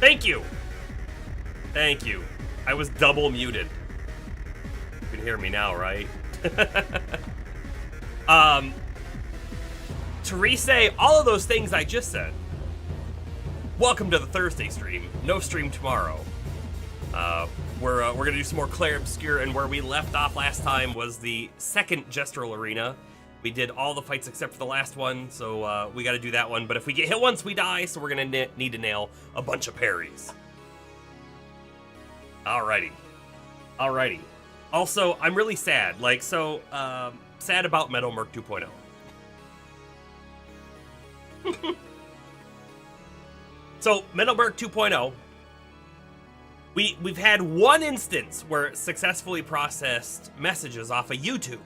Thank you. Thank you. I was double muted. You can hear me now, right? To re-say all of those things I just said, welcome to the Thursday stream. No stream tomorrow. We're gonna do some more Clair Obscur, and where we left off last time was the second Gestural Arena. We did all the fights except for the last one, so we gotta do that one. But if we get hit once, we die, so we're gonna need to nail a bunch of parries. Alrighty. Alrighty. Also, I'm really sad. Sad about Metal Merc 2.0. So, Metal Merc 2.0, we've had one instance where it successfully processed messages off of YouTube.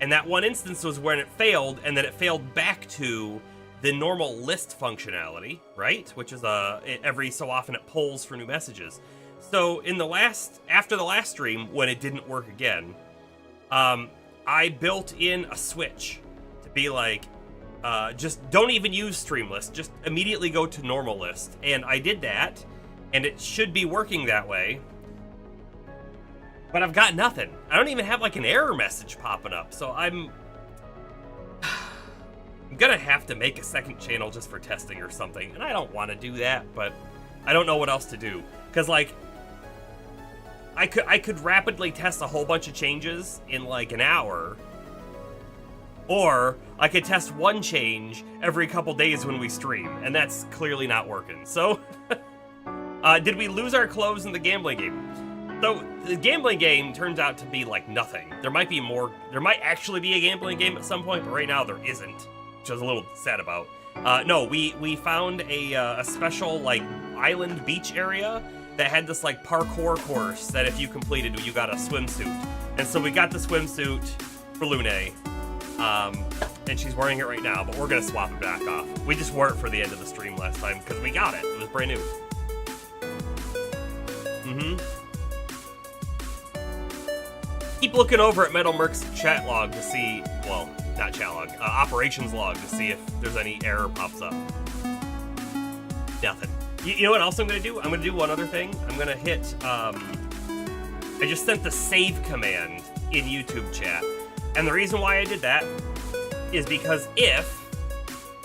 And that one instance was when it failed, and then it failed back to the normal list functionality, right? Which is every so often it pulls for new messages. So after the last stream, when it didn't work again, I built in a switch to be like, just don't even use Streamlist, just immediately go to normal list. And I did that, and it should be working that way. But I've got nothing. I don't even have like an error message popping up. So I'm gonna have to make a second channel just for testing or something. And I don't want to do that, but I don't know what else to do. Because like, I could rapidly test a whole bunch of changes in like an hour. Or I could test one change every couple days when we stream. And that's clearly not working. So, did we lose our clothes in the gambling game? So, the gambling game turns out to be like nothing. There might be more, there might actually be a gambling game at some point, but right now there isn't, which I was a little sad about. No, we found a special like island beach area that had this like parkour course that if you completed, you got a swimsuit. And so we got the swimsuit for Lune, and she's wearing it right now, but we're gonna swap it back off. We just wore it for the end of the stream last time because we got it. It was brand new. Keep looking over at Metal Merc's chat log to see, well, not chat log, operations log to see if there's any error pops up. Nothing. You know what else I'm gonna do? I'm gonna do one other thing. I'm gonna hit, I just sent the save command in YouTube chat. And the reason why I did that is because if,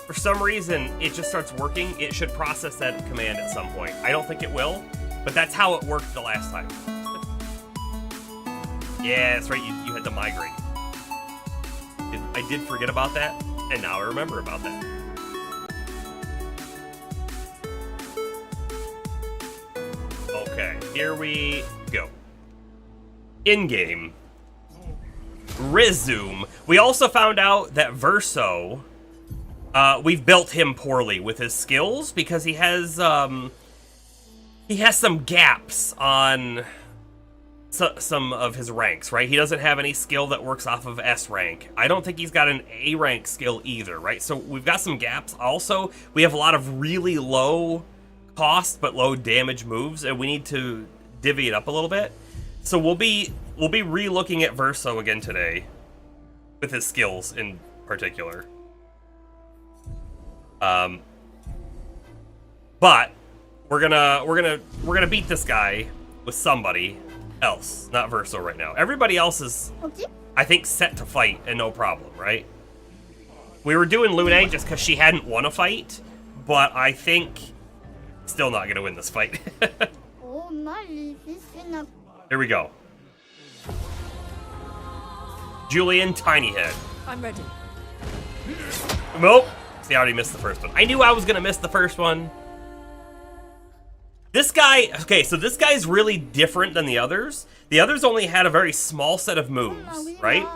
for some reason, it just starts working, it should process that command at some point. I don't think it will, but that's how it worked the last time. Yeah, that's right, you had to migrate. I did forget about that, and now I remember about that. Okay, here we go. In-game. Resume. We also found out that Verso, we've built him poorly with his skills because he has some gaps on some of his ranks, right? He doesn't have any skill that works off of S rank. I don't think he's got an A rank skill either, right? So we've got some gaps. Also, we have a lot of really low cost but low damage moves, and we need to divvy it up a little bit. So we'll be re-looking at Verso again today, with his skills in particular. But we're gonna beat this guy with somebody else, not Verso right now. Everybody else is, I think, set to fight and no problem, right? We were doing Lune just because she hadn't won a fight, but I think still not gonna win this fight. Here we go. Julian Tiny Head. I'm ready. Nope. See, I already missed the first one. I knew I was gonna miss the first one. This guy, okay, so this guy's really different than the others. The others only had a very small set of moves, right?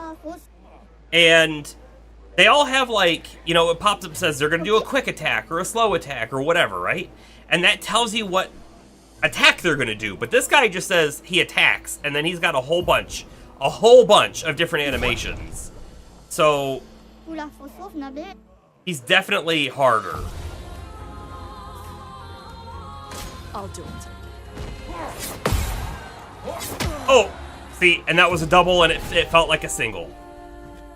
And they all have like, you know, it pops up and says they're gonna do a quick attack or a slow attack or whatever, right? And that tells you what attack they're gonna do. But this guy just says he attacks, and then he's got a whole bunch of different animations. So he's definitely harder. I'll do it. Oh, see, and that was a double, and it felt like a single.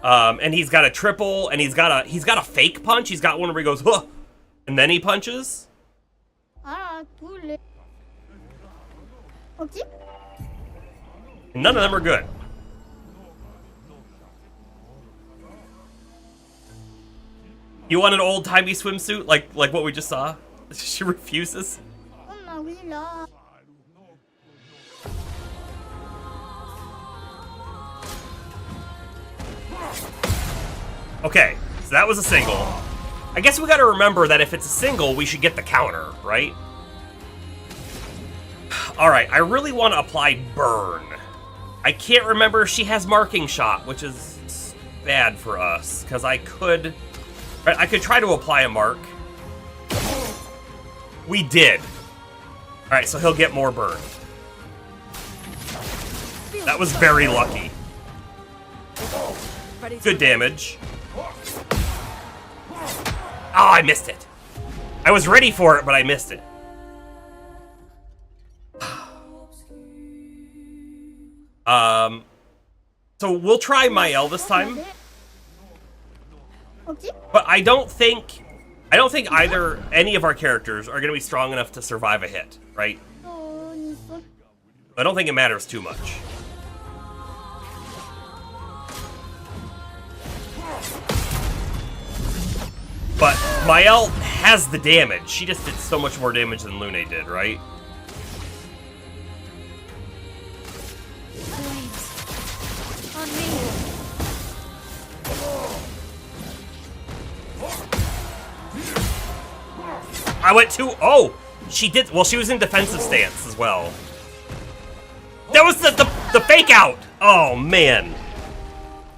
And he's got a triple, and he's got a fake punch. He's got one where he goes, huh, and then he punches. Ok. None of them are good. You want an old-timey swimsuit like what we just saw? She refuses. Oh bah oui, là. Okay, so that was a single. I guess we gotta remember that if it's a single, we should get the counter, right? Alright, I really want to apply Burn. I can't remember if she has Marking Shot, which is bad for us, because I could try to apply a mark. We did. Alright, so he'll get more burn. That was very lucky. Good damage. Oh, I missed it. I was ready for it, but I missed it. So we'll try Mael this time. Ok. But I don't think either any of our characters are going to be strong enough to survive a hit, right? Oh, Nisso. I don't think it matters too much. But Mael has the damage. She just did so much more damage than Lune did, right? Flames. On me. I went too... Oh! She did... Well, she was in defensive stance as well. That was the fake out! Oh, man.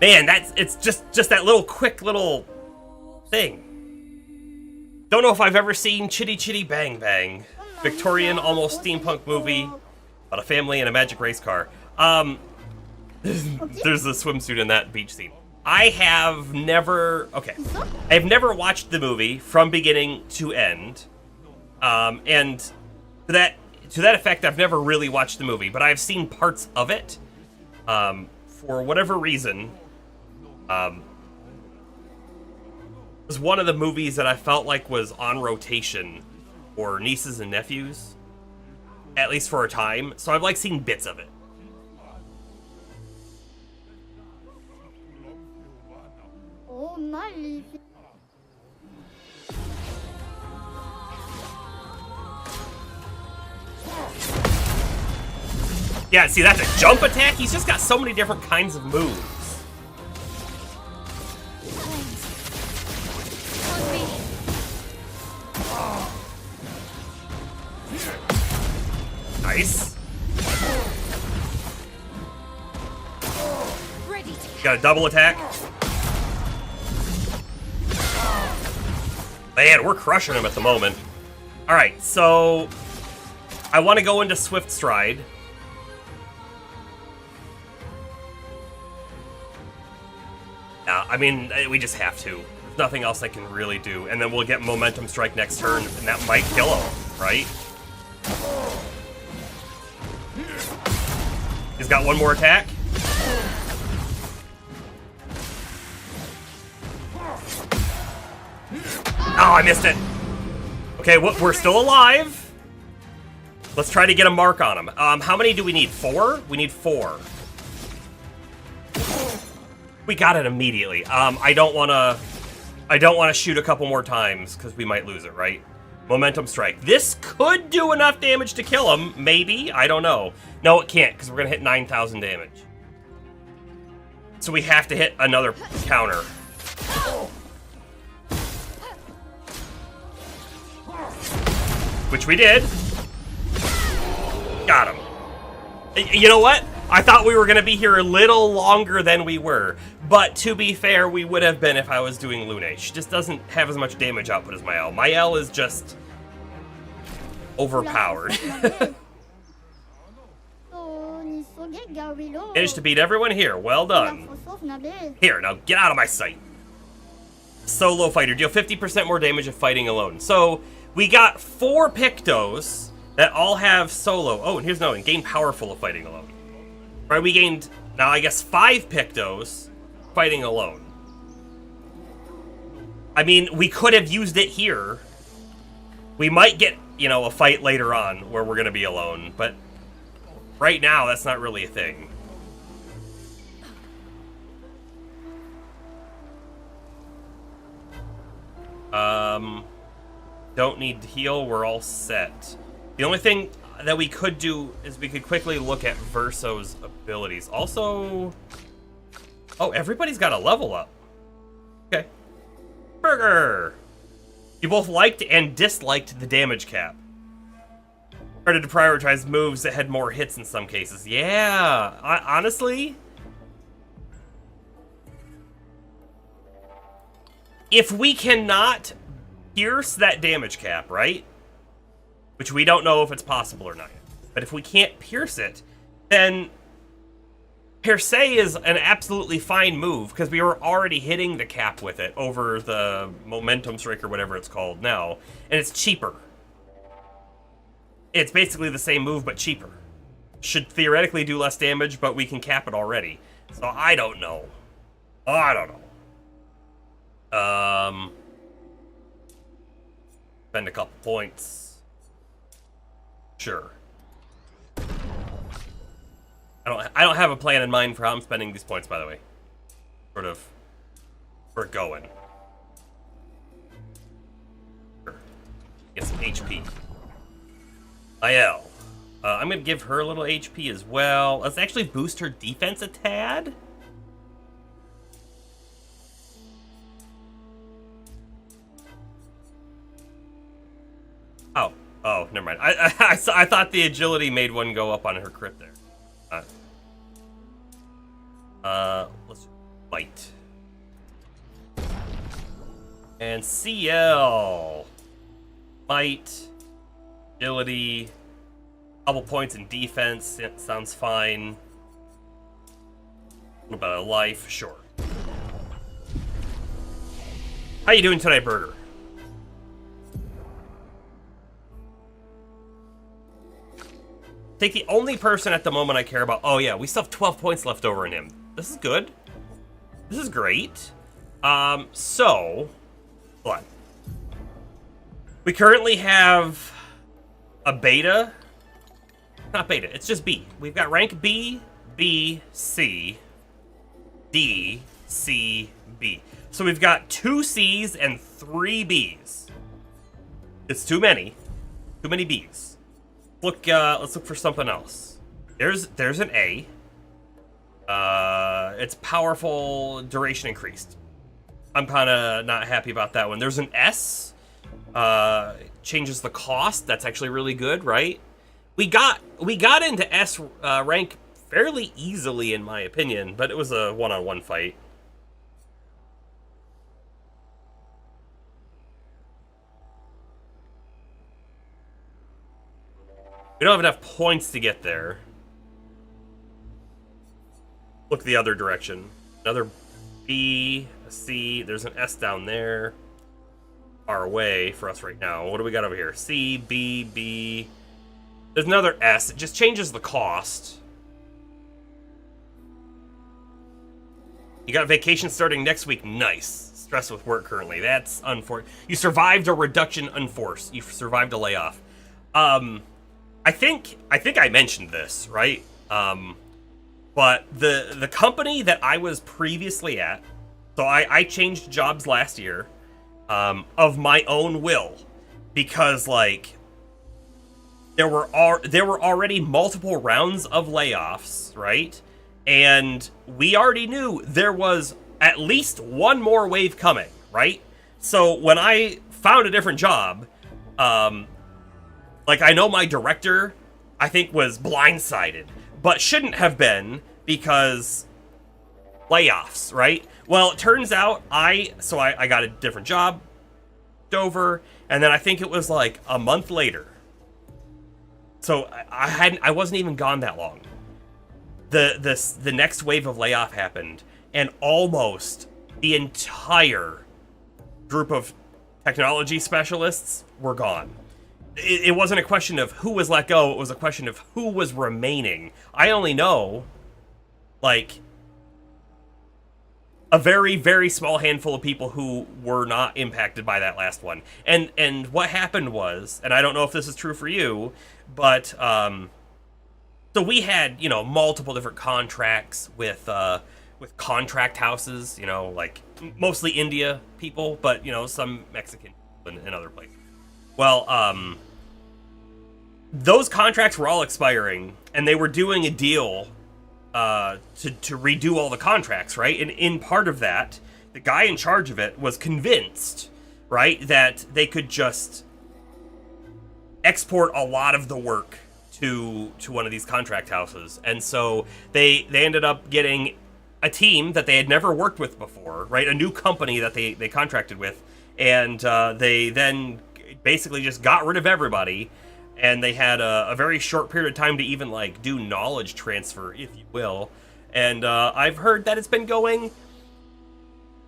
Man, it's just that little quick little thing. Don't know if I've ever seen Chitty Chitty Bang Bang. Victorian, almost steampunk movie about a family and a magic race car. There's a swimsuit in that beach scene. I have never... Okay. I've never watched the movie from beginning to end. And to that effect, I've never really watched the movie, but I've seen parts of it. For whatever reason, it was one of the movies that I felt like was on rotation for nieces and nephews, at least for a time. So I've like seen bits of it. Oh, magnifique. Yeah, see, that's a jump attack? He's just got so many different kinds of moves. Flames. On me. Nice. Ready to Got a double attack. Man, we're crushing him at the moment. Alright, so I want to go into Swift Stride. I mean, we just have to. There's nothing else I can really do. And then we'll get Momentum Strike next turn, and that might kill him, right? He's got one more attack. Oh, I missed it. Okay, we're still alive. Let's try to get a mark on him. How many do we need? 4? We need 4. We got it immediately. I don't want to shoot a couple more times because we might lose it, right? Momentum Strike. This could do enough damage to kill him, maybe. I don't know. No, it can't because we're gonna hit 9,000 damage. So we have to hit another counter. Which we did. Got him. You know what? I thought we were going to be here a little longer than we were. But to be fair, we would have been if I was doing Lune. She just doesn't have as much damage output as Mael. Mael is just overpowered. Managed to beat everyone here. Well done. Here, now get out of my sight. Solo fighter. Deal 50% more damage if fighting alone. So we got 4 Pictos that all have solo. Oh, and here's another one. Gain powerful of fighting alone. Right, we gained, now I guess 5 Pictos fighting alone. I mean, we could have used it here. We might get, you know, a fight later on where we're going to be alone, but right now, that's not really a thing. Don't need to heal. We're all set. The only thing that we could do is we could quickly look at Verso's abilities. Also, oh, everybody's got a level up. Okay. Burger! You both liked and disliked the damage cap. Started to prioritize moves that had more hits in some cases. Yeah, honestly, if we cannot pierce that damage cap, right? Which we don't know if it's possible or not. But if we can't pierce it, then per se is an absolutely fine move, because we were already hitting the cap with it over the momentum strike or whatever it's called now, and it's cheaper. It's basically the same move, but cheaper. Should theoretically do less damage, but we can cap it already. So I don't know. I don't know. Spend a couple points. Sure. I don't have a plan in mind for how I'm spending these points, by the way. We're going. Sure. Get some HP. Mael. I'm gonna give her a little HP as well. Let's actually boost her defense a tad. Oh, never mind. I thought the agility made one go up on her crit there. Let's fight. And CL. Fight. Agility. Couple points in defense. It sounds fine. A little bit of life. Sure. How you doing tonight, Burger? Take the only person at the moment I care about. Oh yeah, we still have 12 points left over in him. This is good. This is great. So, hold on. We currently have a beta. Not beta, it's just B. We've got rank B, B, C, D, C, B. So we've got 2 C's and 3 B's. It's too many. Too many B's. Let's look for something else. There's an A. It's powerful, duration increased. I'm kind of not happy about that one. There's an S. Changes the cost. That's actually really good, right? We got into S rank fairly easily, in my opinion, but it was a one-on-one fight. We don't have enough points to get there. Look the other direction. Another B, a C. There's an S down there. Far away for us right now. What do we got over here? C, B, B. There's another S. It just changes the cost. You got vacation starting next week. Nice. Stressed with work currently. That's unfortunate. You survived a reduction unforced. You survived a layoff. I think I mentioned this, right? But the company that I was previously at, so I changed jobs last year, of my own will, because like there were already multiple rounds of layoffs, right? And we already knew there was at least one more wave coming, right? So when I found a different job, like, I know my director, I think, was blindsided, but shouldn't have been, because layoffs, right? Well, it turns out I got a different job, over, and then I think it was like a month later. So I wasn't even gone that long. The next wave of layoff happened, and almost the entire group of technology specialists were gone. It wasn't a question of who was let go, it was a question of who was remaining. I only know, like, a very, very small handful of people who were not impacted by that last one. And what happened was, and I don't know if this is true for you, but, so So we had, you know, multiple different contracts with contract houses, you know, like mostly India people, but, you know, some Mexican people in other places. Well, those contracts were all expiring, and they were doing a deal to redo all the contracts, right? And in part of that, the guy in charge of it was convinced, right, that they could just export a lot of the work to one of these contract houses. And so they ended up getting a team that they had never worked with before, right? A new company that they contracted with, and they then basically just got rid of everybody, and they had a very short period of time to even like do knowledge transfer, if you will. And I've heard that it's been going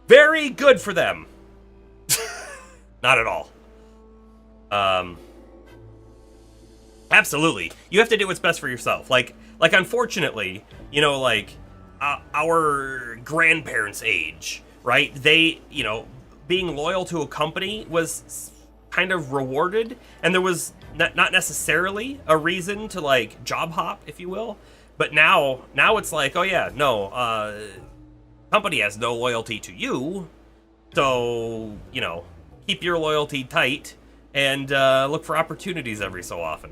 very good for them. Not at all. Absolutely, you have to do what's best for yourself. Like unfortunately, you know, like our grandparents' age, right? They, you know, being loyal to a company was kind of rewarded, and there was not necessarily a reason to like job hop, if you will. But now it's like, oh yeah, no, company has no loyalty to you, so, you know, keep your loyalty tight and look for opportunities every so often.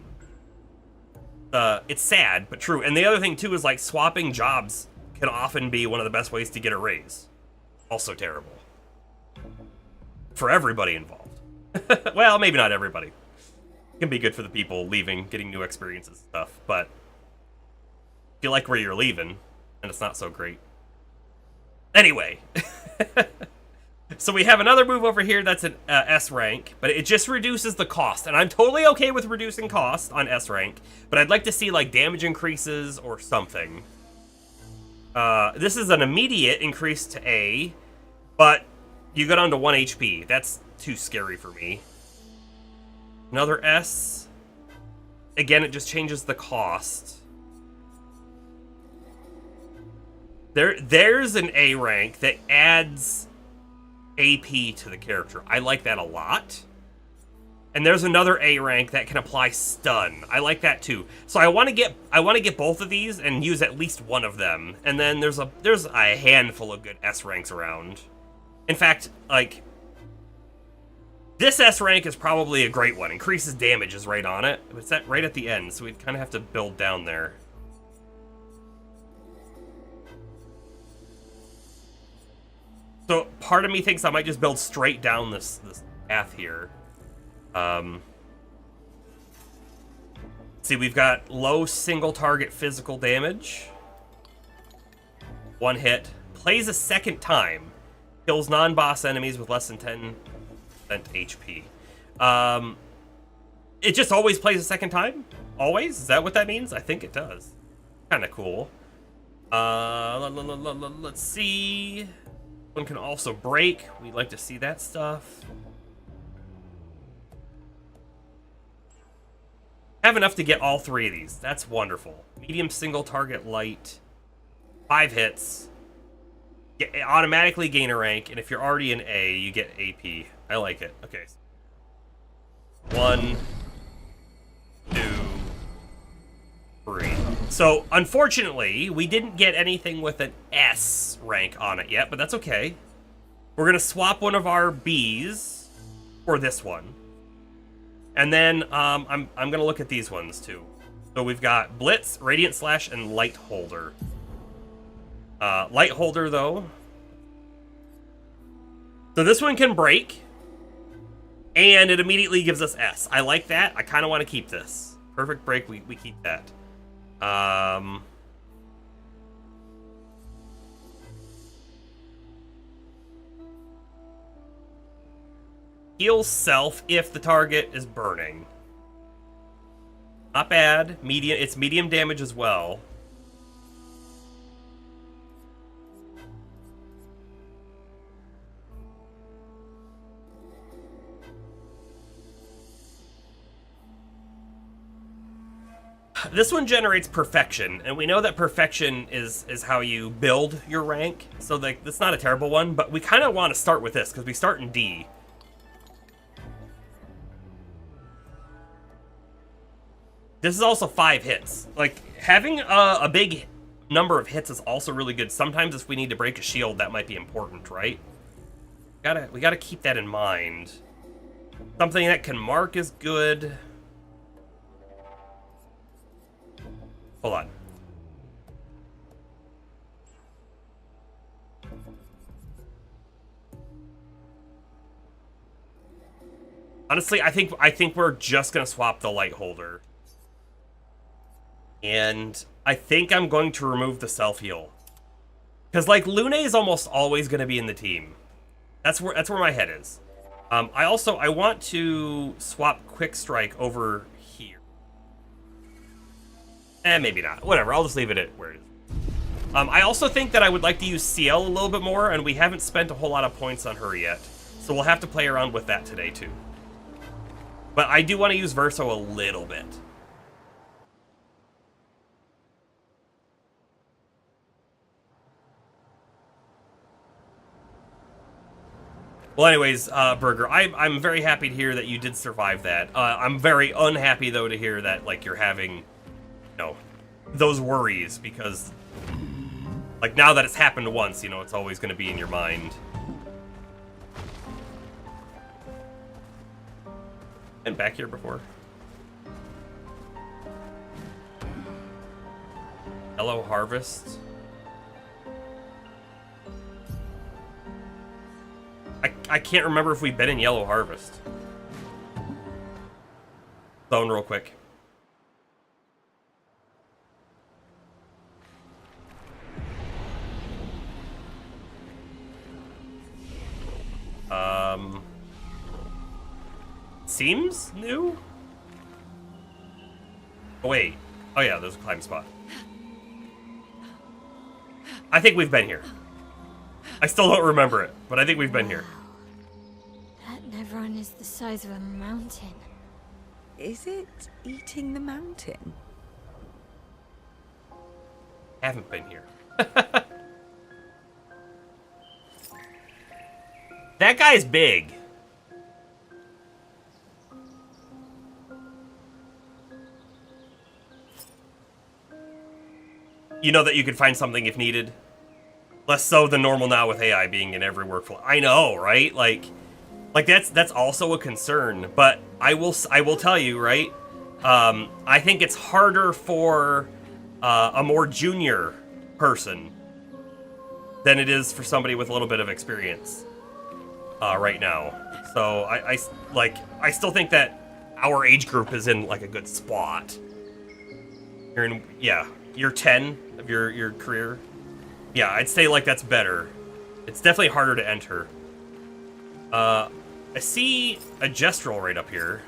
It's sad, but true. And the other thing too is like swapping jobs can often be one of the best ways to get a raise. Also terrible for everybody involved. Well, maybe not everybody. It can be good for the people leaving, getting new experiences and stuff, but if you like where you're leaving, and it's not so great. Anyway, so we have another move over here that's an S rank, but it just reduces the cost, and I'm totally okay with reducing cost on S rank, but I'd like to see like damage increases or something. This is an immediate increase to A, but you go down to 1 HP. That's too scary for me. Another S. Again, it just changes the cost. There's an A rank that adds AP to the character. I like that a lot. And there's another A rank that can apply stun. I like that too. So I want to get both of these and use at least one of them. And then there's a handful of good S ranks around. In fact, like this S rank is probably a great one. Increases damage is right on it. It's right at the end, so we'd kind of have to build down there. So part of me thinks I might just build straight down this path here. See, we've got low single target physical damage. 1 hit. Plays a second time. Kills non-boss enemies with less than 10% HP. It just always plays a second time? Always? Is that what that means? I think it does. Kind of cool. Let's see. One can also break. We'd like to see that stuff. Have enough to get all 3 of these. That's wonderful. Medium single target light. 5 hits. Automatically gain a rank, and if you're already in A, you get AP. I like it. Okay. 1, 2, 3. So, unfortunately, we didn't get anything with an S rank on it yet, but that's okay. We're gonna swap one of our Bs for this one. And then, I'm gonna look at these ones, too. So we've got Blitz, Radiant Slash, and Light Holder. Light Holder, though. So this one can break, and it immediately gives us S. I like that. I kind of want to keep this. Perfect break, we keep that. Heal self if the target is burning. Not bad. It's medium damage as well. This one generates perfection, and we know that perfection is how you build your rank, so like that's not a terrible one, but we kind of want to start with this because we start in D. this is also 5 hits. Like, having a big number of hits is also really good. Sometimes if we need to break a shield, that might be important, right? We gotta keep that in mind. Something that can mark is good. Hold on. Honestly, I think we're just gonna swap the light holder. And I think I'm going to remove the self-heal. Because, like, Lune is almost always going to be in the team. That's where my head is. I want to swap Quick Strike over here. Maybe not. Whatever, I'll just leave it at where it is. I also think that I would like to use CL a little bit more, and we haven't spent a whole lot of points on her yet. So we'll have to play around with that today, too. But I do want to use Verso a little bit. Well, anyways, Burger, I'm very happy to hear that you did survive that. I'm very unhappy, though, to hear that, like, you're having, you know, those worries, because, like, now that it's happened once, you know, it's always going to be in your mind. Been back here before? Yellow Harvest? I can't remember if we've been in Yellow Harvest. Zone real quick. Seems new? Oh, wait. Oh, yeah, there's a climb spot. I think we've been here. I still don't remember it, but I think we've been here. That Nevron is the size of a mountain. Is it eating the mountain? Haven't been here. That guy's big. You know that you could find something if needed. Less so than normal now with AI being in every workflow. I know, right? Like that's also a concern. But I will tell you, right? I think it's harder for a more junior person than it is for somebody with a little bit of experience right now. So I still think that our age group is in like a good spot. You're in, yeah, year 10 of your career. Yeah, I'd say like that's better. It's definitely harder to enter. I see a Gestrel right up here.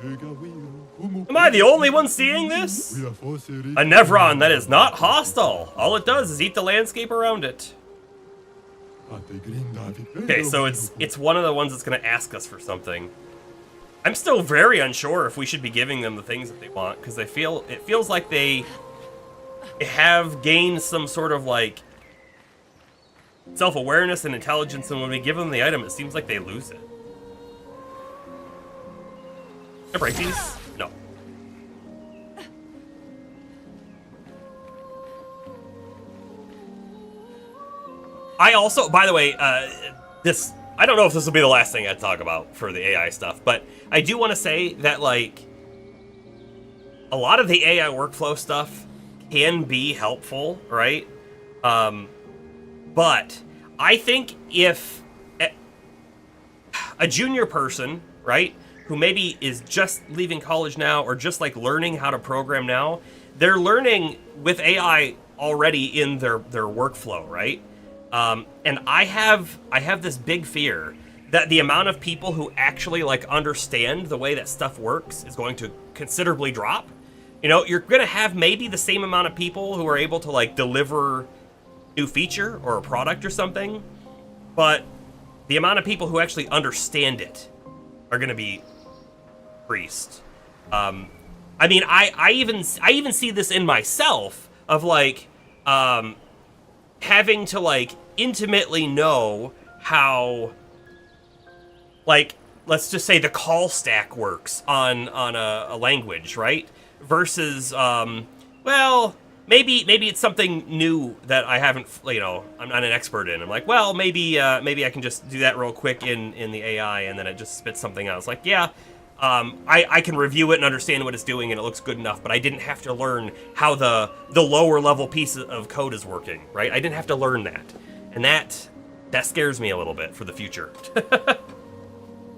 Am I the only one seeing this? A Nevron that is not hostile. All it does is eat the landscape around it. Okay, so it's one of the ones that's going to ask us for something. I'm still very unsure if we should be giving them the things that they want, because it feels like they have gained some sort of like self-awareness and intelligence, and when we give them the item, it seems like they lose it. Can I break these? No. I also, by the way, I don't know if this will be the last thing I talk about for the AI stuff, but I do want to say that, like, a lot of the AI workflow stuff can be helpful, right? But I think if a junior person, right, who maybe is just leaving college now or just, like, learning how to program now, they're learning with AI already in their workflow, right? And I have this big fear that the amount of people who actually like understand the way that stuff works is going to considerably drop. You know, you're going to have maybe the same amount of people who are able to like deliver new feature or a product or something, but the amount of people who actually understand it are going to be increased. I mean, I even see this in myself of like having to like intimately know how, like, let's just say the call stack works on a language, right? Versus, well, maybe it's something new that I haven't, you know, I'm not an expert in. I'm like, well, maybe I can just do that real quick in the AI, and then it just spits something out. It's like, yeah, I can review it and understand what it's doing, and it looks good enough, but I didn't have to learn how the lower level piece of code is working, right? I didn't have to learn that. And that scares me a little bit for the future.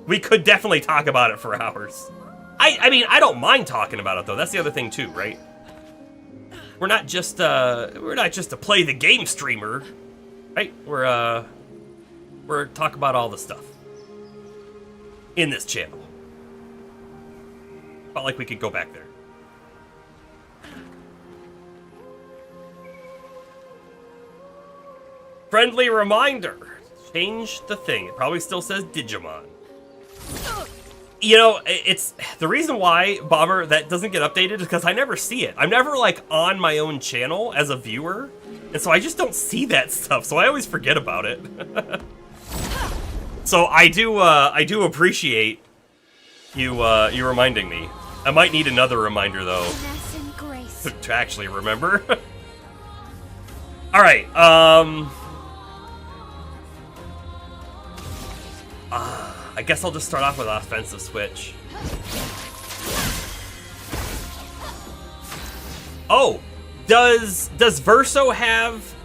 We could definitely talk about it for hours. I mean, I don't mind talking about it, though. That's the other thing, too, right? We're not just a play the game streamer, right? We're talking about all the stuff in this channel. Felt like we could go back there. Friendly reminder. Change the thing. It probably still says Digimon. You know, it's the reason why, Bomber, that doesn't get updated is because I never see it. I'm never, like, on my own channel as a viewer, and so I just don't see that stuff, so I always forget about it. So I do appreciate you reminding me. I might need another reminder, though, to actually remember. Alright, I guess I'll just start off with an offensive switch. Oh, does Verso have...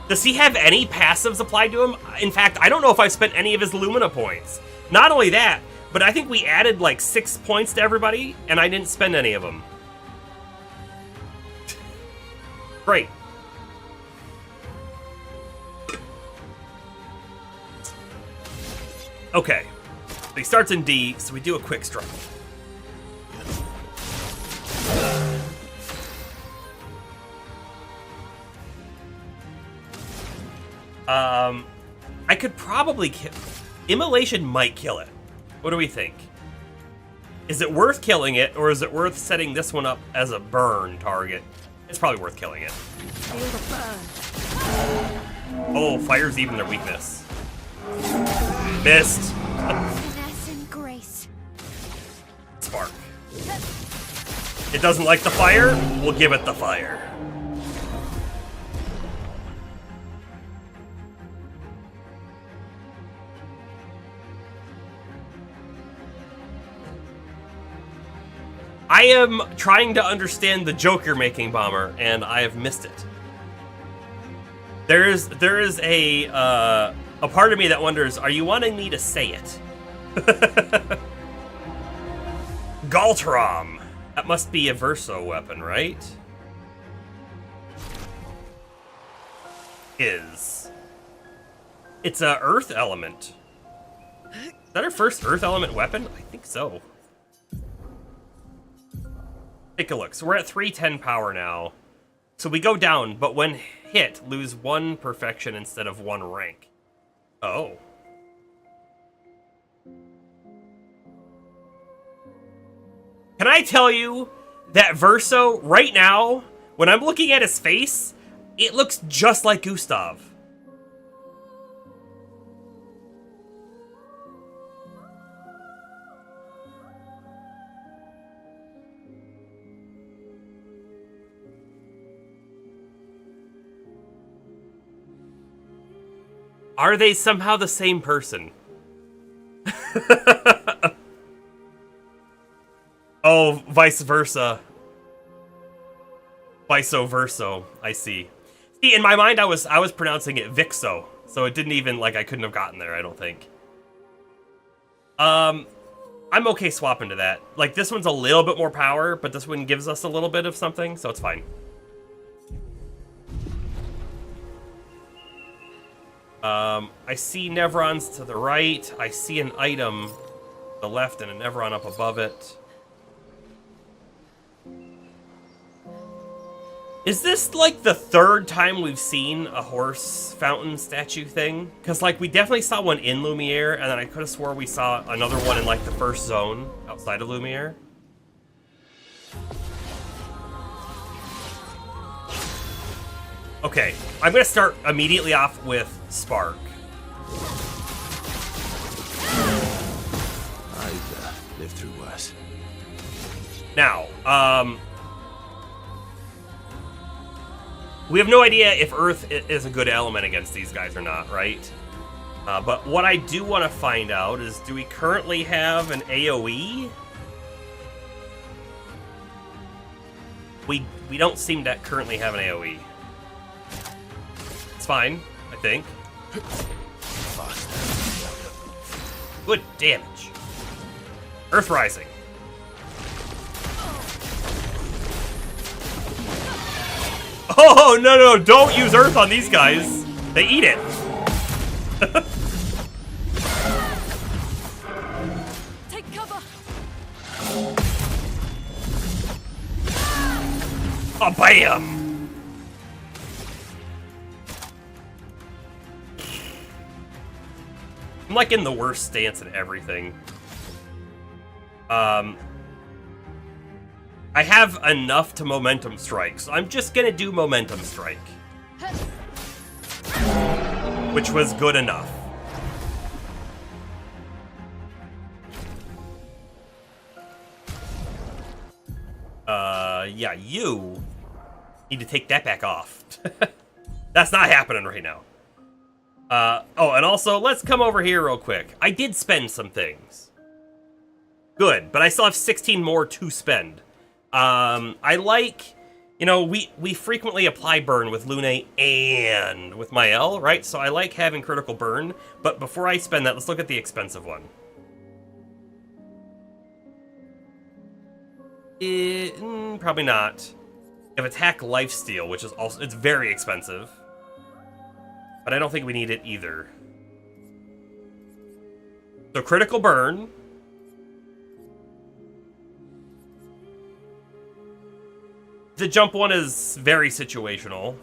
Does he have any passives applied to him? In fact, I don't know if I've spent any of his Lumina points. Not only that, but I think we added like 6 points to everybody, and I didn't spend any of them. Great. Okay, so he starts in D, so we do a quick struggle. I could probably kill... Immolation might kill it. What do we think? Is it worth killing it, or is it worth setting this one up as a burn target? It's probably worth killing it. Oh, fire's even their weakness. Missed. Spark. It doesn't like the fire? We'll give it the fire. I am trying to understand the joke you're making, Bomber, and I have missed it. There is a part of me that wonders, are you wanting me to say it? Galtrom. That must be a Verso weapon, right? It's a Earth element. Is that our first Earth element weapon? I think so. Take a look. So we're at 310 power now. So we go down, but when hit, lose 1 perfection instead of 1 rank. Oh. Can I tell you that Verso, right now, when I'm looking at his face, it looks just like Gustav. Are they somehow the same person? Oh, vice versa. Vice versa. I see. See, in my mind, I was pronouncing it Vixo, so it didn't even, like, I couldn't have gotten there, I don't think. I'm okay swapping to that. Like, this one's a little bit more power, but this one gives us a little bit of something, so it's fine. I see Nevrons to the right. I see an item to the left and a Nevron up above it. Is this, like, the 3rd time we've seen a horse fountain statue thing? Because, like, we definitely saw one in Lumiere, and then I could have swore we saw another one in, like, the first zone outside of Lumiere. Okay, I'm going to start immediately off with Spark. us. Now, we have no idea if Earth is a good element against these guys or not, right? But what I do want to find out is, do we currently have an AoE? We don't seem to currently have an AoE. It's fine, I think. Good damage. Earth Rising. Oh, no, don't use Earth on these guys. They eat it. Take cover. Oh, bam! I'm like in the worst stance and everything. I have enough to momentum strike, so I'm just gonna do momentum strike. Which was good enough. Yeah, you need to take that back off. That's not happening right now. Oh, and also, let's come over here real quick. I did spend some things. Good, but I still have 16 more to spend. I like, you know, we frequently apply burn with Lune and with Mael, right? So I like having critical burn, but before I spend that, let's look at the expensive one. Probably not. You have attack lifesteal, which is also, it's very expensive. But I don't think we need it either. So critical burn. The jump one is very situational.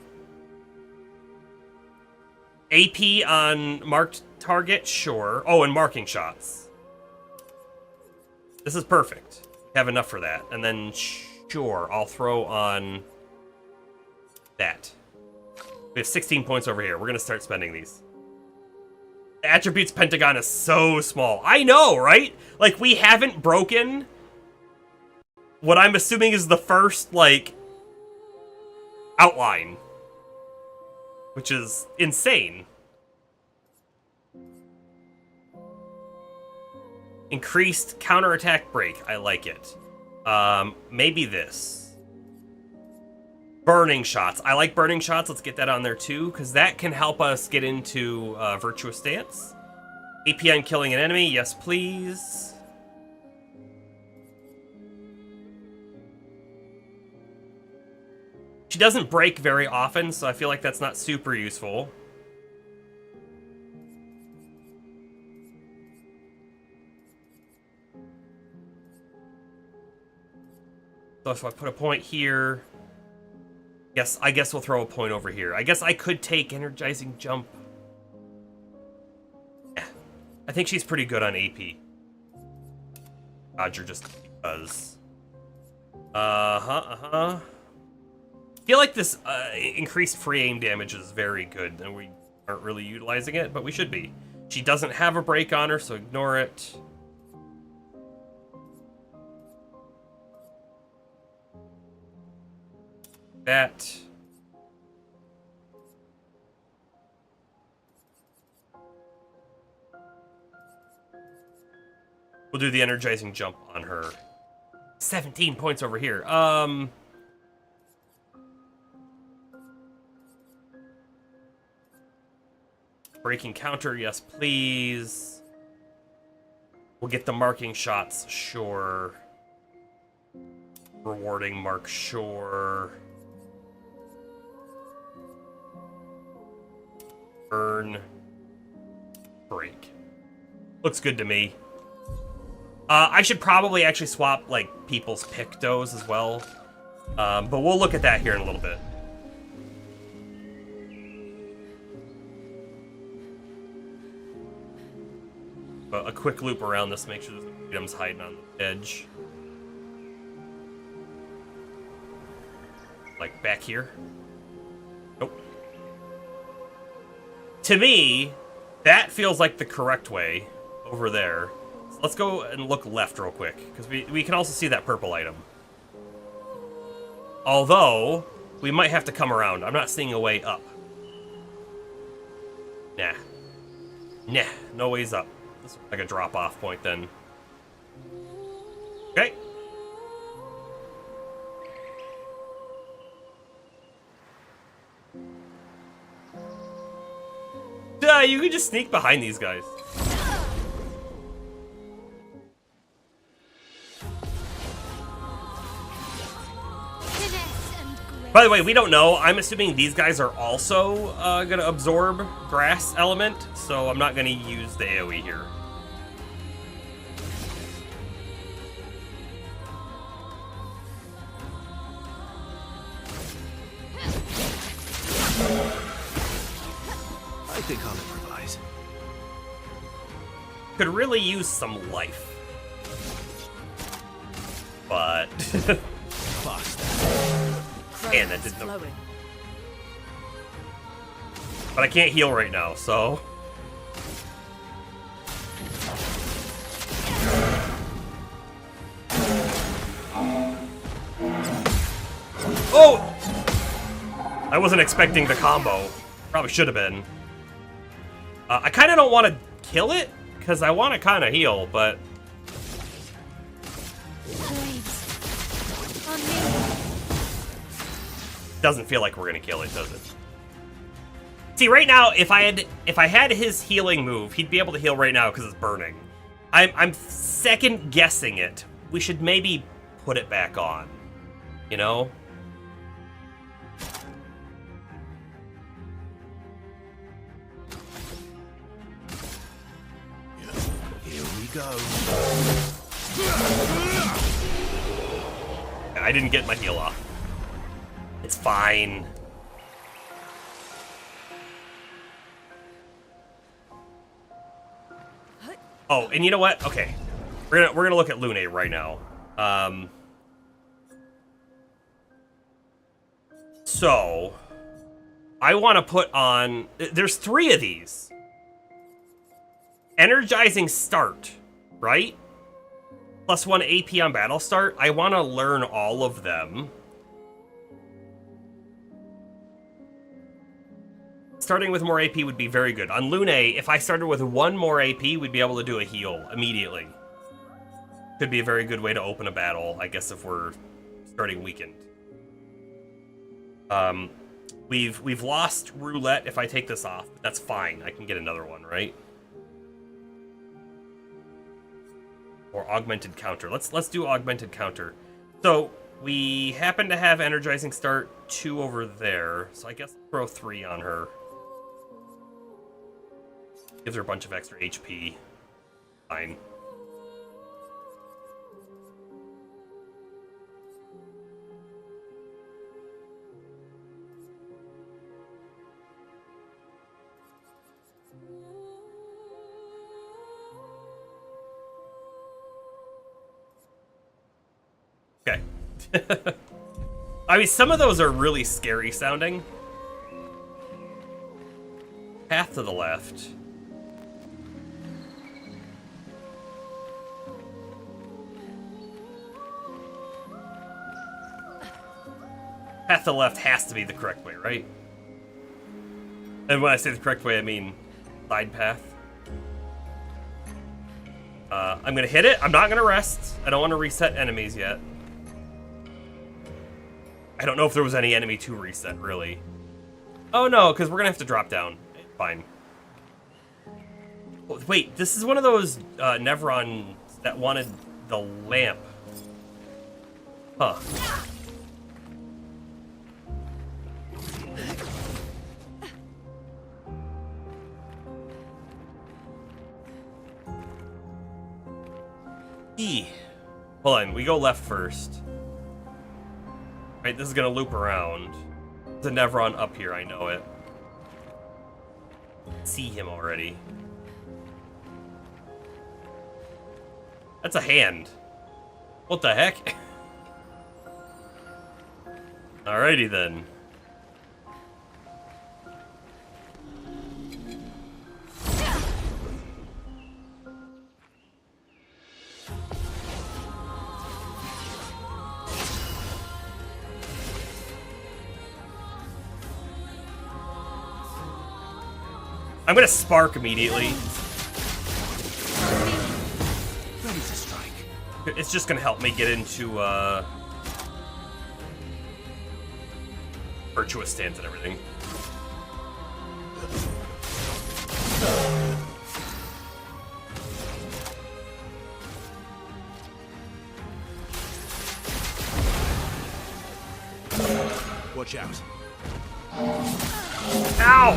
AP on marked target, sure. Oh, and marking shots. This is perfect. We have enough for that. And then, sure, I'll throw on that. We have 16 points over here. We're going to start spending these. The attributes pentagon is so small. I know, right? Like, we haven't broken what I'm assuming is the first, like, outline. Which is insane. Increased counterattack break. I like it. Maybe this. Burning shots. I like burning shots. Let's get that on there too, because that can help us get into virtuous stance. AP on killing an enemy. Yes, please. She doesn't break very often, so I feel like that's not super useful. So if I put a point here, I guess we'll throw a point over here. I guess I could take energizing jump. Yeah, I think she's pretty good on AP. Roger, just because. I feel like this increased free aim damage is very good, and we aren't really utilizing it, but we should be. She doesn't have a break on her, so ignore it. That. We'll do the energizing jump on her. 17 points over here. Breaking counter, yes please. We'll get the marking shots, sure. Rewarding mark, sure. Burn. Break. Looks good to me. I should probably actually swap, like, people's pictos as well. But we'll look at that here in a little bit. But a quick loop around this, make sure the items hiding on the edge. Like, back here. Nope. To me, that feels like the correct way over there. So let's go and look left real quick, because we can also see that purple item. Although, we might have to come around. I'm not seeing a way up. Nah. Nah, no ways up. This looks like a drop-off point then. Okay. Duh, you can just sneak behind these guys. By the way, we don't know. I'm assuming these guys are also going to absorb grass element, so I'm not going to use the AoE here. I think I'll improvise. Could really use some life. But... Man, that didn't... But I can't heal right now, so... Oh! I wasn't expecting the combo. Probably should have been. I kind of don't want to kill it, because I want to kind of heal, but... Doesn't feel like we're gonna kill it, does it? See, right now, if I had his healing move, he'd be able to heal right now because it's burning. I'm second guessing it. We should maybe put it back on. You know? Here we go. I didn't get my heal off. It's fine. Oh, and you know what? Okay, we're gonna look at Lune right now. So I want to put on. There's 3 of these. Energizing start, right? Plus 1 AP on battle start. I want to learn all of them. Starting with more AP would be very good. On Lune, if I started with 1 more AP, we'd be able to do a heal immediately. Could be a very good way to open a battle, I guess, if we're starting weakened. We've lost roulette if I take this off, but that's fine. I can get another one, right? Or augmented counter. Let's do augmented counter. So we happen to have energizing start 2 over there, so I guess I'll throw 3 on her. Gives her a bunch of extra HP. Fine. Okay. I mean, some of those are really scary sounding. Path to the left. Path to the left has to be the correct way, right? And when I say the correct way, I mean side path. I'm gonna hit it. I'm not gonna rest. I don't want to reset enemies yet. I don't know if there was any enemy to reset, really. Oh no, because we're gonna have to drop down. Fine. Oh, wait, this is one of those Nevron that wanted the lamp. Huh. Hold on, we go left first. Right, this is gonna loop around. There's a Nevron up here, I know it. See him already. That's a hand. What the heck? Alrighty then. I'm gonna spark immediately. Ready to strike. It's just gonna help me get into virtuous stance and everything. Watch out. Ow!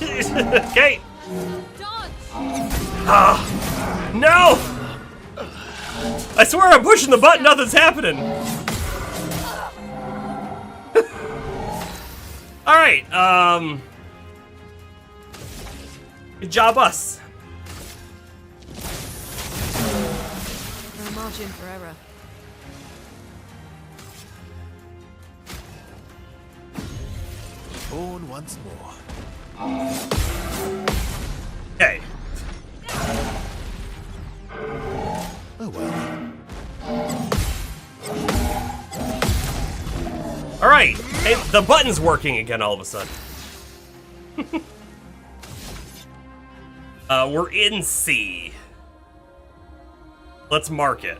Okay. Ah, no! I swear I'm pushing the button, nothing's happening. Alright, good job, us. No margin for error. Born once more. Okay. Oh well. Alright, hey, the button's working again all of a sudden. We're in C. Let's mark it.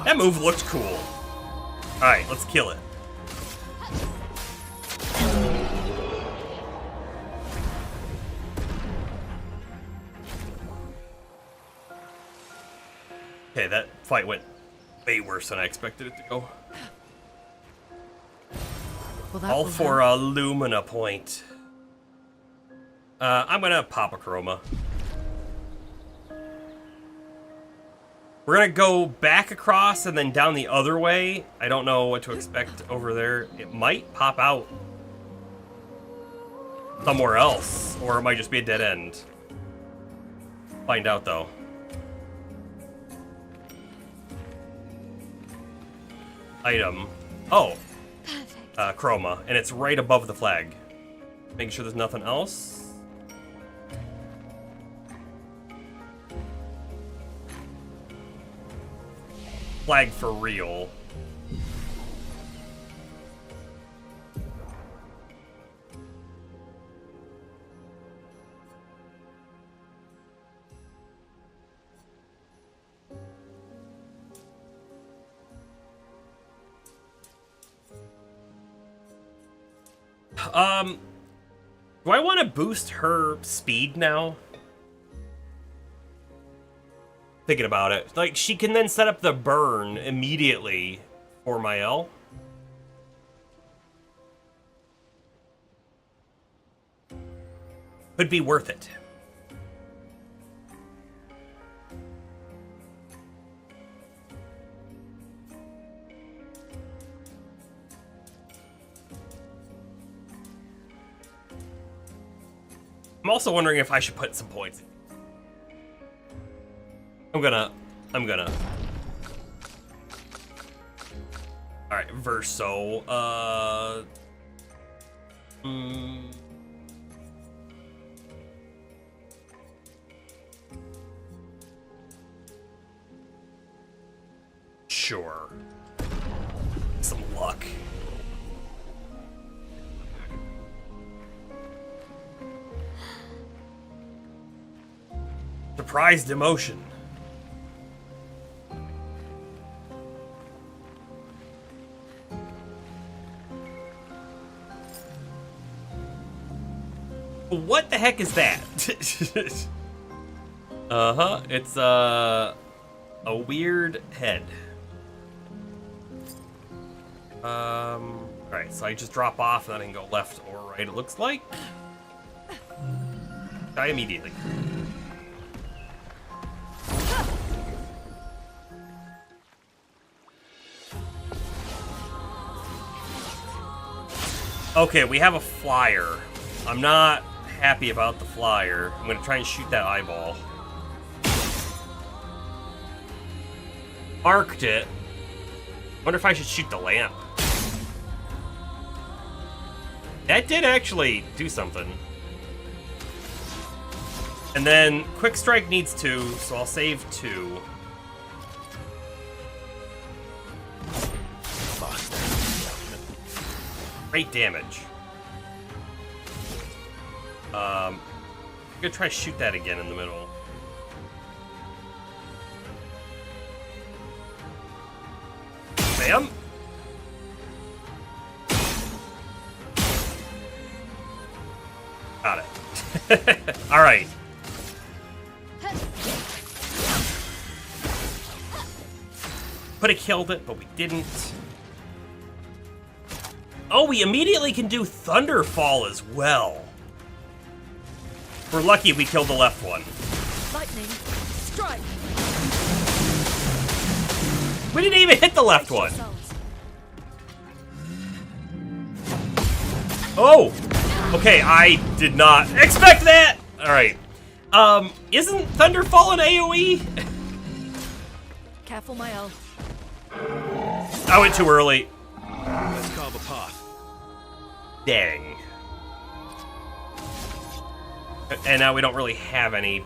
That move looked cool. Alright, let's kill it. Okay, that fight went way worse than I expected it to go. Well, that All will for help. a Lumina point. I'm gonna pop a Chroma. We're gonna go back across and then down the other way. I don't know what to expect over there. It might pop out somewhere else, or it might just be a dead end. Find out though. Item. Oh. Perfect. Chroma, and it's right above the flag. Making sure there's nothing else. Flag for real. Do I want to boost her speed now? Thinking about it. Like, she can then set up the burn immediately for my L. Could be worth it. I'm also wondering if I should put some points in. I'm gonna. Alright, Verso. Sure. Some luck. Surprised emotion. What the heck is that? Uh-huh, it's a weird head. Alright, so I just drop off and then I can go left or right, it looks like. Die immediately. Okay, we have a flyer. I'm not happy about the flyer. I'm gonna try and shoot that eyeball. Marked it. Wonder if I should shoot the lamp. That did actually do something. And then Quick Strike needs 2, so I'll save 2. Great damage. I'm gonna try to shoot that again in the middle. Bam! Got it. Alright. Could have killed it, but we didn't. Oh, we immediately can do Thunderfall as well. We're lucky we killed the left one. Lightning, strike. We didn't even hit the left one. Oh! Okay, I did not expect that! Alright. Isn't Thunderfall an AoE? Careful, my elf. I went too early. Let's carve a path. Dang. And now we don't really have any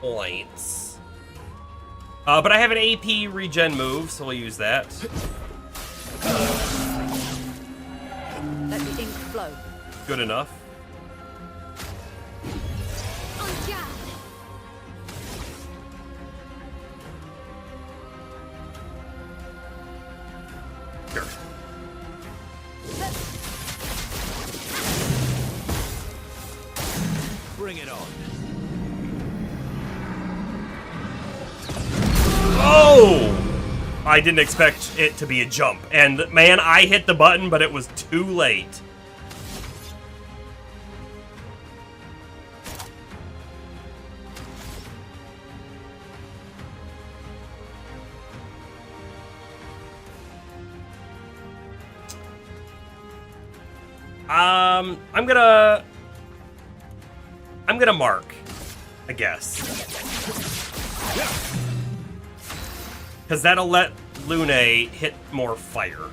points. But I have an AP regen move, so we'll use that. Let the ink flow. Good enough. Sure. Bring it on. Oh! I didn't expect it to be a jump. And man, I hit the button, but it was too late. I'm gonna mark, I guess. Because that'll let Lune hit more fire.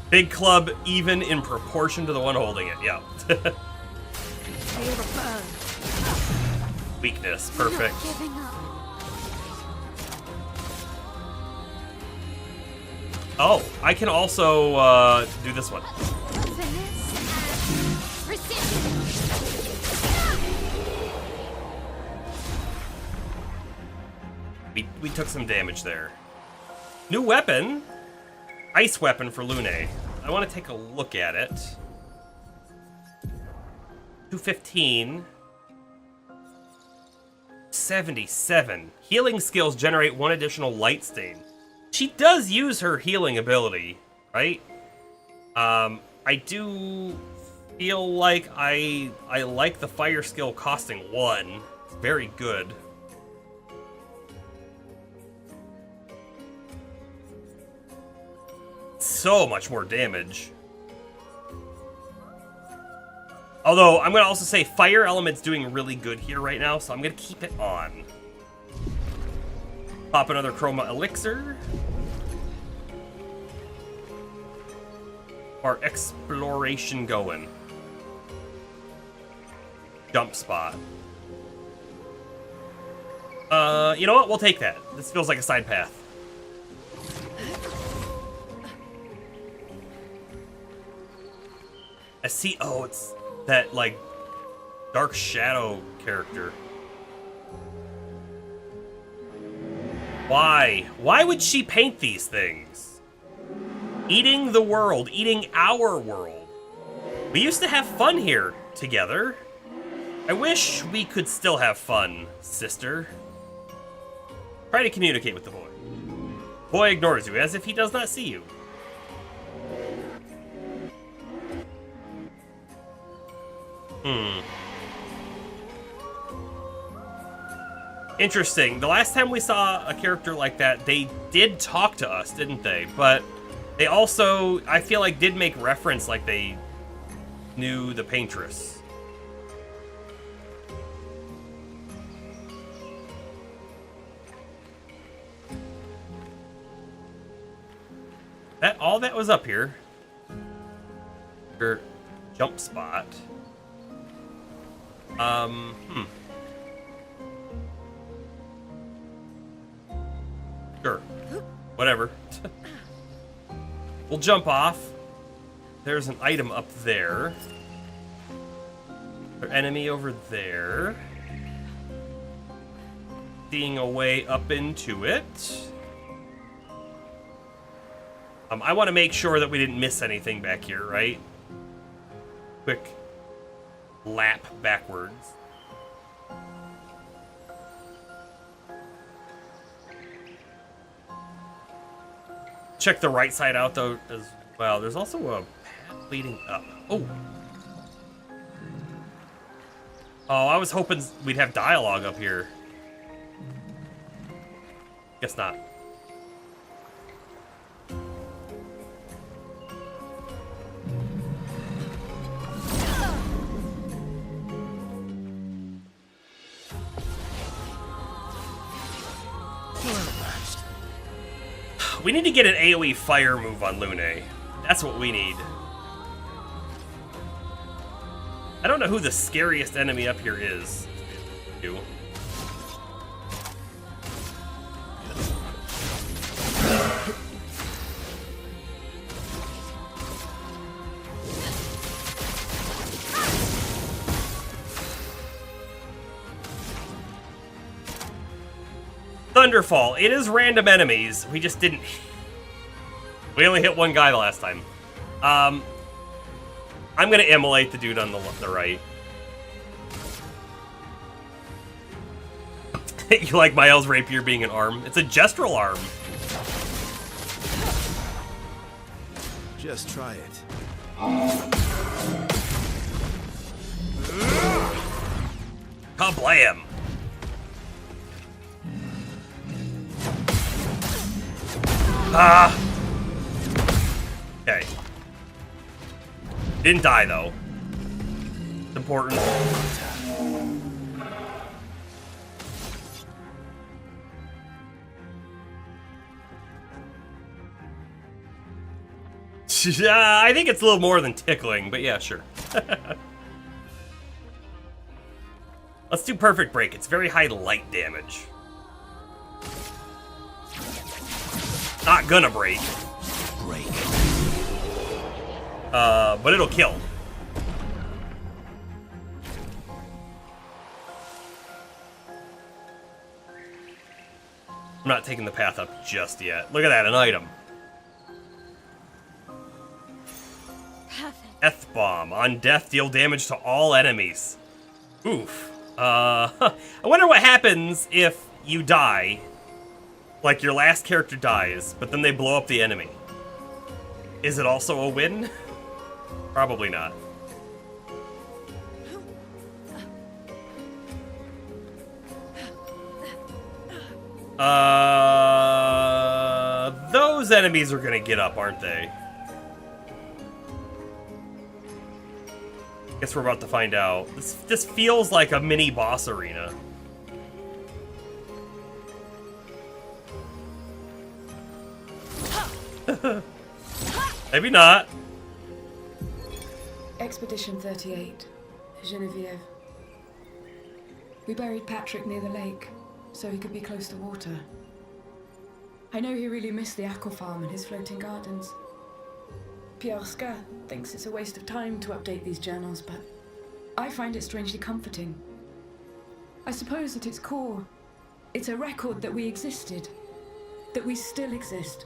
Big club even in proportion to the one holding it, yeah. Weakness, perfect. Giving up. Oh, I can also do this one. We took some damage there. New weapon. Ice weapon for Lune. I want to take a look at it. 215. 77. Healing skills generate 1 additional light stain. She does use her healing ability, right? I do feel like I like the fire skill costing 1. It's very good. So much more damage. Although, I'm going to also say fire element's doing really good here right now, so I'm going to keep it on. Pop another chroma elixir. Our exploration going. Jump spot. You know what? We'll take that. This feels like a side path. I see. Oh, it's that, like, Dark Shadow character. Why? Why would she paint these things? Eating the world. Eating our world. We used to have fun here together. I wish we could still have fun, sister. Try to communicate with the boy. Boy ignores you as if he does not see you. Interesting. The last time we saw a character like that, they did talk to us, didn't they? But they also, I feel like, did make reference like they knew the paintress. All that was up here. Your jump spot. Sure. Whatever. We'll jump off. There's an item up there. Enemy over there. Seeing a way up into it. I want to make sure that we didn't miss anything back here, right? Quick lap backwards. Check the right side out, though, as well. There's also a path leading up. Oh. Oh, I was hoping we'd have dialogue up here. Guess not. We need to get an AoE fire move on Lune. That's what we need. I don't know who the scariest enemy up here is. You. Thunderfall. It is random enemies. We just didn't... We only hit one guy the last time. I'm gonna immolate the dude on the right. You like Miles' rapier being an arm? It's a gestural arm. Just try it. Kablam! Ah! Okay. Didn't die, though. It's important. I think it's a little more than tickling, but yeah, sure. Let's do Perfect Break. It's very high light damage. Not gonna break. Break. But it'll kill. I'm not taking the path up just yet. Look at that, an item. Perfect. Death Bomb. On death, deal damage to all enemies. Oof. I wonder what happens if you die. Like, your last character dies, but then they blow up the enemy. Is it also a win? Probably not. Those enemies are gonna get up, aren't they? Guess we're about to find out. This feels like a mini boss arena. Maybe not. Expedition 38, Genevieve. We buried Patrick near the lake, so he could be close to water. I know he really missed the aqua farm and his floating gardens. Clair Obscur thinks it's a waste of time to update these journals, but I find it strangely comforting. I suppose at its core, it's a record that we existed, that we still exist.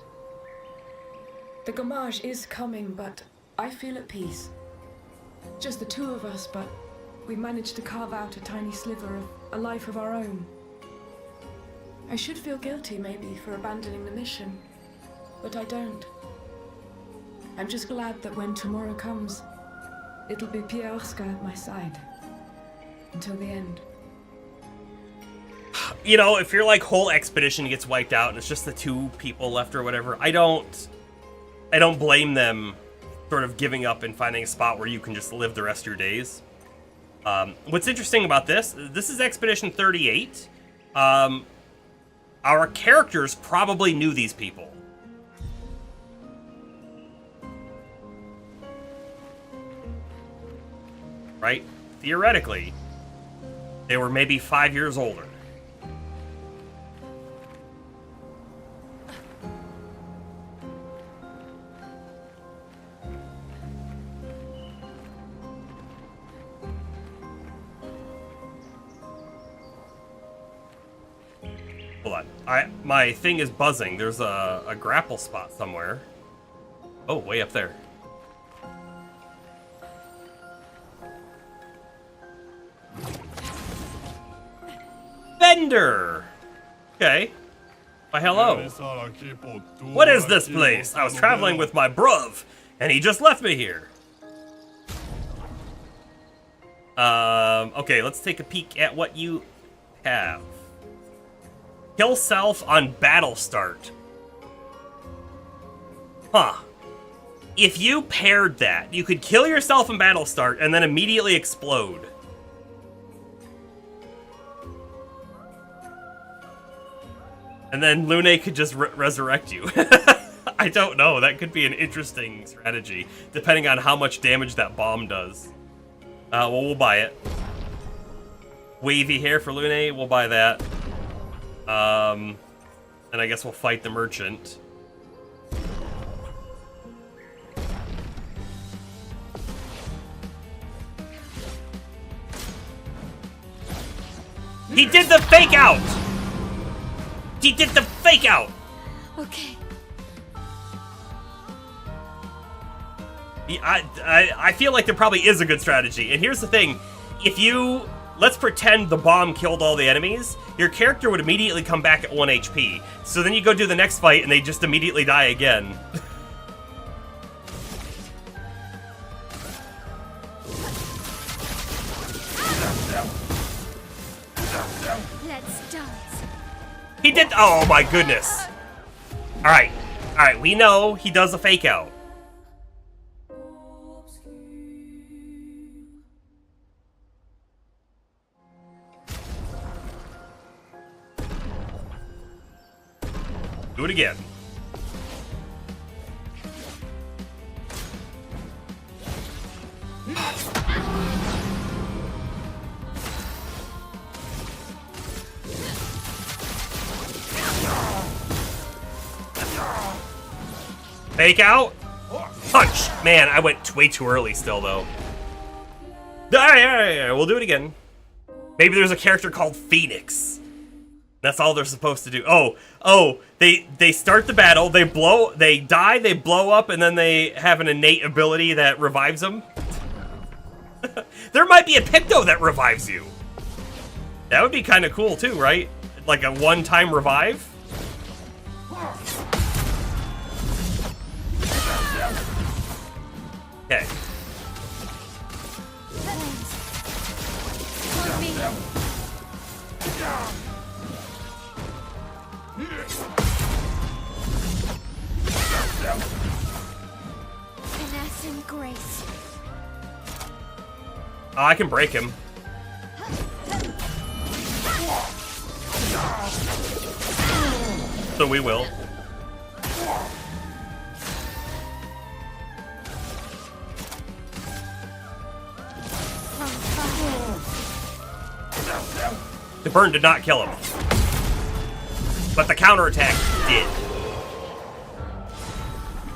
The Gommage is coming, but I feel at peace. Just the two of us, but we managed to carve out a tiny sliver of a life of our own. I should feel guilty, maybe, for abandoning the mission, but I don't. I'm just glad that when tomorrow comes, it'll be Clair Obscur at my side. Until the end. You know, if your, like, whole expedition gets wiped out and it's just the two people left or whatever, I don't blame them sort of giving up and finding a spot where you can just live the rest of your days. What's interesting about this is Expedition 38. Our characters probably knew these people. Right? Theoretically, they were maybe 5 years older. Hold on. My thing is buzzing. There's a grapple spot somewhere. Oh, way up there. Vendor! Okay. Why, hello. What is this place? I was traveling with my bruv, and he just left me here. Okay, let's take a peek at what you have. Kill self on battle start. Huh. If you paired that, you could kill yourself in battle start and then immediately explode. And then Lune could just resurrect you. I don't know. That could be an interesting strategy, depending on how much damage that bomb does. Well, we'll buy it. Wavy hair for Lune, we'll buy that. And I guess we'll fight the merchant. He did the fake out! He did the fake out! Okay. I feel like there probably is a good strategy. And here's the thing. If you... Let's pretend the bomb killed all the enemies. Your character would immediately come back at 1 HP. So then you go do the next fight and they just immediately die again. Let's dance. He did... Oh my goodness. Alright. Alright, we know he does a fake out. Do it again. Fake out. Punch. Man, I went way too early still, though. Yeah, we'll do it again. Maybe there's a character called Phoenix. That's all they're supposed to do. Oh, they start the battle, they die, they blow up, and then they have an innate ability that revives them. There might be a Picto that revives you. That would be kind of cool too, right? Like a one-time revive. Okay. Finesse and grace. Oh, I can break him. So we will. The burn did not kill him, but the counterattack did.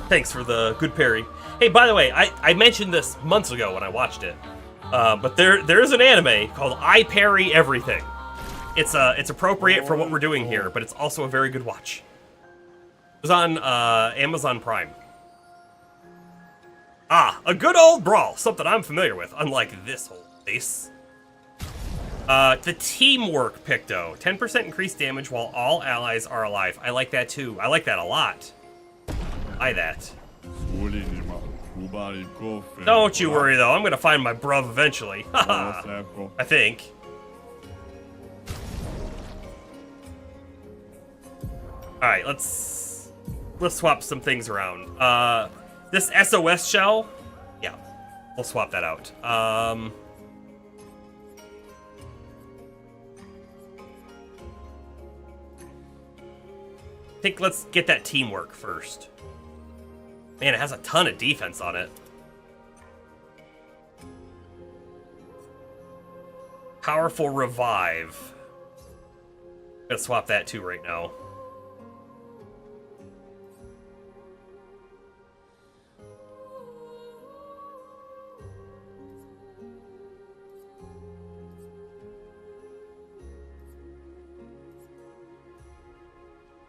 Thanks for the good parry. Hey, by the way, I mentioned this months ago when I watched it, but there is an anime called I Parry Everything. It's appropriate for what we're doing here, but it's also a very good watch. It was on Amazon Prime. Ah, a good old brawl, something I'm familiar with, unlike this whole place. The teamwork Picto. 10% increased damage while all allies are alive. I like that too. I like that a lot. Buy that. Don't you worry though, I'm gonna find my bruv eventually. Haha. I think. Alright, let's swap some things around. This SOS shell, yeah, we'll swap that out. I think let's get that teamwork first. Man, it has a ton of defense on it. Powerful revive. I'm gonna swap that too right now.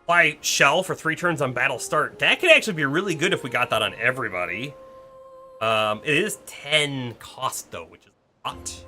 Apply shell for 3 turns on battle start. That could actually be really good if we got that on everybody. It is 10 cost though, which is a lot.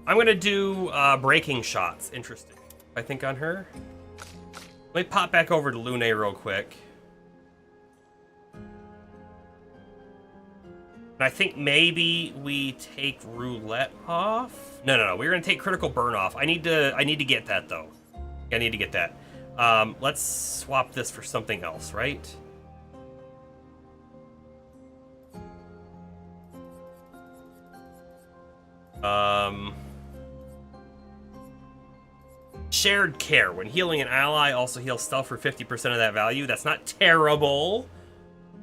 I'm gonna do breaking shots. Interesting. I think on her. Let me pop back over to Lune real quick. And I think maybe we take roulette off. No. We're gonna take critical burn off. I need to get that though. I need to get that. Let's swap this for something else, right? Shared care. When healing an ally, also heal stealth for 50% of that value. That's not terrible.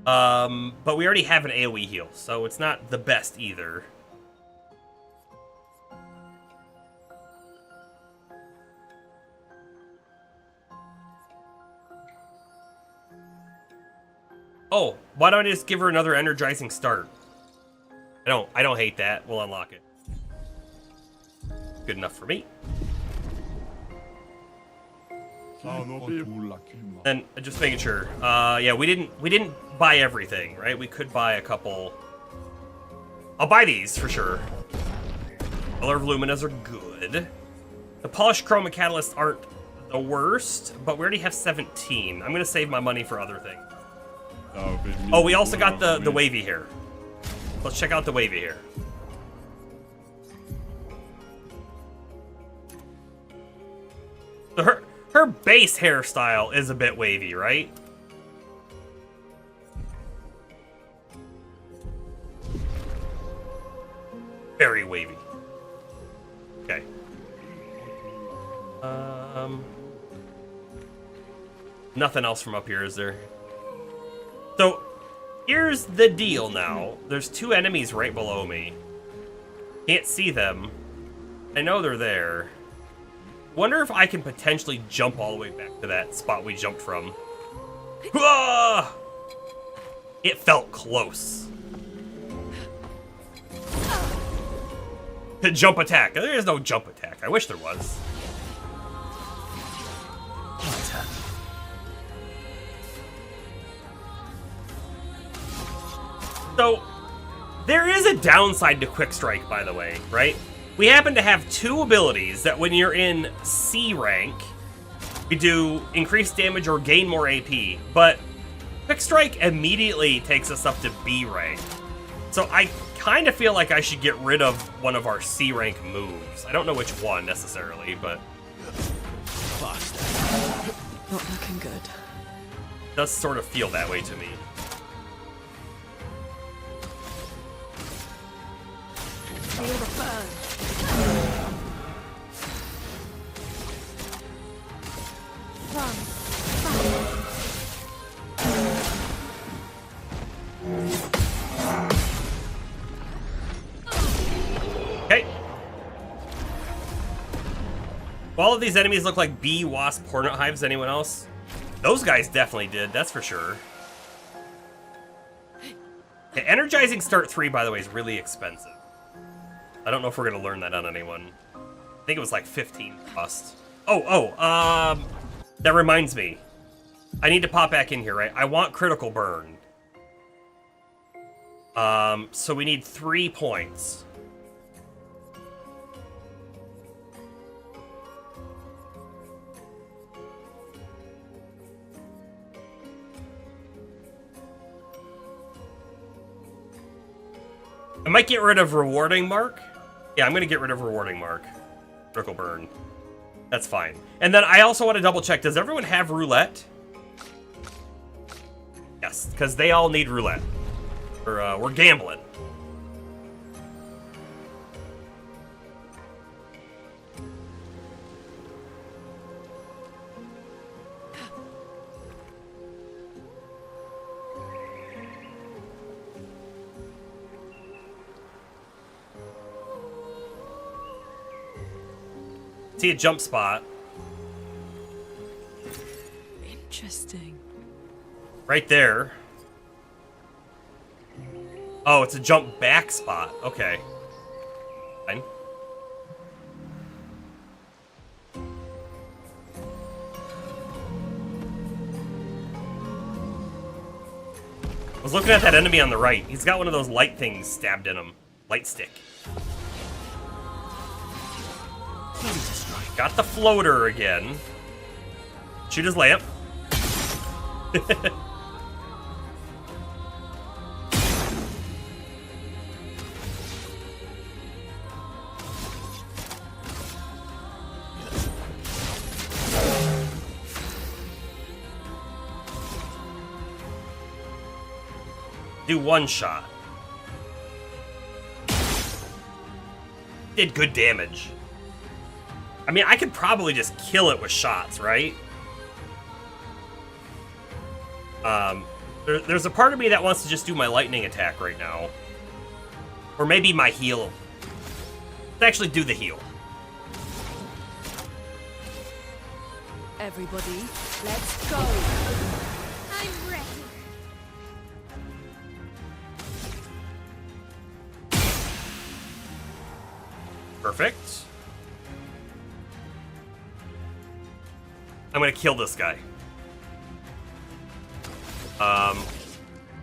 But we already have an AoE heal, so it's not the best either. Oh, why don't I just give her another energizing start? I don't hate that. We'll unlock it. Good enough for me. Then just making sure. Yeah, we didn't buy everything, right? We could buy a couple. I'll buy these for sure. Color of Luminas are good. The polished chroma catalysts aren't the worst, but we already have 17. I'm gonna save my money for other things. Oh, we also got the wavy hair. Let's check out the wavy hair. So her base hairstyle is a bit wavy, right? Very wavy. Okay. Nothing else from up here, is there? So, here's the deal now. There's 2 enemies right below me. Can't see them. I know they're there. Wonder if I can potentially jump all the way back to that spot we jumped from. Ah! It felt close. The jump attack. There is no jump attack. I wish there was. So, there is a downside to Quick Strike, by the way, right? We happen to have 2 abilities that when you're in C rank, we do increased damage or gain more AP, but Quick Strike immediately takes us up to B rank. So I kind of feel like I should get rid of one of our C rank moves. I don't know which one necessarily, but... Not looking good. It does sort of feel that way to me. Feel the burn. Okay. All of these enemies look like bee, wasp, hornet hives. Anyone else? Those guys definitely did, that's for sure. Okay, energizing start 3, by the way, is really expensive. I don't know if we're gonna learn that on anyone. I think it was like 15 cost. That reminds me. I need to pop back in here, right? I want critical burn. So we need 3 points. I might get rid of rewarding mark. Yeah, I'm gonna get rid of rewarding mark. Critical burn. That's fine. And then I also want to double check, does everyone have roulette? Yes, because they all need roulette. We're gambling. See a jump spot. Interesting. Right there. Oh, it's a jump back spot. Okay. Fine. I was looking at that enemy on the right. He's got one of those light things stabbed in him. Light stick. Got the floater again. Shoot his lamp. Do one shot. Did good damage. I mean, I could probably just kill it with shots, right? There's a part of me that wants to just do my lightning attack right now. Or maybe my heal. Let's actually do the heal. Everybody, let's go. I'm ready. Perfect. I'm gonna kill this guy.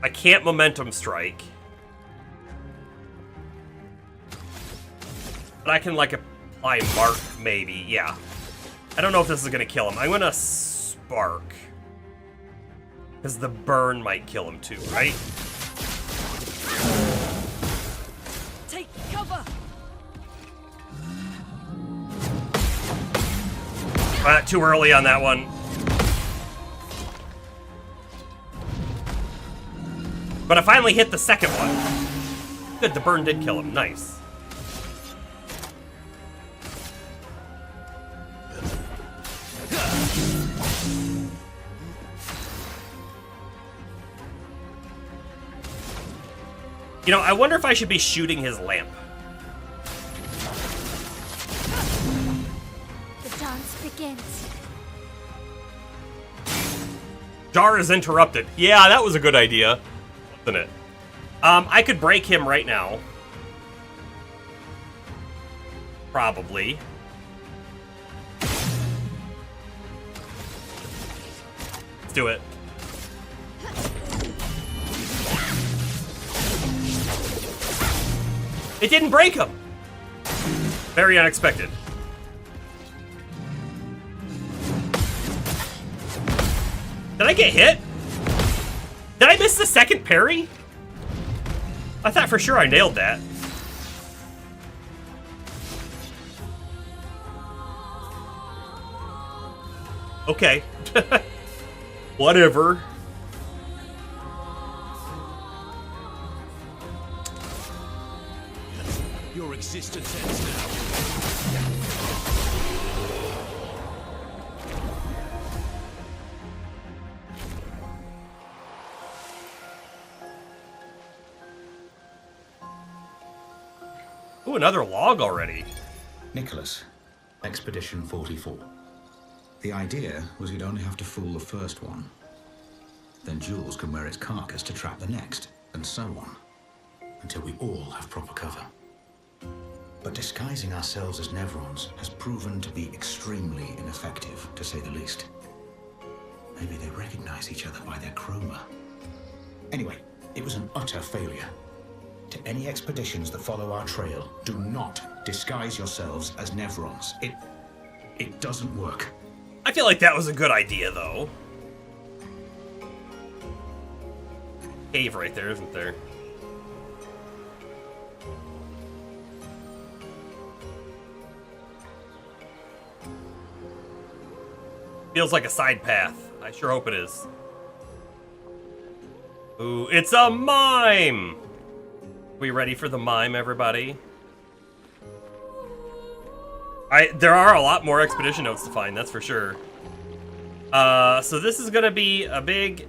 I can't momentum strike. But I can, like, apply mark, maybe. Yeah. I don't know if this is gonna kill him. I'm gonna spark. Because the burn might kill him too, right? Take cover. Too early on that one. But I finally hit the second one. Good, the burn did kill him. Nice. You know, I wonder if I should be shooting his lamp. The dance begins. Jar is interrupted. Yeah, that was a good idea. Wasn't it? I could break him right now. Probably. Let's do it. It didn't break him. Very unexpected. Did I get hit? Did I miss the second parry? I thought for sure I nailed that. Okay. Whatever. Your existence ends now. Ooh, another log already. Nicholas, Expedition 44. The idea was you'd only have to fool the first one. Then Jules can wear its carcass to trap the next, and so on. Until we all have proper cover. But disguising ourselves as Nevrons has proven to be extremely ineffective, to say the least. Maybe they recognize each other by their chroma. Anyway, it was an utter failure. To any expeditions that follow our trail, do not disguise yourselves as Nevrons. It doesn't work. I feel like that was a good idea, though. Cave right there, isn't there? Feels like a side path. I sure hope it is. Ooh, it's a mime! We ready for the mime, everybody? There are a lot more expedition notes to find, that's for sure. So this is gonna be a big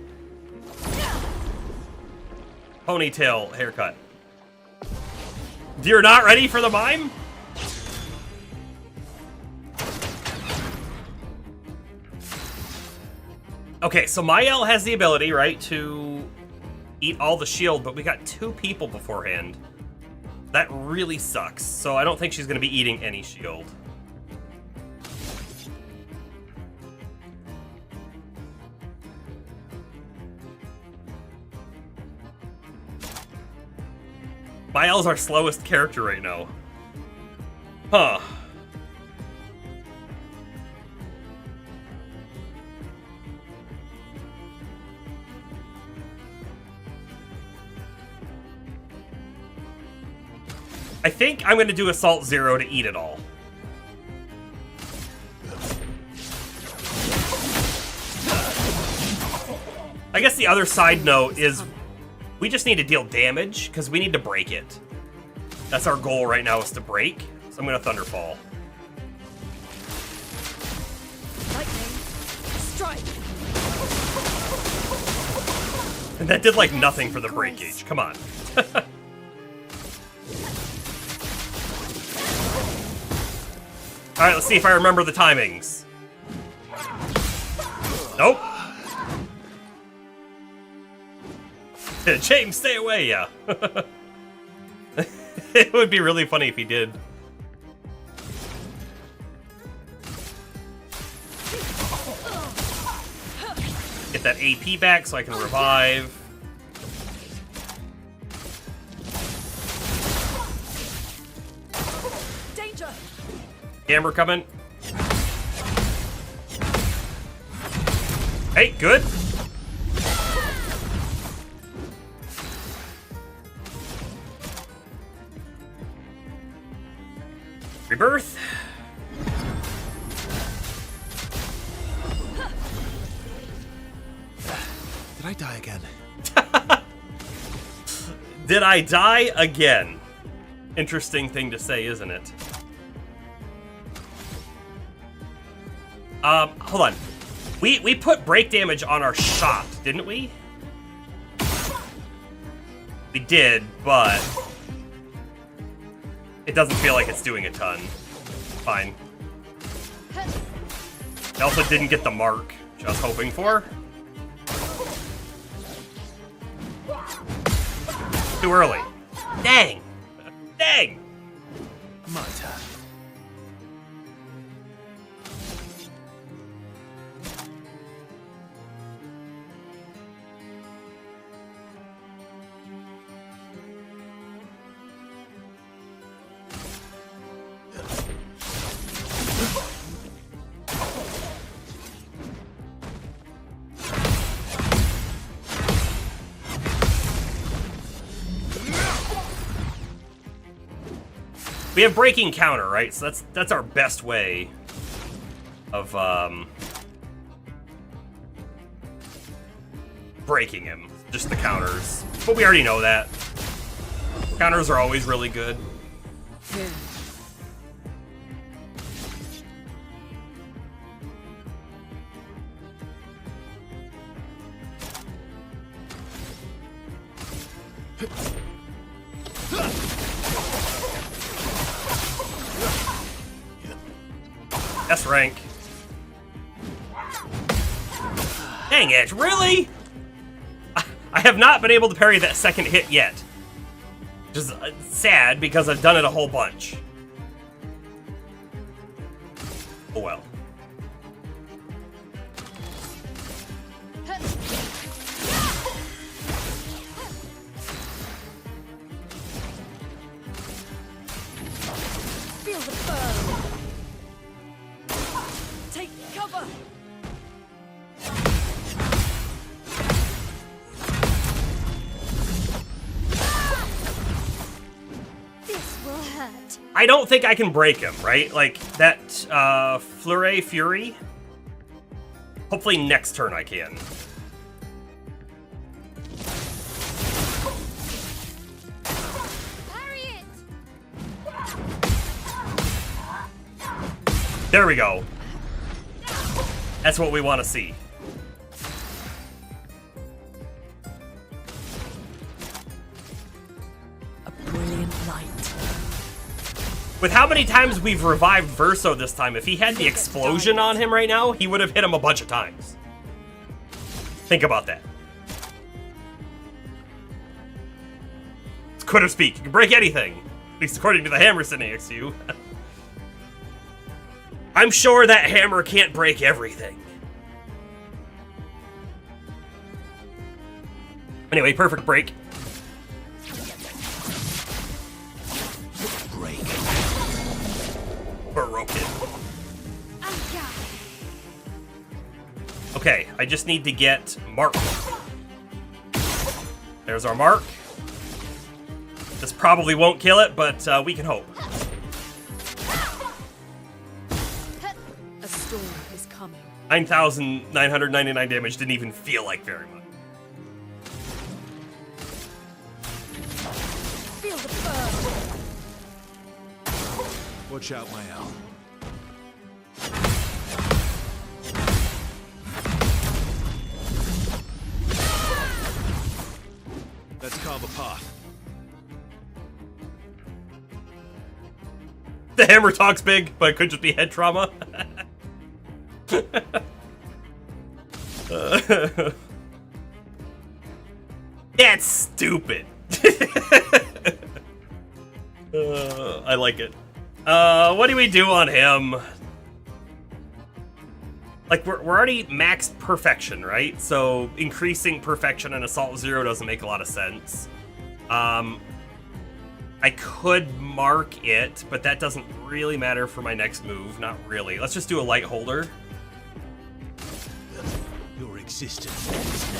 ponytail haircut. You're not ready for the mime? Okay, so Mael has the ability, right, to eat all the shield, but we got 2 people beforehand. That really sucks. So I don't think she's going to be eating any shield. Mael's our slowest character right now. Huh. I think I'm going to do Assault 0 to eat it all. I guess the other side note is we just need to deal damage because we need to break it. That's our goal right now, is to break. So I'm going to Thunderfall. Lightning. Strike. And that did like nothing for the break gauge. Come on. Alright, let's see if I remember the timings. Nope. James, stay away, yeah. It would be really funny if he did. Get that AP back so I can revive. Danger. Hammer coming. Hey, good. Rebirth. Did I die again? Did I die again? Interesting thing to say, isn't it? Hold on. We put break damage on our shot, didn't we? We did, but it doesn't feel like it's doing a ton. Fine. I also didn't get the mark, which I was hoping for. Too early. Dang. Dang. My turn. We have breaking counter, right? So that's our best way of breaking him. Just the counters. But we already know that. Counters are always really good. Yeah. S rank. Dang it, really? I have not been able to parry that second hit yet. Which is sad because I've done it a whole bunch. Oh well. Feel the burn. Take cover. This will hurt. I don't think I can break him, right? Like, that, Fleury Fury? Hopefully next turn I can. Parry it. There we go. That's what we want to see. A brilliant light. With how many times we've revived Verso this time, if he had the explosion on him right now, he would have hit him a bunch of times. Think about that. It's quitter speak. You can break anything. At least according to the hammer sitting next to you. I'm sure that hammer can't break everything. Anyway, perfect break. Break. Broken. Okay, I just need to get Mark. There's our Mark. This probably won't kill it, but we can hope. A storm is coming. 9,999 damage didn't even feel like very much. Feel the burn. Watch out, my owl. Let's carve a path. The hammer talks big, but it could just be head trauma. That's stupid. I like it. What do we do on him? Like, we're already max perfection, right? So increasing perfection in Assault 0 doesn't make a lot of sense. I could mark it, but that doesn't really matter for my next move. Not really. Let's just do a light holder. Your existence ends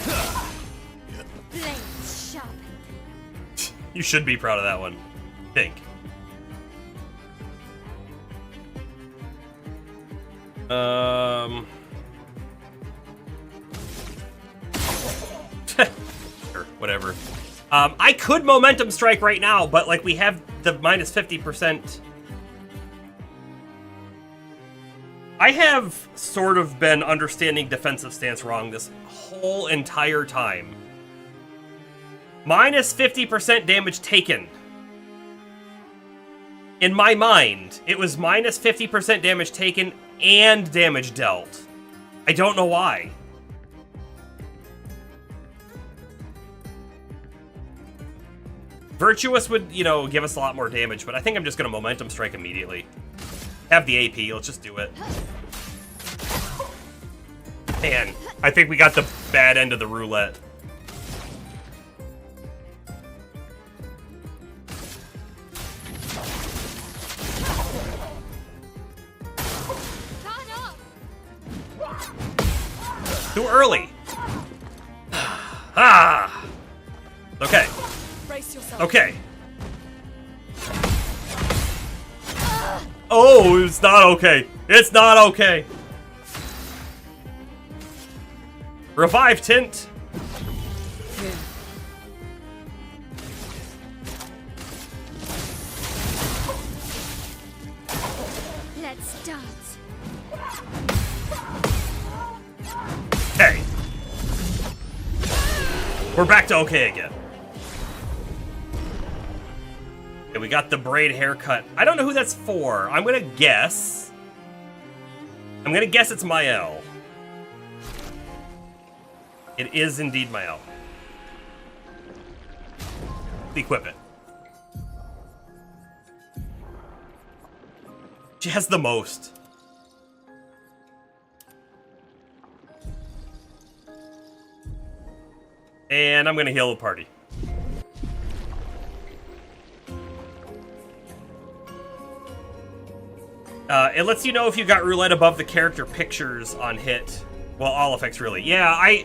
now. Blades sharpened. You should be proud of that one. Think. Sure, whatever. I could Momentum Strike right now, but, like, we have the minus 50%. I have sort of been understanding defensive stance wrong this whole entire time. Minus 50% damage taken. In my mind, it was minus 50% damage taken and damage dealt. I don't know why. Virtuous would, you know, give us a lot more damage, but I think I'm just gonna Momentum Strike immediately. Have the AP, let's just do it. Man, I think we got the bad end of the roulette. Too early. Ah. Okay. Brace yourself. Okay. Oh, it's not okay. It's not okay. Revive Tint. Here. Let's dance. Okay. We're back to okay again. Okay, we got the braid haircut. I don't know who that's for. I'm gonna guess. It's Mael. It is indeed Mael. Equip it. She has the most. And I'm gonna heal the party. It lets you know if you got roulette above the character pictures on hit. Well, all effects really. Yeah,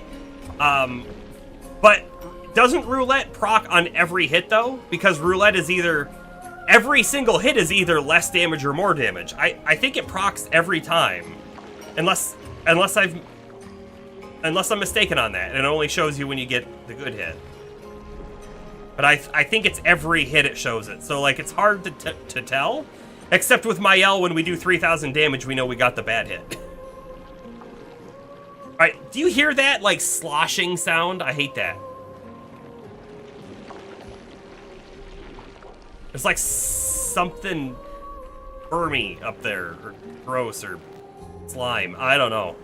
but doesn't roulette proc on every hit though? Because roulette is either, every single hit is either less damage or more damage. I think it procs every time. Unless I'm mistaken on that, and it only shows you when you get the good hit. But I think it's every hit it shows it, so like it's hard to tell. Except with Mael, when we do 3,000 damage, we know we got the bad hit. Alright, do you hear that, like, sloshing sound? I hate that. There's like something wormy up there, or gross, or slime. I don't know.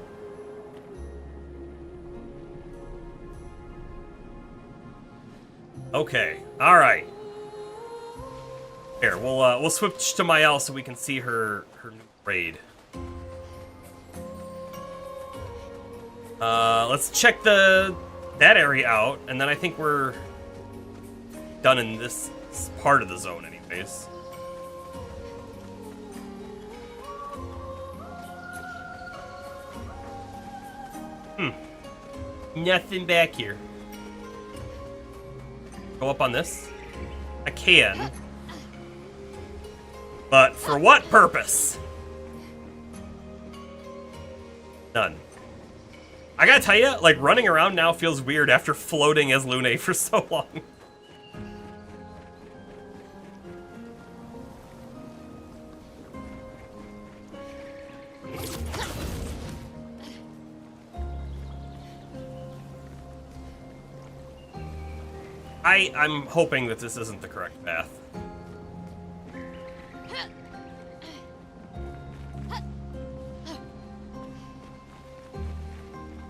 Okay. All right. Here, we'll switch to Mael so we can see her new raid. Let's check that area out, and then I think we're done in this part of the zone, anyways. Nothing back here. Go up on this? I can. But for what purpose? None. I gotta tell you, like, running around now feels weird after floating as Lune for so long. I'm hoping that this isn't the correct path.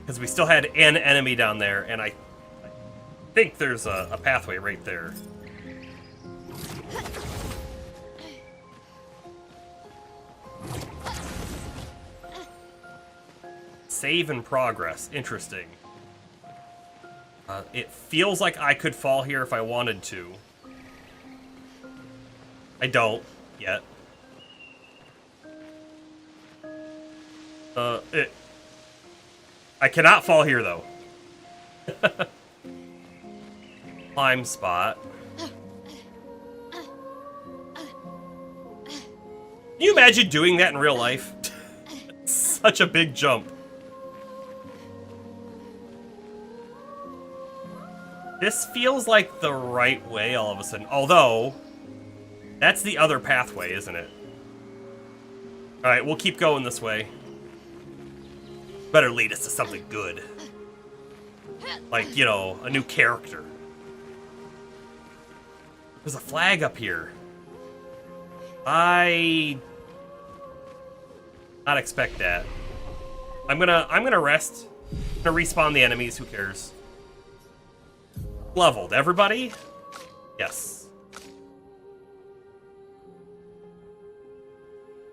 Because we still had an enemy down there, and I think there's a pathway right there. Save in progress. Interesting. It feels like I could fall here if I wanted to. I don't yet. I cannot fall here, though. Climb spot. Can you imagine doing that in real life? Such a big jump. This feels like the right way all of a sudden. Although, that's the other pathway, isn't it? Alright, we'll keep going this way. Better lead us to something good. Like, you know, a new character. There's a flag up here. I not expect that. I'm gonna rest. I'm gonna respawn the enemies, who cares? Leveled. Everybody? Yes.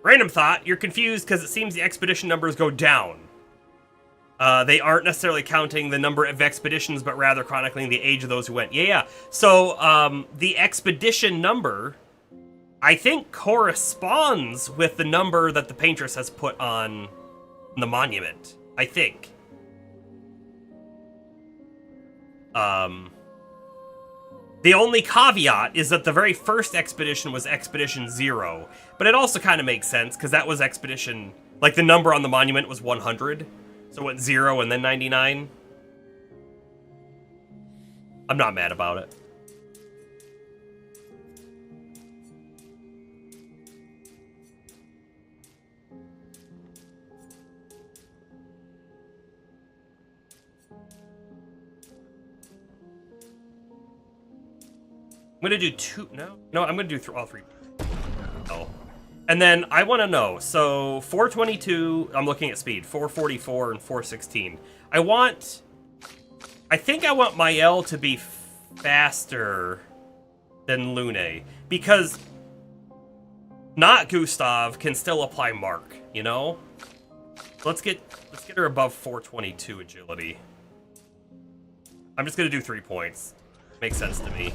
Random thought, you're confused because it seems the expedition numbers go down. They aren't necessarily counting the number of expeditions, but rather chronicling the age of those who went. Yeah. So, the expedition number, I think, corresponds with the number that the paintress has put on the monument. I think. The only caveat is that the very first expedition was Expedition 0. But it also kind of makes sense, because that was Expedition... Like, the number on the monument was 100. So it went 0 and then 99. I'm not mad about it. I'm gonna do two. No, I'm gonna do all three. Oh. And then I want to know. So 422. I'm looking at speed. 444 and 416. I think I want Mael to be faster than Lune, because not Gustav can still apply Mark. You know. Let's get her above 422 agility. I'm just gonna do 3 points. Makes sense to me.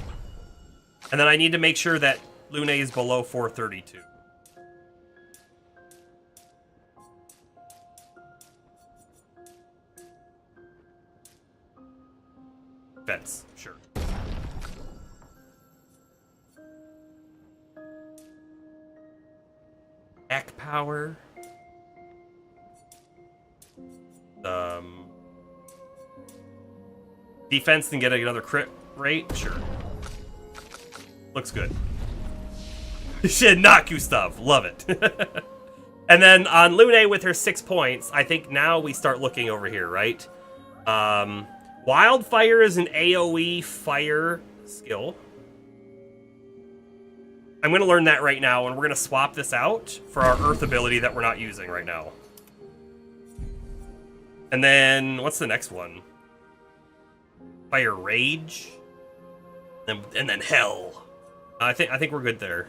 And then I need to make sure that Lune is below 432. Fence, sure. Ack power. Defense and get another crit rate, sure. Looks good. Shit, not Gustav. Love it. And then on Lune with her 6 points, I think now we start looking over here, right? Wildfire is an AoE fire skill. I'm going to learn that right now, and we're going to swap this out for our Earth ability that we're not using right now. And then, what's the next one? Fire Rage. and then hell. I think we're good there.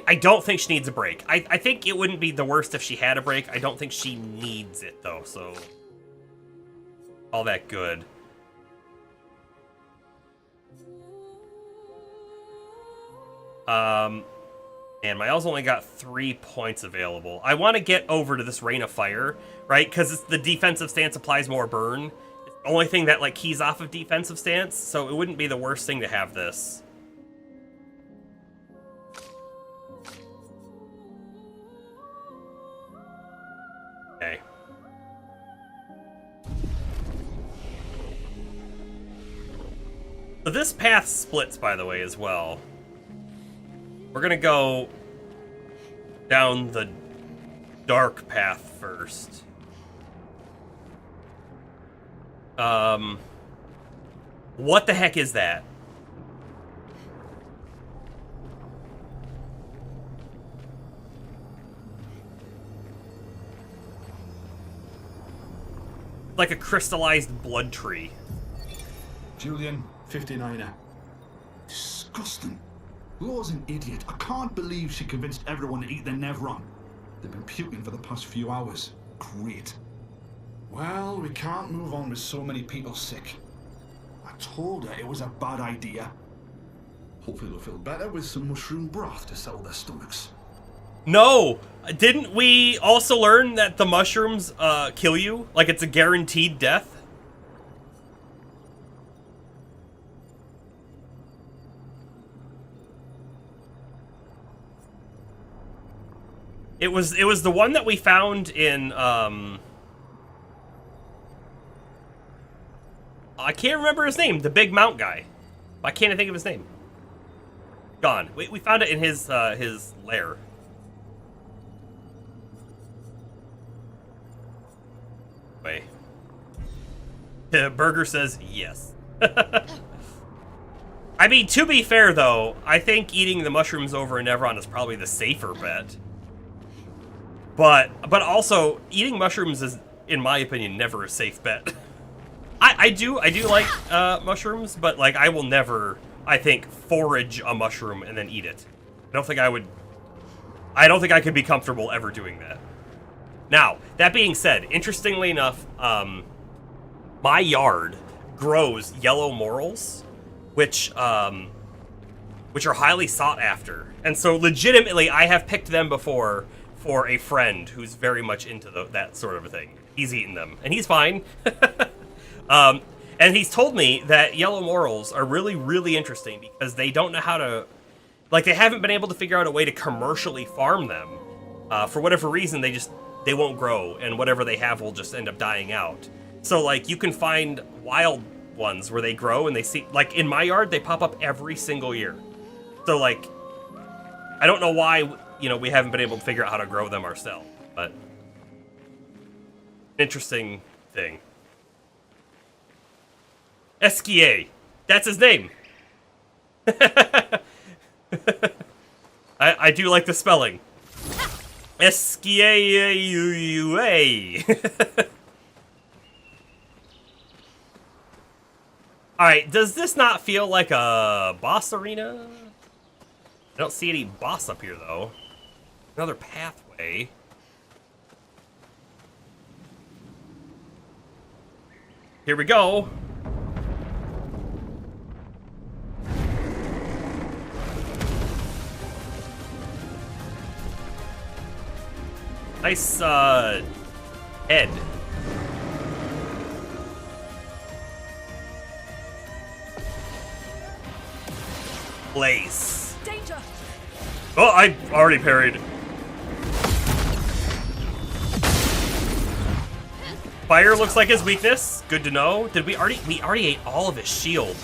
I don't think she needs a break. I think it wouldn't be the worst if she had a break. I don't think she needs it, though, so... all that good. And my L's only got 3 points available. I want to get over to this Rain of Fire, right? Because the defensive stance applies more burn. It's the only thing that, like, keys off of defensive stance, so it wouldn't be the worst thing to have this. Okay. So this path splits, by the way, as well. We're gonna go down the dark path first. What the heck is that? Like a crystallized blood tree. Julian, 59er. Disgusting. Law's an idiot. I can't believe she convinced everyone to eat the Nevron. They've been puking for the past few hours. Great. Well, we can't move on with so many people sick. I told her it was a bad idea. Hopefully they'll feel better with some mushroom broth to settle their stomachs. No! Didn't we also learn that the mushrooms kill you? Like it's a guaranteed death? It was the one that we found in I can't remember his name, the big mount guy. Why can't I think of his name? Gone. We found it in his lair. Wait. Burger says yes. I mean, to be fair though, I think eating the mushrooms over in Nevron is probably the safer bet. But also, eating mushrooms is, in my opinion, never a safe bet. I do like mushrooms, but like I will never, I think, forage a mushroom and then eat it. I don't think I could be comfortable ever doing that. Now, that being said, interestingly enough, my yard grows yellow morels, which are highly sought after. And so legitimately, I have picked them before for a friend who's very much into that sort of a thing. He's eaten them, and he's fine. And he's told me that yellow morels are really, really interesting because they don't know how to... like, they haven't been able to figure out a way to commercially farm them. For whatever reason, they won't grow, and whatever they have will just end up dying out. So, like, you can find wild ones where they grow, and they see... like, in my yard, they pop up every single year. So, like, I don't know why... you know, we haven't been able to figure out how to grow them ourselves, but interesting thing. Esquier. That's his name. I do like the spelling. Esquier. Alright, does this not feel like a boss arena? I don't see any boss up here, though. Another pathway. Here we go. Nice, head. Place. Danger! Oh, I already parried. Fire looks like his weakness. Good to know. Did we already ate all of his shield.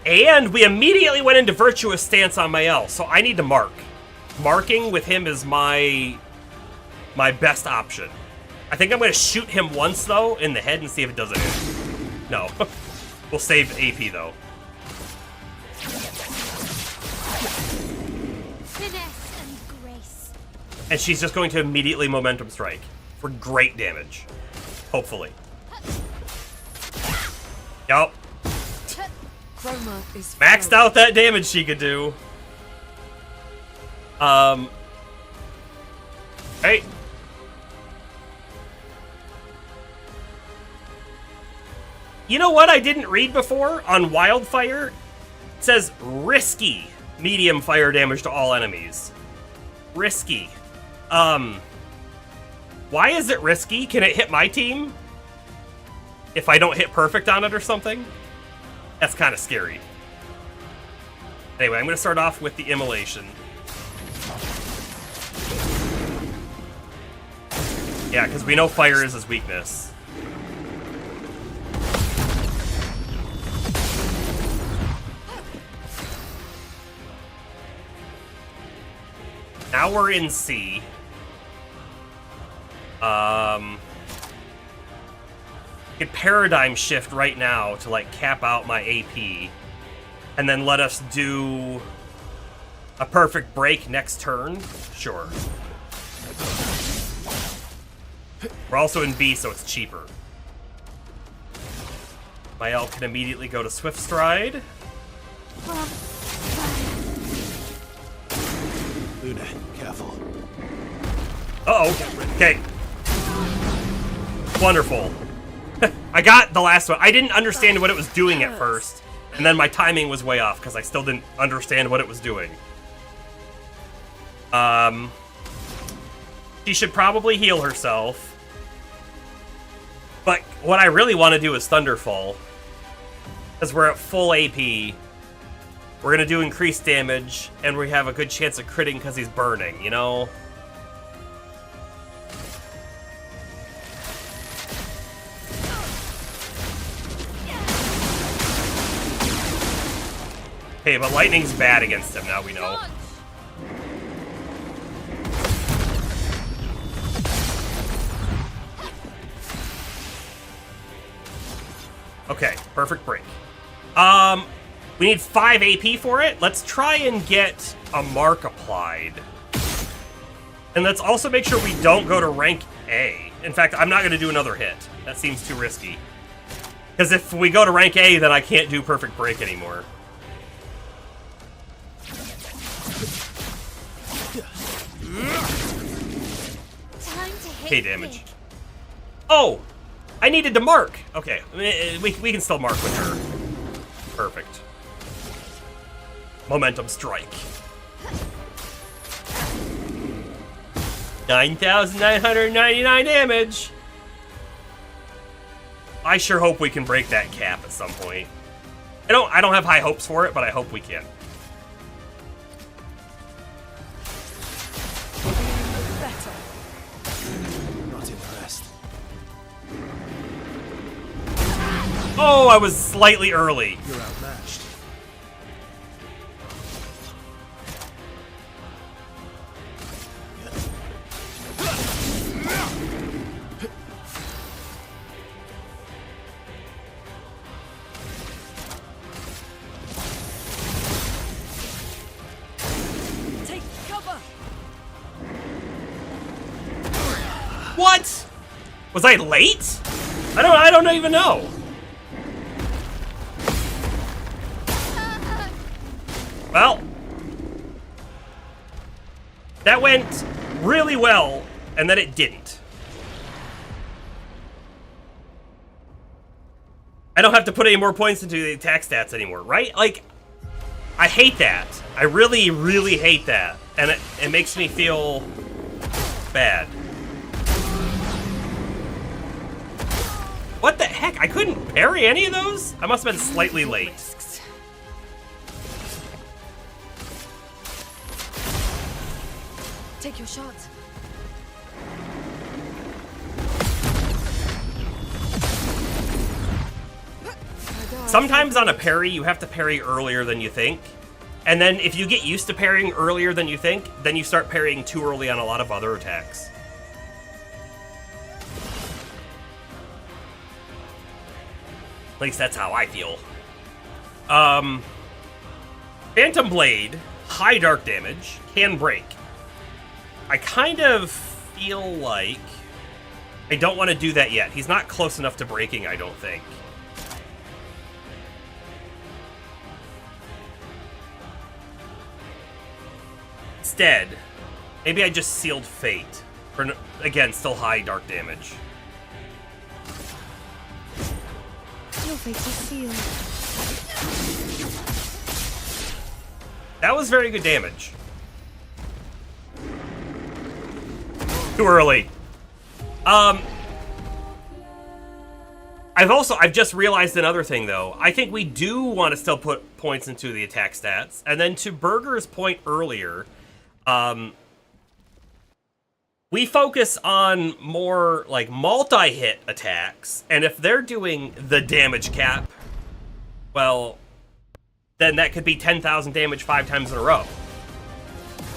And we immediately went into Virtuous Stance on Mael, so I need to mark. Marking with him is my best option. I think I'm going to shoot him once, though, in the head and see if it does anything. No. We'll save AP, though. Finesse and grace. And she's just going to immediately momentum strike for great damage. Hopefully. Yup. Chroma is Maxed flowing. out that damage she could do. Hey. You know what I didn't read before on Wildfire? It says risky medium fire damage to all enemies. Risky. Why is it risky? Can it hit my team? If I don't hit perfect on it or something? That's kind of scary. Anyway, I'm going to start off with the immolation. Yeah, because we know fire is his weakness. Now we're in C. Could paradigm shift right now to like cap out my AP, and then let us do a perfect break next turn. Sure. We're also in B, so it's cheaper. My elk can immediately go to Swift Stride. Luna, careful. Uh-oh. Okay. Wonderful. I got the last one. I didn't understand what it was doing at first, and then my timing was way off because I still didn't understand what it was doing. She should probably heal herself. But what I really want to do is Thunderfall. Because we're at full AP. We're going to do increased damage, and we have a good chance of critting because he's burning, you know? Okay, but lightning's bad against him, now we know. Okay, perfect break. We need 5 AP for it. Let's try and get a mark applied. And let's also make sure we don't go to rank A. In fact, I'm not going to do another hit. That seems too risky. Because if we go to rank A, then I can't do perfect break anymore. Time to hit Okay, damage. Oh! I needed to mark! Okay, we can still mark with her. Perfect. Momentum strike. 9,999 damage! I sure hope we can break that cap at some point. I don't have high hopes for it, but I hope we can. better. Not impressed. Oh, I was slightly early. You're outmatched. Take cover. What? Was I late? I don't even know. Well, that went really well, and then it didn't. I don't have to put any more points into the attack stats anymore, right? Like, I hate that. I really, really hate that. And it makes me feel bad. What the heck? I couldn't parry any of those? I must have been slightly late. Take your shot. Sometimes on a parry, you have to parry earlier than you think. And then if you get used to parrying earlier than you think, then you start parrying too early on a lot of other attacks. At least that's how I feel. Phantom Blade, high dark damage, can break. I kind of feel like I don't want to do that yet. He's not close enough to breaking, I don't think. Instead, maybe I just sealed fate. For, again, still high dark damage. Your fate is sealed. That was very good damage. Too early. I've just realized another thing though. I think we do want to still put points into the attack stats. And then to Berger's point earlier, we focus on more like multi-hit attacks. And if they're doing the damage cap, well, then that could be 10,000 damage 5 times in a row.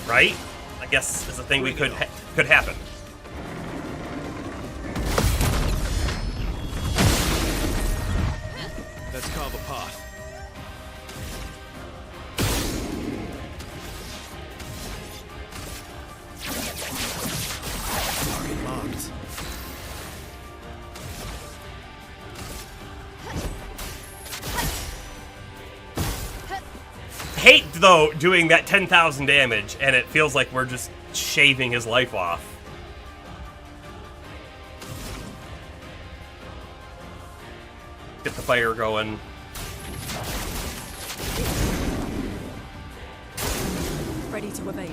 Right? I guess is a thing we could happen. Let's carve a path. Target marked. Hate, though, doing that 10,000 damage, and it feels like we're just shaving his life off. Get the fire going. Ready to evade.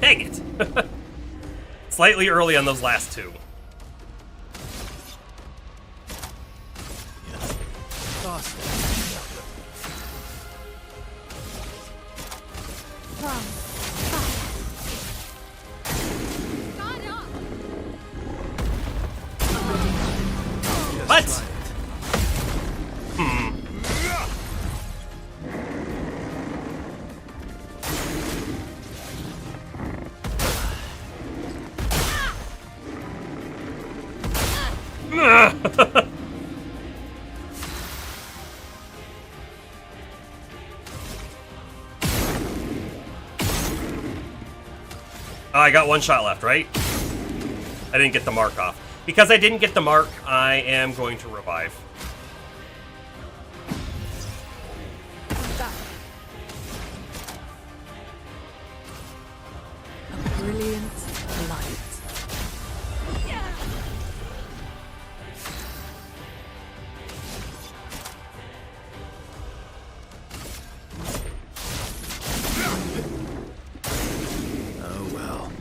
Dang it! Slightly early on those last two. What? I got one shot left, right? I didn't get the mark off. Because I didn't get the mark, I am going to revive. A brilliant light. Oh well.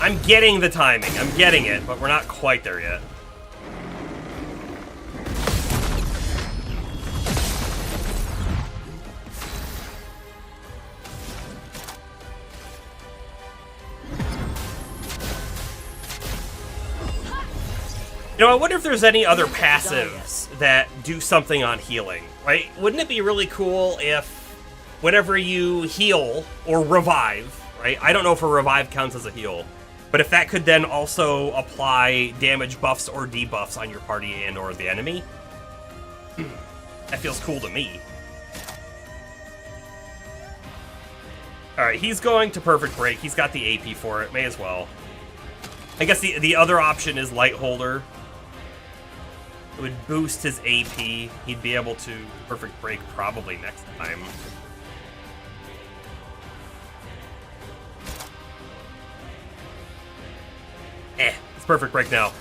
I'm getting the timing. I'm getting it, but we're not quite there yet. You know, I wonder if there's any other passives that do something on healing, right? Wouldn't it be really cool if whenever you heal or revive, right? I don't know if a revive counts as a heal, but if that could then also apply damage buffs or debuffs on your party and or the enemy, that feels cool to me. Alright, he's going to Perfect Break. He's got the AP for it. May as well. I guess the other option is Light Holder. It would boost his AP. He'd be able to Perfect Break probably next time. It's Perfect Break now.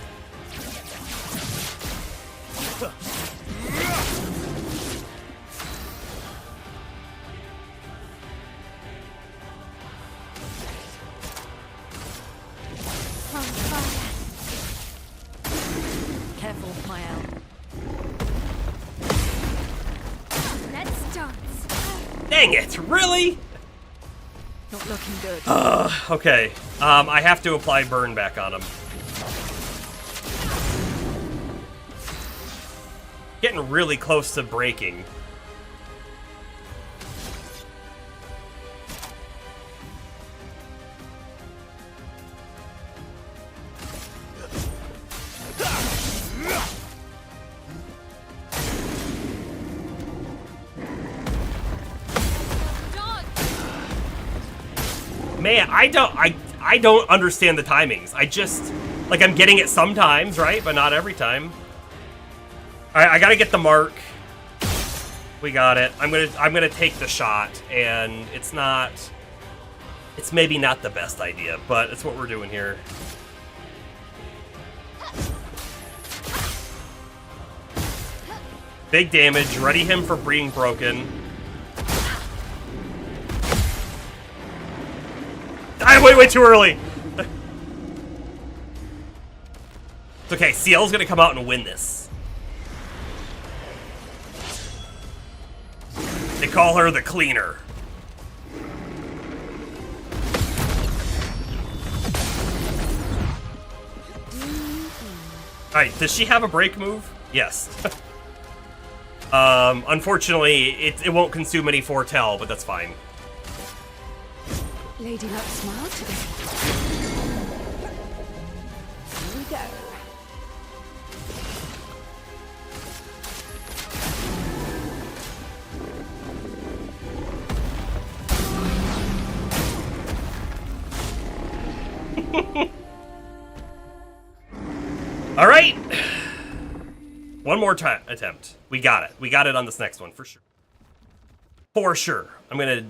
Careful, my owl. Let's dance. Dang it, really? Not looking good. Okay. I have to apply burn back on him. Getting really close to breaking. Man, I don't understand the timings. I just, like, I'm getting it sometimes, right? But not every time. Alright, I gotta get the mark. We got it. I'm gonna take the shot, and it's maybe not the best idea, but it's what we're doing here. Big damage, ready him for being broken. I went way too early! It's okay, CL's gonna come out and win this. They call her the cleaner. Alright, does she have a break move? Yes. Unfortunately, it won't consume any foretell, but that's fine. Lady Luck smiled today. Here we go. All right. One more attempt. We got it. We got it on this next one for sure. For sure. I'm gonna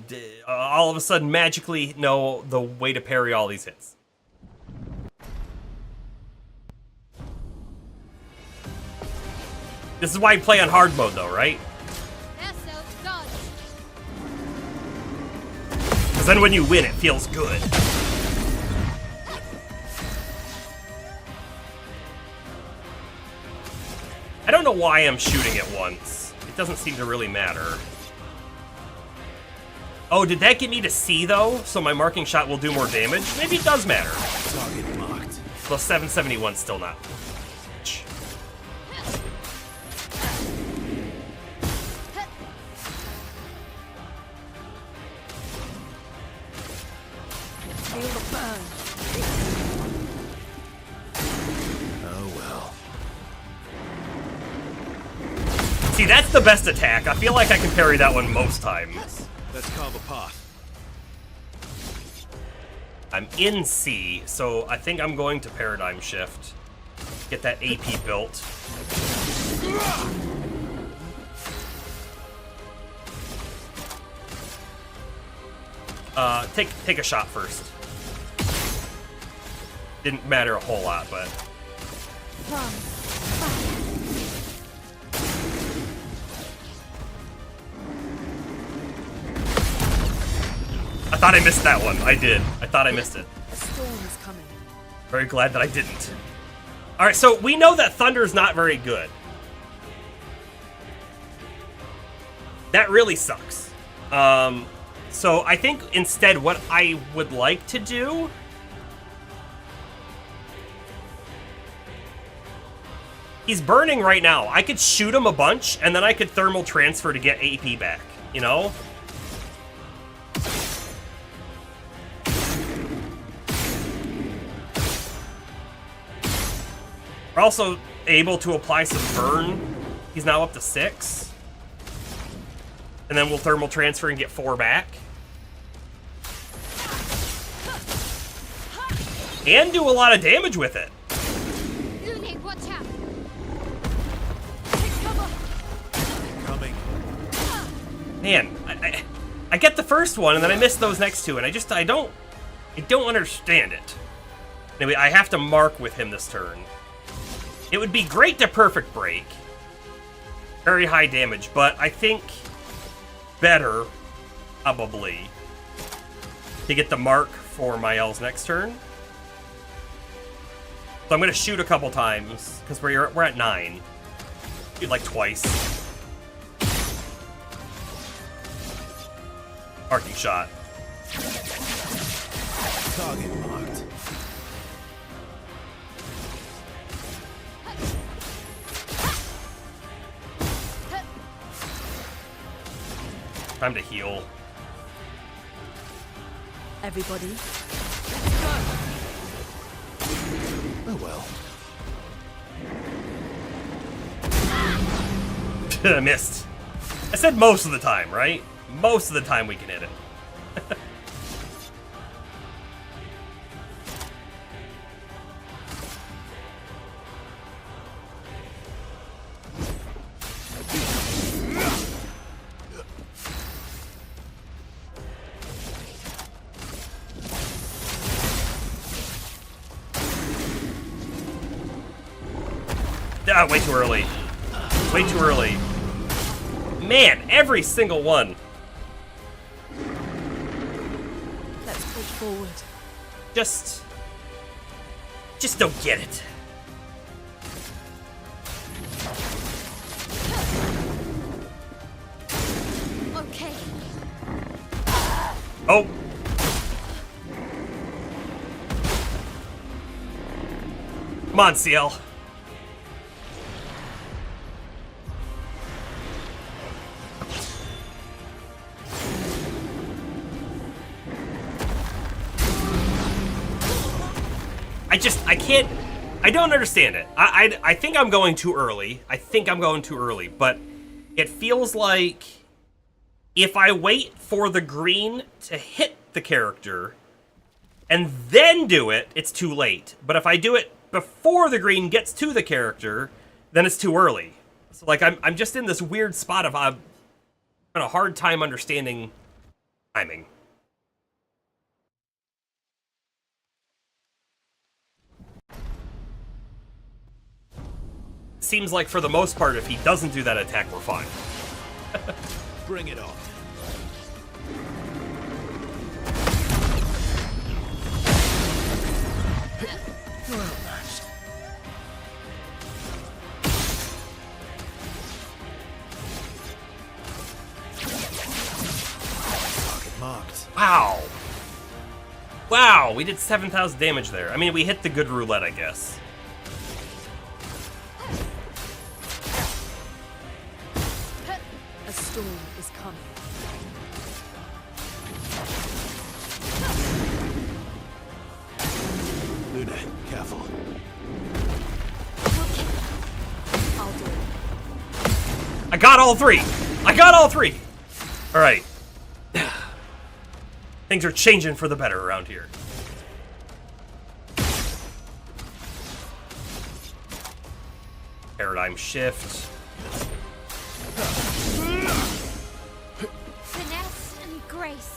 all of a sudden magically know the way to parry all these hits. This is why you play on hard mode though, right? Because then when you win, it feels good. I don't know why I'm shooting it once. It doesn't seem to really matter. Oh, did that get me to C, though? So my marking shot will do more damage? Maybe it does matter. Target marked. Well, 771 still not. Feel the burn. Oh well. See, that's the best attack. I feel like I can parry that one most times. Let's carve a path. I'm in C, so I think I'm going to Paradigm Shift. Get that AP built. Take a shot first. Didn't matter a whole lot, but... I thought I missed that one. I did. I thought I missed it. A storm is coming. Very glad that I didn't. Alright, so we know that Thunder's not very good. That really sucks. So I think instead what I would like to do... He's burning right now. I could shoot him a bunch, and then I could thermal transfer to get AP back, you know? We're also able to apply some burn. He's now up to 6. And then we'll thermal transfer and get 4 back. And do a lot of damage with it. Watch out. Coming. Man, I get the first one and then I miss those next two, and I don't understand it. Anyway, I have to mark with him this turn. It would be great to perfect break. Very high damage, but I think better, probably, to get the mark for my L's next turn. So I'm gonna shoot a couple times, because we're at 9. Shoot like twice. Marking shot. Target marked. Time to heal. Everybody. Oh well. I missed. I said most of the time, right? Most of the time we can hit it. Ah, way too early. Way too early. Man, every single one. Let's push forward. Just don't get it. Okay. Oh. Come on, CL. I can't, I don't understand it. I think I'm going too early. But it feels like if I wait for the green to hit the character and then do it, it's too late. But if I do it before the green gets to the character, then it's too early. So like I'm just in this weird spot of I'm having a hard time understanding timing. Seems like for the most part, if he doesn't do that attack, we're fine. Bring it on. Well matched. Target marked. Wow. Wow, we did 7,000 damage there. I mean, we hit the good roulette, I guess. A storm is coming. Luna, careful. I'll do it. I got all three! I got all three! Alright. Things are changing for the better around here. Paradigm shift. Finesse and grace.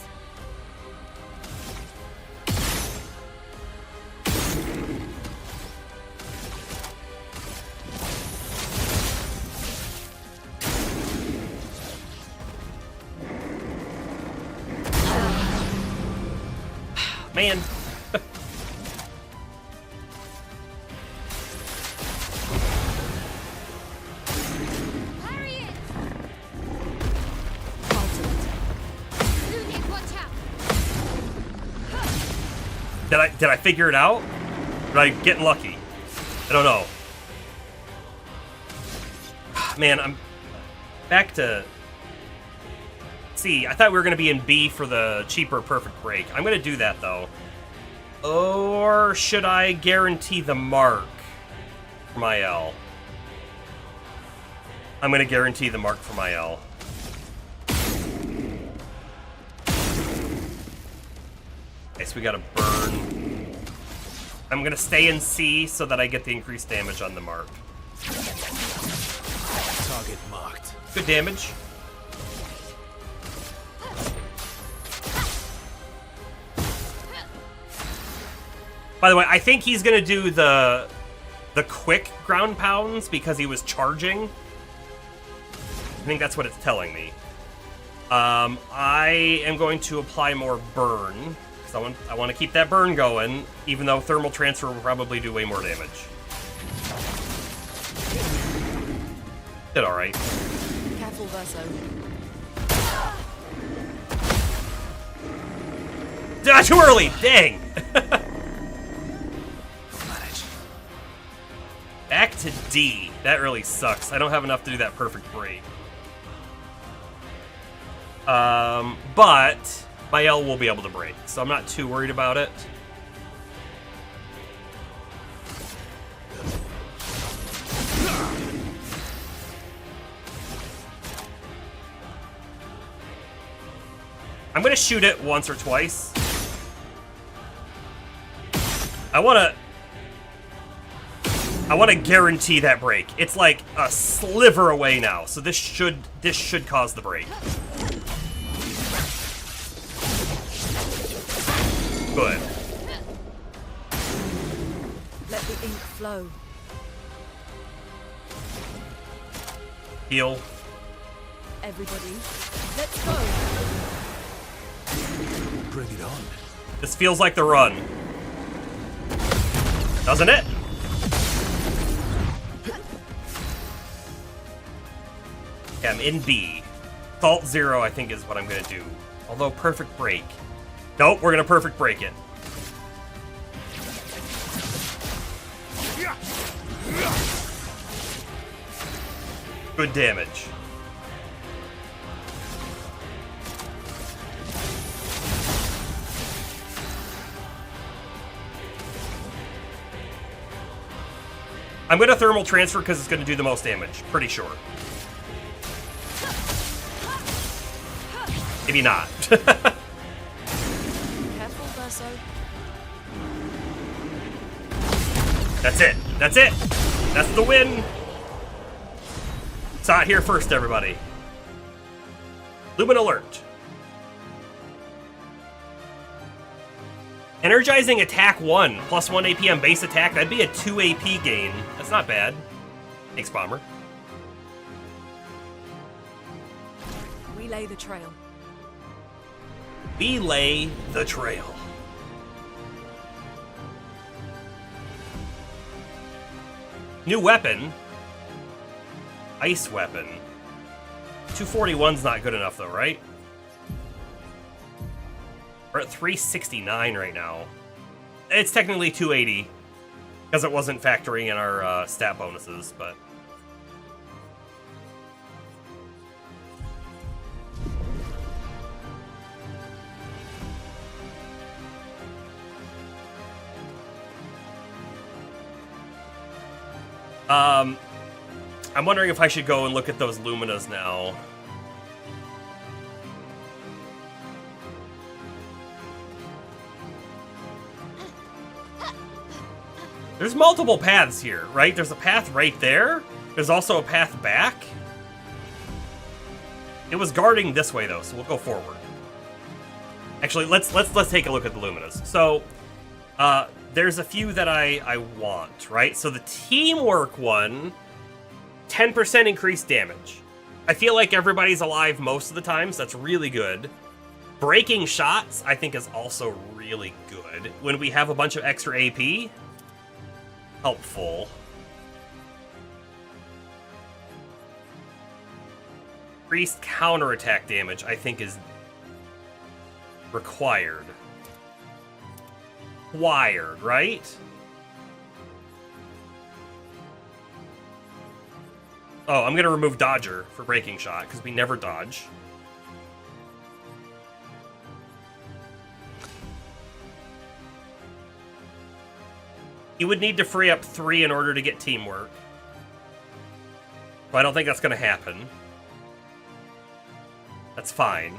Man. Parry it! I'll do it. Lunin, watch out! Did I figure it out? Did I get lucky? I don't know. Man, I'm back to C. I thought we were going to be in B for the cheaper perfect break. I'm going to do that, though. Or should I guarantee the mark for my L? I'm going to guarantee the mark for my L. Okay, so we got a burn. I'm going to stay in C so that I get the increased damage on the mark. Target marked. Good damage. By the way, I think he's gonna do the quick ground pounds because he was charging. I think that's what it's telling me. I am going to apply more burn because I want to keep that burn going, even though thermal transfer will probably do way more damage. Did all right. Careful, Verso. Ah, too early. Dang. Back to D. That really sucks. I don't have enough to do that perfect break. But my L will be able to break, so I'm not too worried about it. I'm gonna shoot it once or twice. I wanna guarantee that break. It's like a sliver away now, so this should cause the break. Good. Let the ink flow. Heal. Everybody, let's go. Bring it on. This feels like the run. Doesn't it? Yeah, I'm in B. Salt 0, I think, is what I'm gonna do. Although perfect break. Nope, we're gonna perfect break it. Good damage. I'm gonna thermal transfer because it's gonna do the most damage. Pretty sure. Maybe not. Careful, Verso. That's it. That's it. That's the win. Saw it here first, everybody. Lumen alert. Energizing attack 1, plus 1 AP on base attack. That'd be a 2 AP gain. That's not bad. Thanks, Bomber. We lay the trail. We lay the trail. New weapon. Ice weapon. 241's not good enough though, right? We're at 369 right now. It's technically 280 because it wasn't factoring in our stat bonuses, but I'm wondering if I should go and look at those Luminas now. There's multiple paths here, right? There's a path right there. There's also a path back. It was guarding this way though, so we'll go forward. Actually, let's take a look at the Luminas. So, there's a few that I want, right? So the teamwork one, 10% increased damage. I feel like everybody's alive most of the time, so that's really good. Breaking shots, I think, is also really good. When we have a bunch of extra AP, helpful. Increased counterattack damage, I think, is required. Right? Oh, I'm gonna remove Dodger for Breaking Shot, because we never dodge. You would need to free up 3 in order to get Teamwork. But I don't think that's gonna happen. That's fine.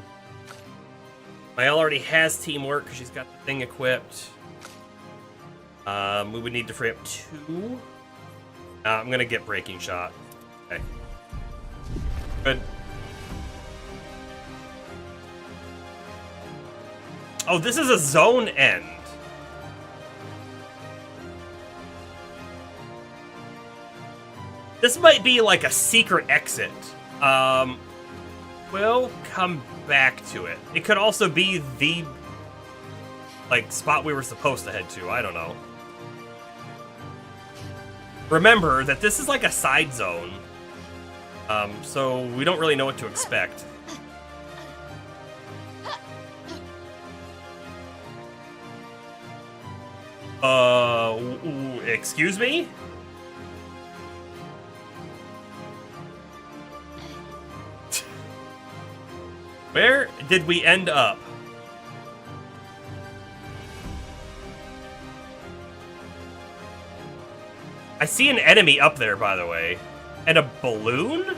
Mael already has Teamwork, because she's got the thing equipped. We would need to free up 2. I'm gonna get Breaking Shot. Okay. Good. Oh, this is a zone end. This might be like a secret exit. We'll come back to it. It could also be the spot we were supposed to head to. I don't know. Remember that this is like a side zone. So we don't really know what to expect. Excuse me? Where did we end up? I see an enemy up there, by the way. And a balloon?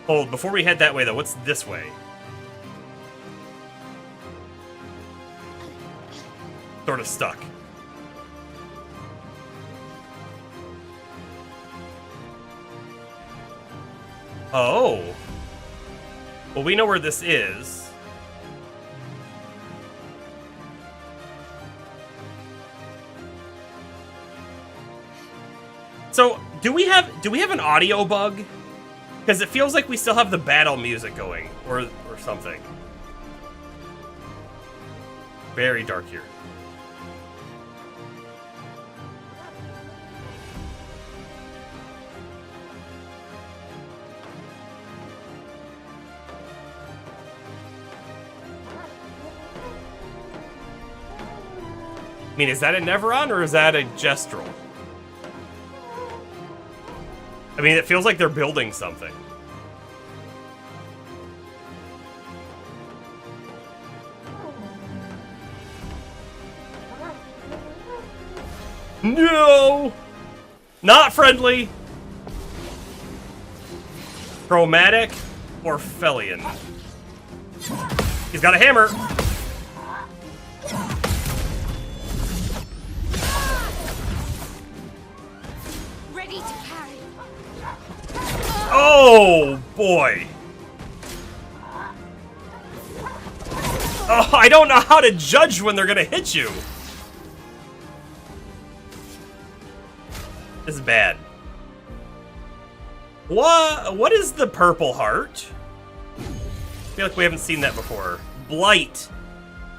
Hold, before we head that way, though, what's this way? Sort of stuck. Oh. Well, we know where this is. So, Do we have an audio bug? Because it feels like we still have the battle music going, or something. Very dark here. I mean, is that a Neveron or is that a Gestrel? I mean, it feels like they're building something. No! Not friendly! Chromatic or Felian? He's got a hammer! Ready to carry. Oh, boy! Oh, I don't know how to judge when they're gonna hit you! This is bad. What is the purple heart? I feel like we haven't seen that before. Blight.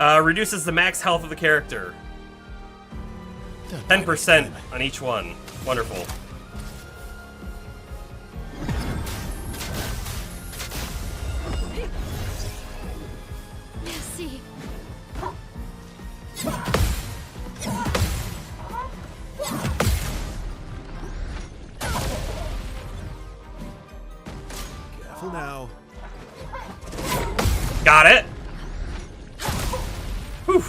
Reduces the max health of the character. 10% on each one. Wonderful. Merci. Careful now. Got it. Whew.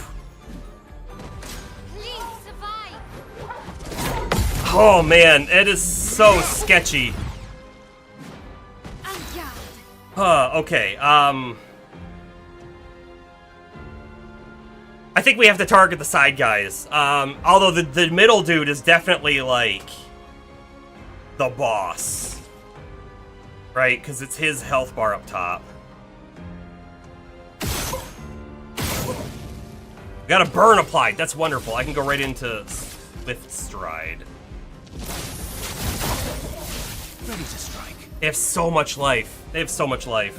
Please survive. Oh man, it is so sketchy. Okay, I think we have to target the side guys. Although the middle dude is definitely like the boss. Right? Because it's his health bar up top. Got a burn applied. That's wonderful. I can go right into Swift Stride. Ready to strike. They have so much life. They have so much life.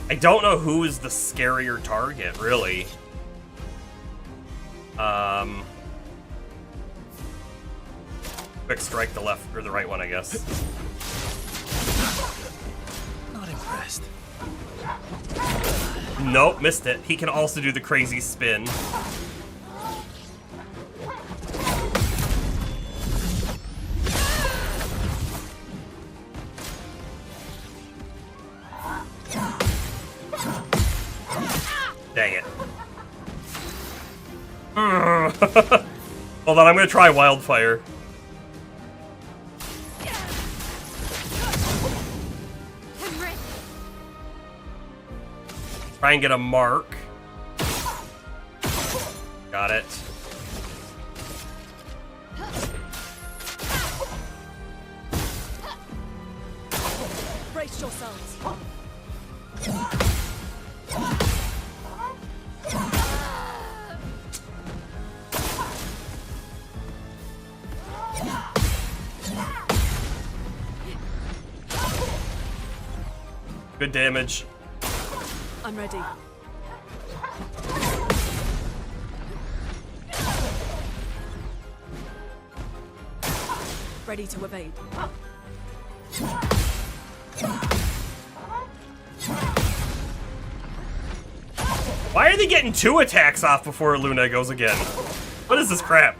I don't know who is the scarier target, really. Quick strike the left or the right one, I guess. Not impressed. Nope, missed it. He can also do the crazy spin. Dang it. Hold on, I'm gonna try Wildfire. Try and get a mark. Got it. Brace yourselves. Good damage. I'm ready. Ready to evade. Why are they getting 2 attacks off before Luna goes again? What is this crap?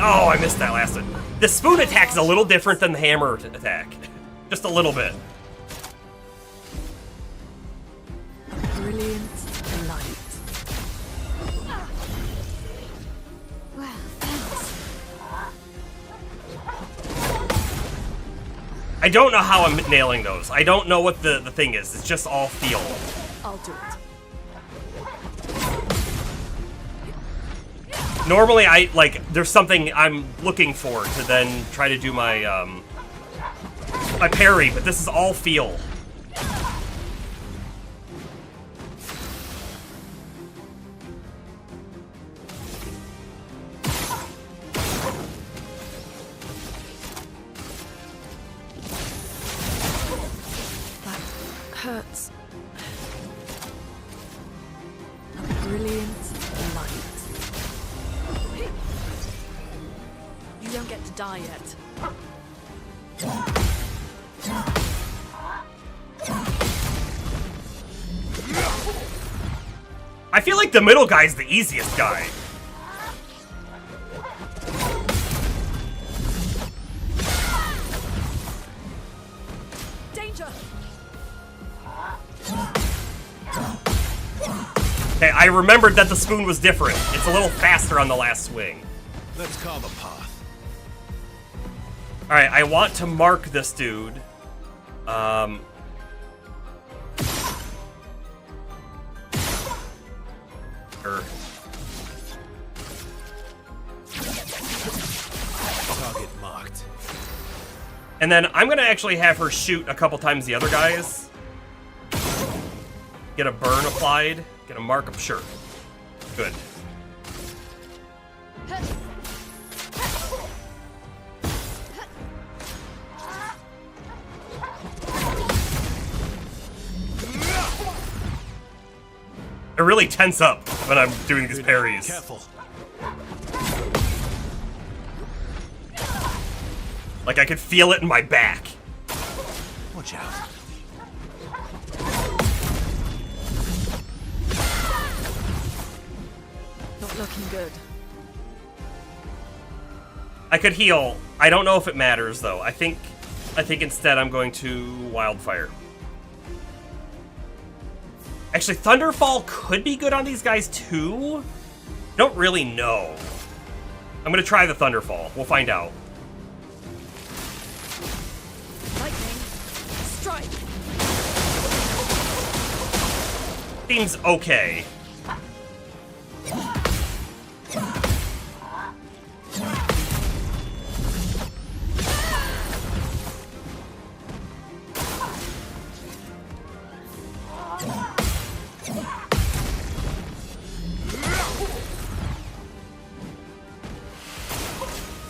Oh, I missed that last one. The spoon attack is a little different than the hammer attack. Just a little bit. Brilliant light. Well, thanks. I don't know how I'm nailing those. I don't know what the thing is. It's just all feel. I'll do it. Normally, there's something I'm looking for to then try to do my, my parry, but this is all feel. That hurts. A brilliant light. You don't get to die yet. I feel like the middle guy's the easiest guy. Danger! Okay, I remembered that the spoon was different. It's a little faster on the last swing. Let's carve a path. Alright, I want to mark this dude. Target marked. And then I'm gonna actually have her shoot a couple times the other guys. Get a burn applied. Get a mark up. Sure. Good. I really tense up when I'm doing these parries. Careful. Like I could feel it in my back. Watch out. Not looking good. I could heal. I don't know if it matters though. I think instead I'm going to Wildfire. Actually, Thunderfall could be good on these guys too. Don't really know. I'm gonna try the Thunderfall. We'll find out. Lightning. Strike. Seems okay.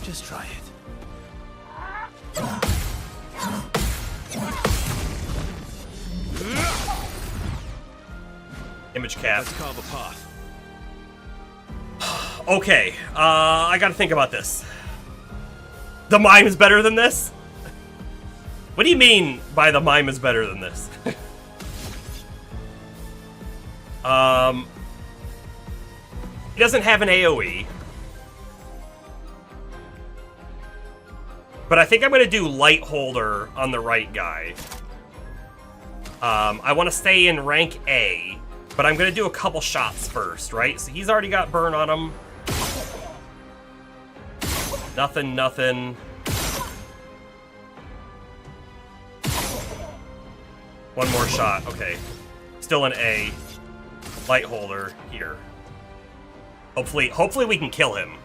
Just try it. Image cap. Let's carve a path. Okay, I gotta think about this. The mime is better than this? What do you mean by the mime is better than this? He doesn't have an AoE. But I think I'm gonna do Light Holder on the right guy. I want to stay in rank A, but I'm gonna do a couple shots first, right? So he's already got burn on him. Nothing, nothing. One more shot, okay. Still an A. Light Holder here. Hopefully we can kill him.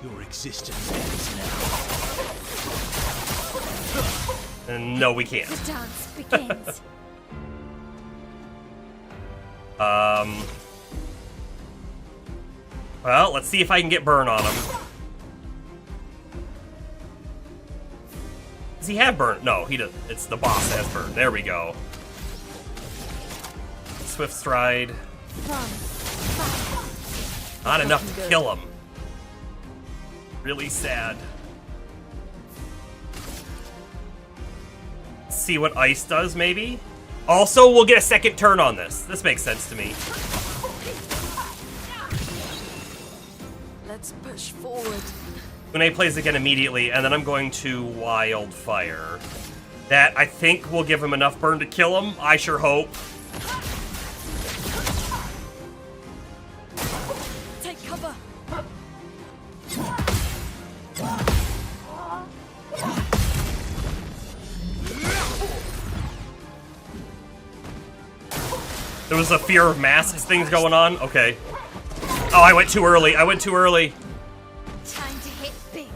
Your existence ends now. And no, we can't. The dance begins. Well, let's see if I can get burn on him. Does he have burn? No, he doesn't. It's the boss that has burn. There we go. Swift Stride. Run. Not enough to kill him. Really sad. See what ice does, maybe? Also, we'll get a second turn on this. This makes sense to me. Let's push forward.Une plays again immediately, and then I'm going to Wildfire. That, I think, will give him enough burn to kill him. I sure hope. Take cover. There was a fear of masks things going on? Okay. Oh, I went too early. I went too early. Time to hit big.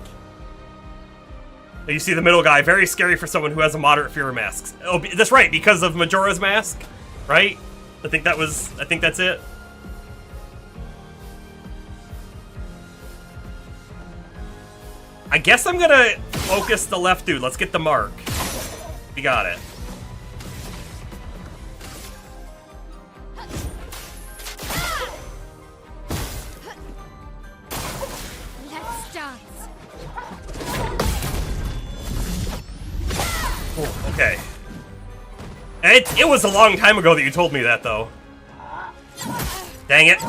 You see the middle guy, very scary for someone who has a moderate fear of masks. Oh, that's right, because of Majora's Mask, right? I think that's it. I guess I'm gonna focus the left dude. Let's get the mark. We got it. Let's dance. Oh, okay. It was a long time ago that you told me that, though. Dang it.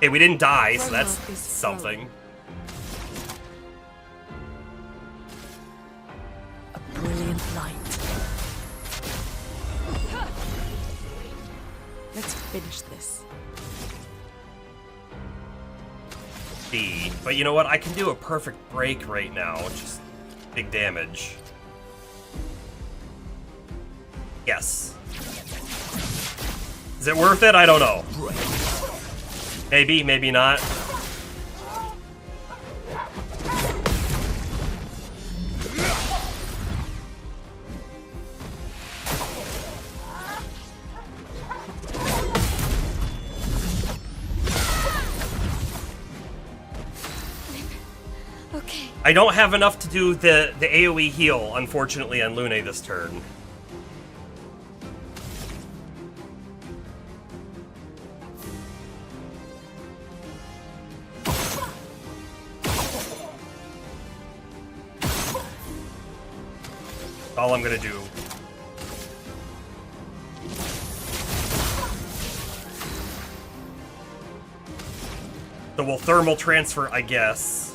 Hey, we didn't die, so that's something. A brilliant light. Let's finish this. B. But you know what? I can do a perfect break right now. Just big damage. Yes. Is it worth it? I don't know. Maybe, maybe not. Okay. I don't have enough to do the AoE heal, unfortunately, on Lune this turn. All I'm gonna do. So we'll thermal transfer, I guess.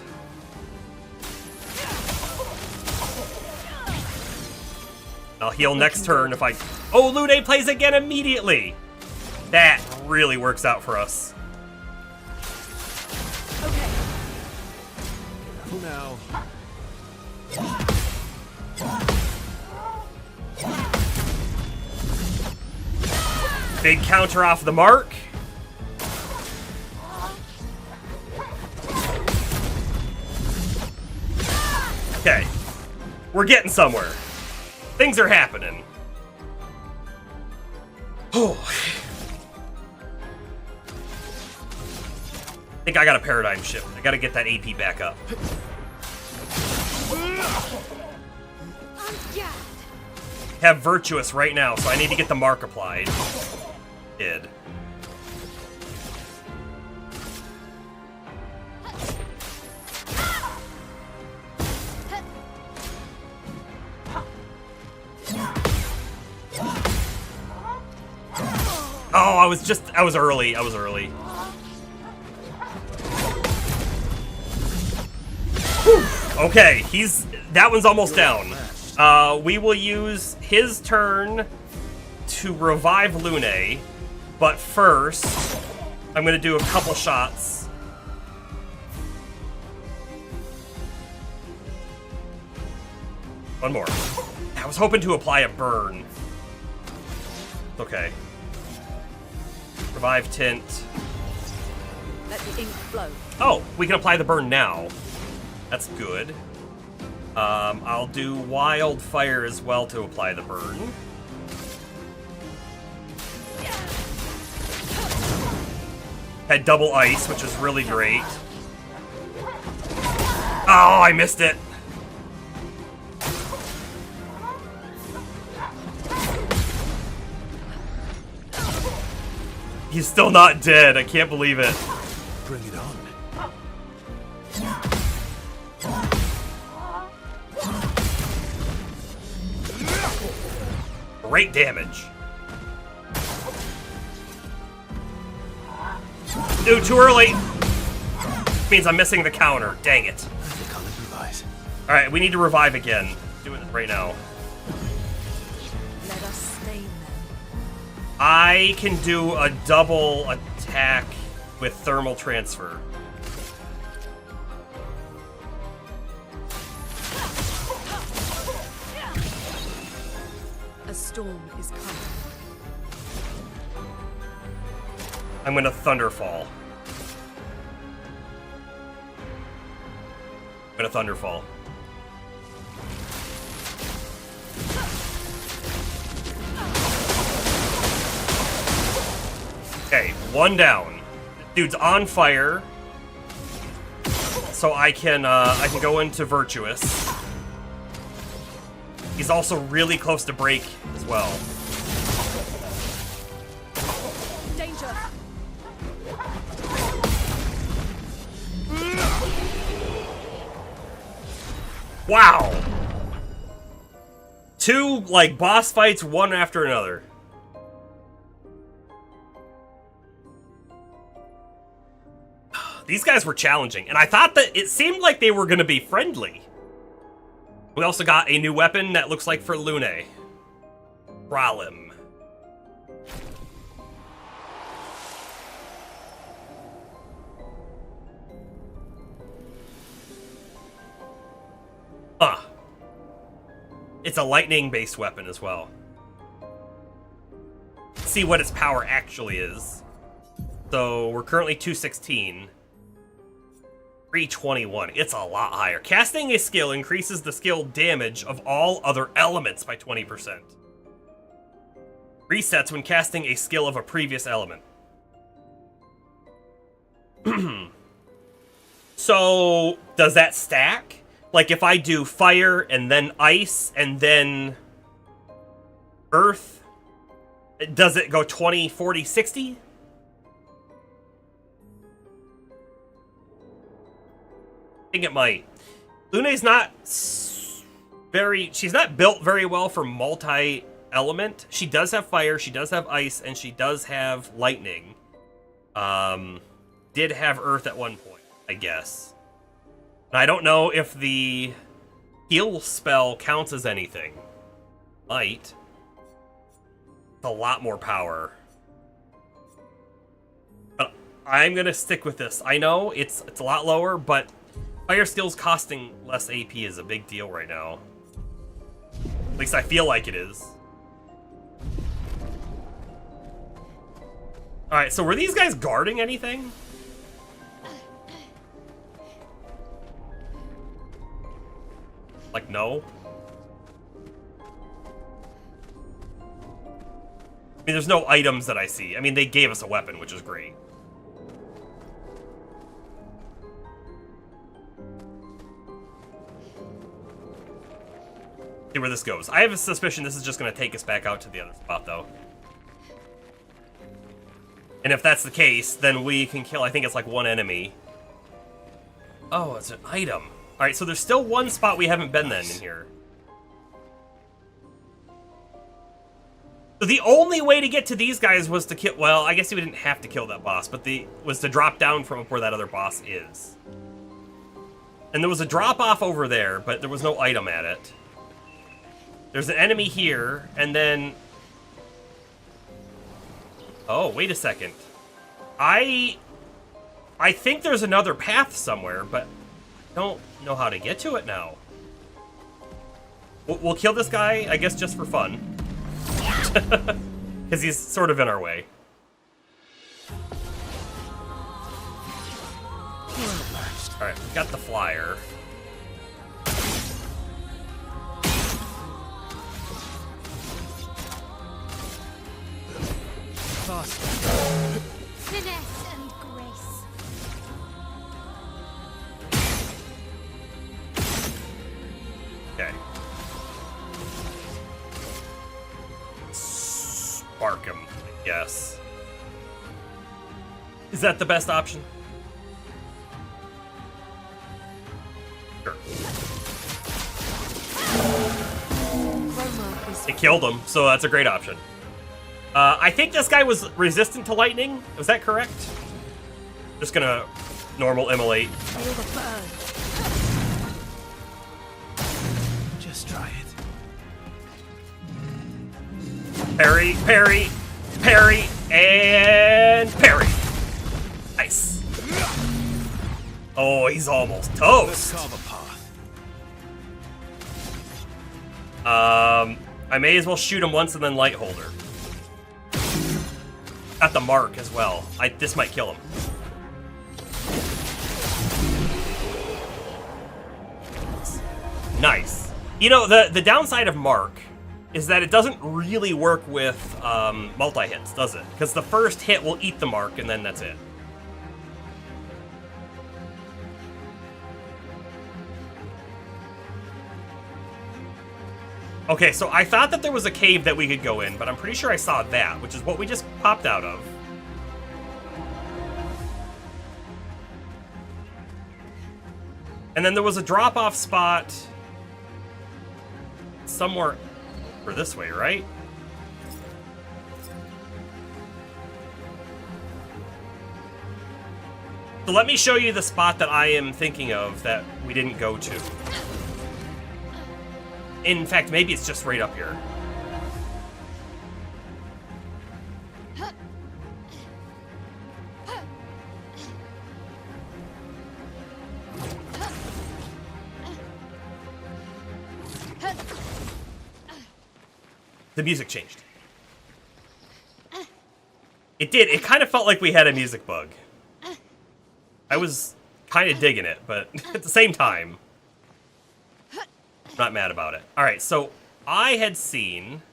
I'll heal next turn if I... Oh, Lune plays again immediately! That really works out for us. Okay. Careful now. Big counter off the mark. Okay. We're getting somewhere. Things are happening. Oh. I think I got a paradigm shift. I gotta get that AP back up. Have Virtuous right now, so I need to get the mark applied. Did. Oh, I was early. Whew. Okay, that one's almost down. We will use his turn to revive Lune, but first, I'm gonna do a couple shots. One more. I was hoping to apply a burn. Okay. Revive Tint. Let the ink flow. Oh, we can apply the burn now. That's good. I'll do Wildfire as well to apply the burn. Had double ice, which is really great. Oh, I missed it. He's still not dead. I can't believe it. Bring it on. Great damage. Dude, too early. Means I'm missing the counter. Dang it. I think I'll improvise. Alright, we need to revive again. Doing it right now. Let us stain them. I can do a double attack with thermal transfer. A storm is coming. I'm gonna Thunderfall. I'm gonna Thunderfall. Okay, one down. Dude's on fire. So I can go into Virtuous. He's also really close to break as well. Danger. Wow! Two, like, boss fights, one after another. These guys were challenging, and I thought that it seemed like they were going to be friendly. We also got a new weapon that looks like for Lune. Ralim. It's a lightning-based weapon as well. Let's see what its power actually is. So we're currently 216. 321. It's a lot higher. Casting a skill increases the skill damage of all other elements by 20%. Resets when casting a skill of a previous element. So, does that stack? Like if I do fire and then ice and then earth, does it go 20, 40, 60? I think it might. Lune's not she's not built very well for multi-element. She does have fire, she does have ice, and she does have lightning. Did have earth at one point, I guess. And I don't know if the heal spell counts as anything. Might. It's a lot more power. But I'm gonna stick with this. I know it's a lot lower, but fire skills costing less AP is a big deal right now. At least I feel like it is. Alright, so were these guys guarding anything? Like, no? I mean, there's no items that I see. I mean, they gave us a weapon, which is great. See where this goes. I have a suspicion this is just going to take us back out to the other spot, though. And if that's the case, then we can kill, I think it's like one enemy. Oh, it's an item. Alright, so there's still one spot we haven't been then in here. So the only way to get to these guys was to kill, well, I guess we didn't have to kill that boss, but was to drop down from where that other boss is. And there was a drop off over there, but there was no item at it. There's an enemy here, and then... Oh, wait a second. I think there's another path somewhere, but don't know how to get to it now. We'll kill this guy, I guess, just for fun. Because he's sort of in our way. Alright, we got the flyer. Finesse and grace. Okay. Spark him, I guess. Is that the best option? Sure. It killed him, so that's a great option. I think this guy was resistant to lightning. Was that correct? Just gonna normal immolate. Feel the burn. Just try it. Parry, parry, parry, and parry. Nice. Oh, he's almost Let's toast. carve a path. I may as well shoot him once and then light holder. Got the mark as well. This might kill him. Nice. You know, the downside of mark is that it doesn't really work with multi-hits, does it? Because the first hit will eat the mark, and then that's it. Okay, so I thought that there was a cave that we could go in, but I'm pretty sure I saw that, which is what we just popped out of. And then there was a drop-off spot somewhere or this way, right? So let me show you the spot that I am thinking of that we didn't go to. In fact, maybe it's just right up here. The music changed. It did. It kind of felt like we had a music bug. I was kind of digging it, but at the same time, not mad about it. All right, so I had seen...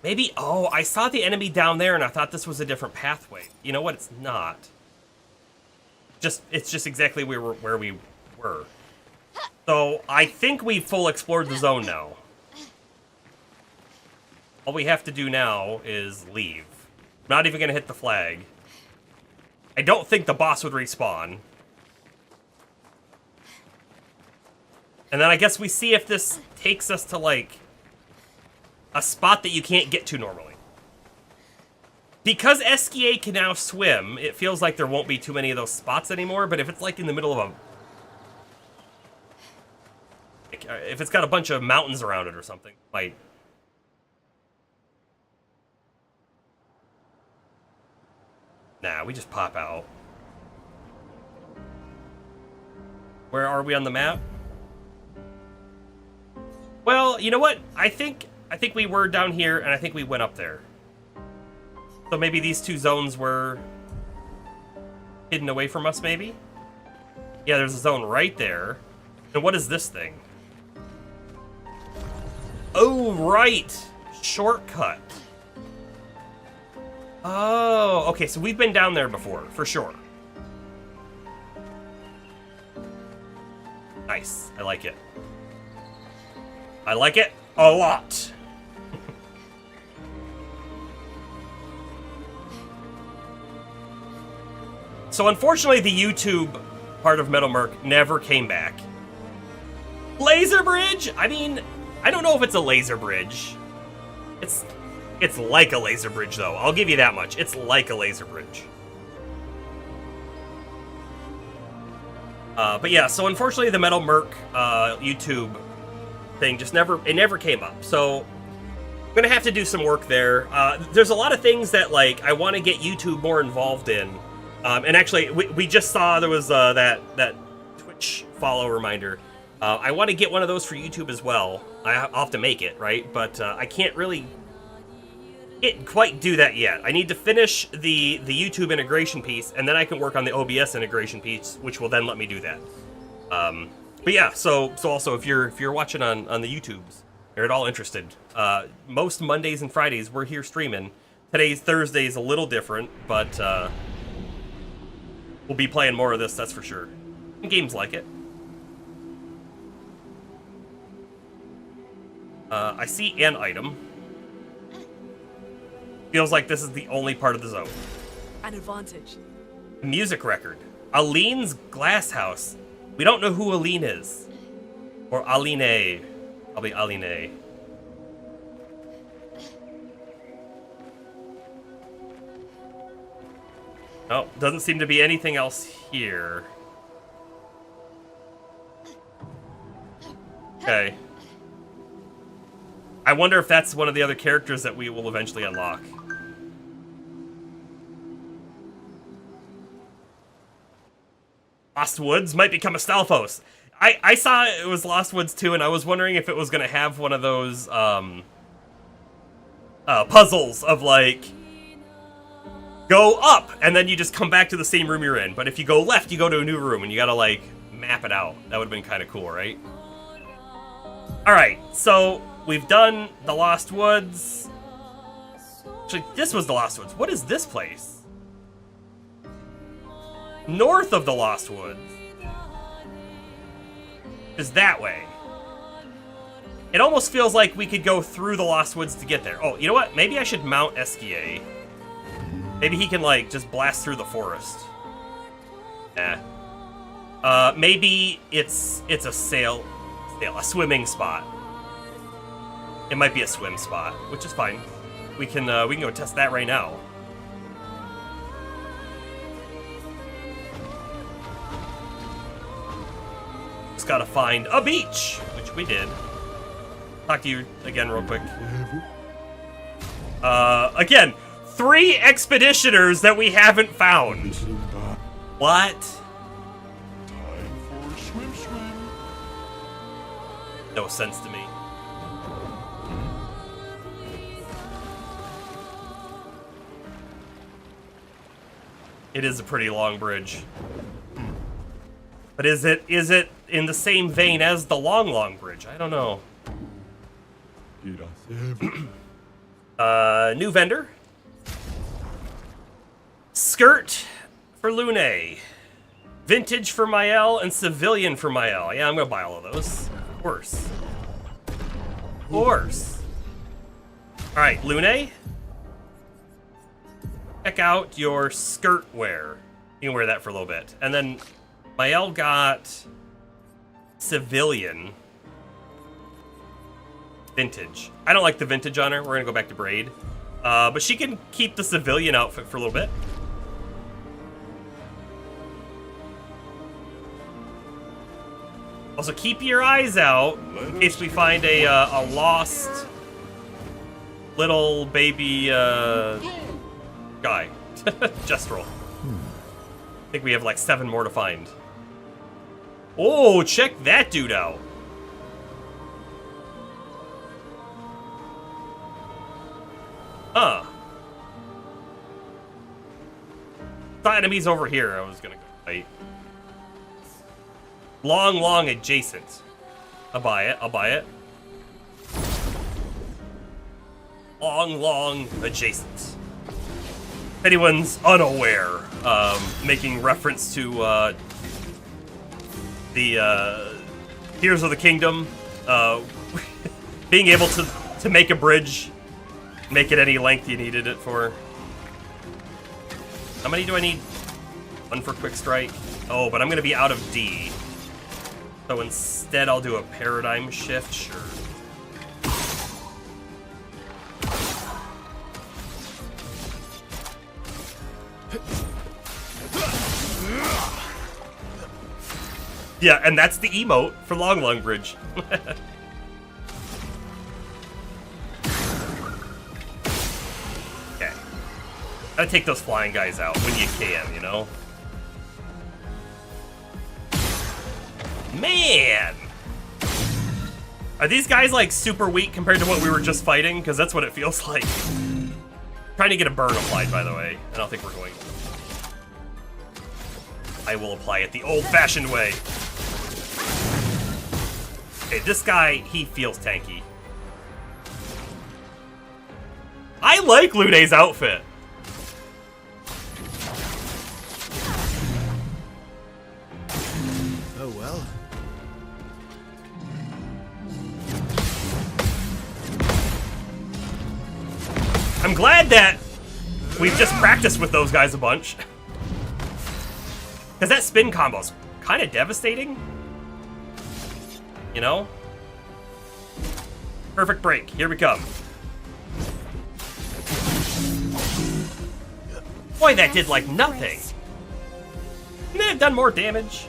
Maybe... Oh, I saw the enemy down there, and I thought this was a different pathway. You know what? It's not. It's just exactly where we were. So I think we've full explored the zone now. All we have to do now is leave. I'm not even going to hit the flag. I don't think the boss would respawn. And then I guess we see if this takes us to, like, a spot that you can't get to normally. Because Esquier can now swim, it feels like there won't be too many of those spots anymore, but if it's, like, in the middle of a... Like, if it's got a bunch of mountains around it or something, like... Nah, we just pop out. Where are we on the map? Well, you know what? I think we were down here, and I think we went up there. So maybe these two zones were hidden away from us, maybe? Yeah, there's a zone right there. And what is this thing? Oh, right! Shortcut. Oh, okay, so we've been down there before, for sure. Nice, I like it. I like it a lot. So unfortunately, the YouTube part of Metal Merc never came back. Laser bridge? I mean, I don't know if it's a laser bridge. It's like a laser bridge, though. I'll give you that much. It's like a laser bridge. But yeah, so unfortunately, the Metal Merc YouTube thing just never came up. So I'm gonna have to do some work there. There's a lot of things that like I want to get YouTube more involved in. And actually, we just saw there was that Twitch follow reminder. I want to get one of those for YouTube as well. I'll have to make it, right? But I can't really quite do that yet. I need to finish the YouTube integration piece, and then I can work on the OBS integration piece, which will then let me do that. But yeah, so also if you're watching on the YouTubes, you're at all interested, most Mondays and Fridays we're here streaming. Today's Thursday is a little different, but we'll be playing more of this, that's for sure. Games like it. I see an item. Feels like this is the only part of the zone. An advantage. Music record. Aline's Glass House. We don't know who Aline is. Or Aline. Probably Aline. Oh, doesn't seem to be anything else here. Okay. I wonder if that's one of the other characters that we will eventually unlock. Lost Woods might become a Stalfos. I saw it was Lost Woods too, and I was wondering if it was going to have one of those, puzzles of like, go up, and then you just come back to the same room you're in. But if you go left, you go to a new room, and you gotta like map it out. That would have been kind of cool, right? Alright, so we've done the Lost Woods. Actually, this was the Lost Woods. What is this place? North of the Lost Woods. Is that way. It almost feels like we could go through the Lost Woods to get there. Oh, you know what? Maybe I should mount Esquier. Maybe he can, like, just blast through the forest. Maybe it's a a swimming spot. It might be a swim spot, which is fine. We can go test that right now. Just gotta find a beach, which we did. Talk to you again real quick. Again, 3 expeditioners that we haven't found. What? No sense to me. It is a pretty long bridge. But is it in the same vein as the Long Bridge? I don't know. New vendor. Skirt for Lune. Vintage for Mael and Civilian for Mael. Yeah, I'm gonna buy all of those. Of course. Of course. Alright, Lune. Check out your skirt wear. You can wear that for a little bit. And then Mael got Civilian. Vintage. I don't like the vintage on her. We're gonna go back to braid. But she can keep the Civilian outfit for a little bit. Also, keep your eyes out in case we find a lost little baby guy. Just roll. I think we have like 7 more to find. Oh, check that dude out. Huh. The enemy's over here. I was gonna go fight. Long adjacent. I'll buy it. Long adjacent. If anyone's unaware, making reference to the Heroes of the Kingdom, being able to make a bridge, make it any length you needed it for. How many do I need? 1 for quick strike. Oh, but I'm gonna be out of D. So instead I'll do a paradigm shift, sure. Yeah, and that's the emote for Long Bridge. Okay. Gotta take those flying guys out when you can, you know? Man! Are these guys, like, super weak compared to what we were just fighting? Because that's what it feels like. Trying to get a burn applied, by the way. I don't think we're going. I will apply it the old-fashioned way. Okay, this guy, he feels tanky. I like Lune's outfit. Oh well. I'm glad that we've just practiced with those guys a bunch. Because that spin combo's kind of devastating. You know? Perfect break. Here we come. Boy, that did like nothing. Couldn't it have done more damage?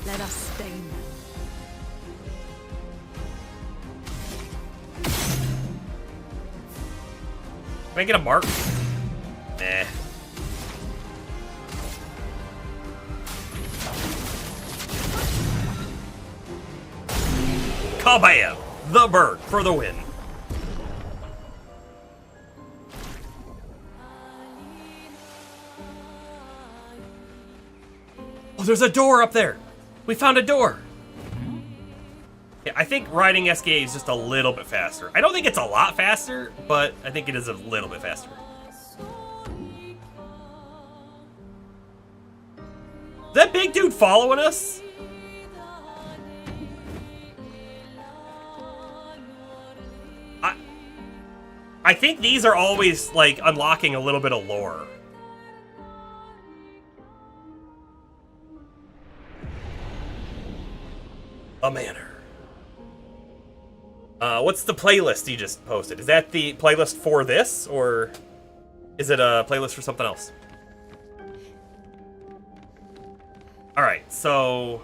Let us stain them. Can I get a mark? Nah. Kabam! The bird for the win. Oh, there's a door up there. We found a door. Yeah, I think riding SKA is just a little bit faster. I don't think it's a lot faster, but I think it is a little bit faster. Is that big dude following us? I think these are always, like, unlocking a little bit of lore. A manor. What's the playlist you just posted? Is that the playlist for this, or is it a playlist for something else? Alright, so...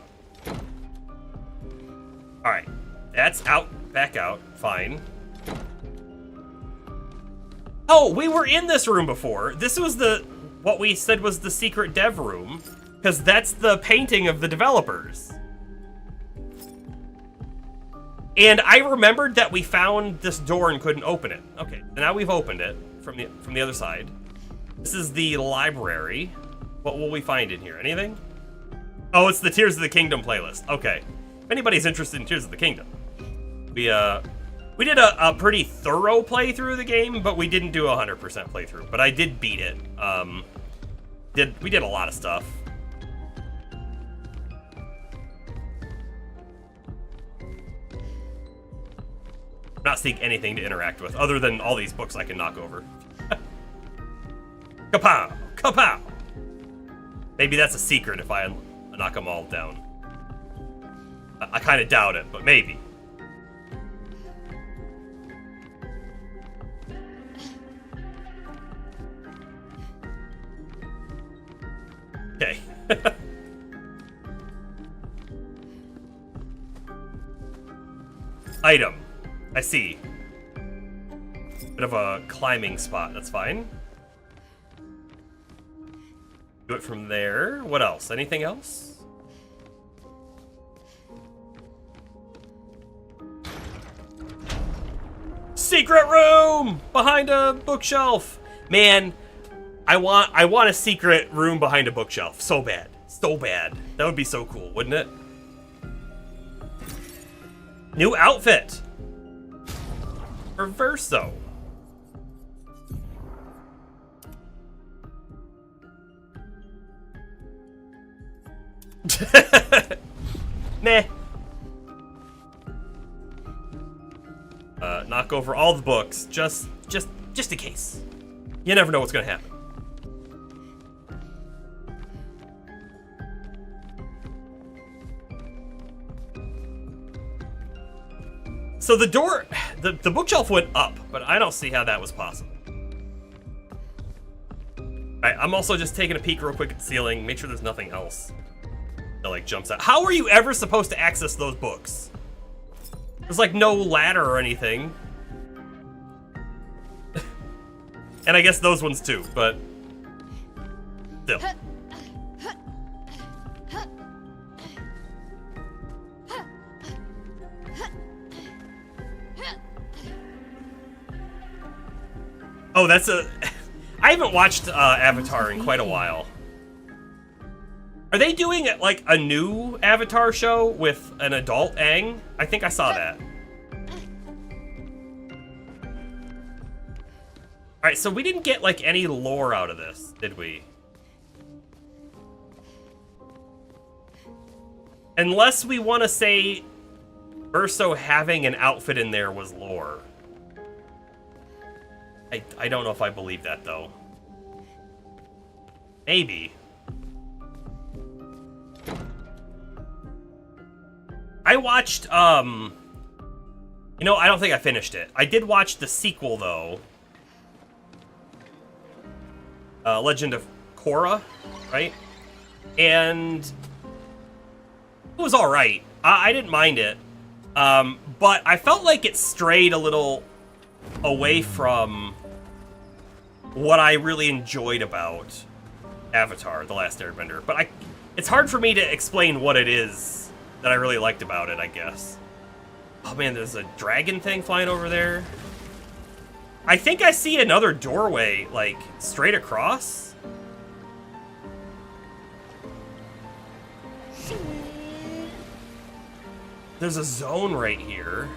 Alright, that's out, back out, fine. Oh, we were in this room before. This was what we said was the secret dev room, because that's the painting of the developers. And I remembered that we found this door and couldn't open it. Okay, now we've opened it from the other side. This is the library. What will we find in here? Anything? Oh, it's the Tears of the Kingdom playlist. Okay. If anybody's interested in Tears of the Kingdom. We did a pretty thorough playthrough of the game, but we didn't do a 100% playthrough. But I did beat it. We did a lot of stuff. I'm not seeing anything to interact with, other than all these books I can knock over. Kapow! Kapow! Maybe that's a secret if I knock them all down. I kind of doubt it, but maybe. Okay. Item. I see. Bit of a climbing spot. That's fine. Do it from there. What else? Anything else? Secret room! Behind a bookshelf! Man, I want a secret room behind a bookshelf. So bad. So bad. That would be so cool, wouldn't it? New outfit! Reverso. Meh. Knock over all the books, just in case. You never know what's gonna happen. So the door, the bookshelf went up, but I don't see how that was possible. Alright, I'm also just taking a peek real quick at the ceiling, make sure there's nothing else that like jumps out. How are you ever supposed to access those books? There's like no ladder or anything. And I guess those ones too, but still. Oh, that's a... I haven't watched Avatar in quite a while. Are they doing like a new Avatar show with an adult Aang? I think I saw that. Alright, so we didn't get like any lore out of this, did we? Unless we want to say Urso having an outfit in there was lore. I don't know if I believe that, though. Maybe. I watched, you know, I don't think I finished it. I did watch the sequel, though. Legend of Korra, right? And it was alright. I didn't mind it. But I felt like it strayed a little away from what I really enjoyed about Avatar, The Last Airbender. But it's hard for me to explain what it is that I really liked about it, I guess. Oh man, there's a dragon thing flying over there. I think I see another doorway, like, straight across. There's a zone right here.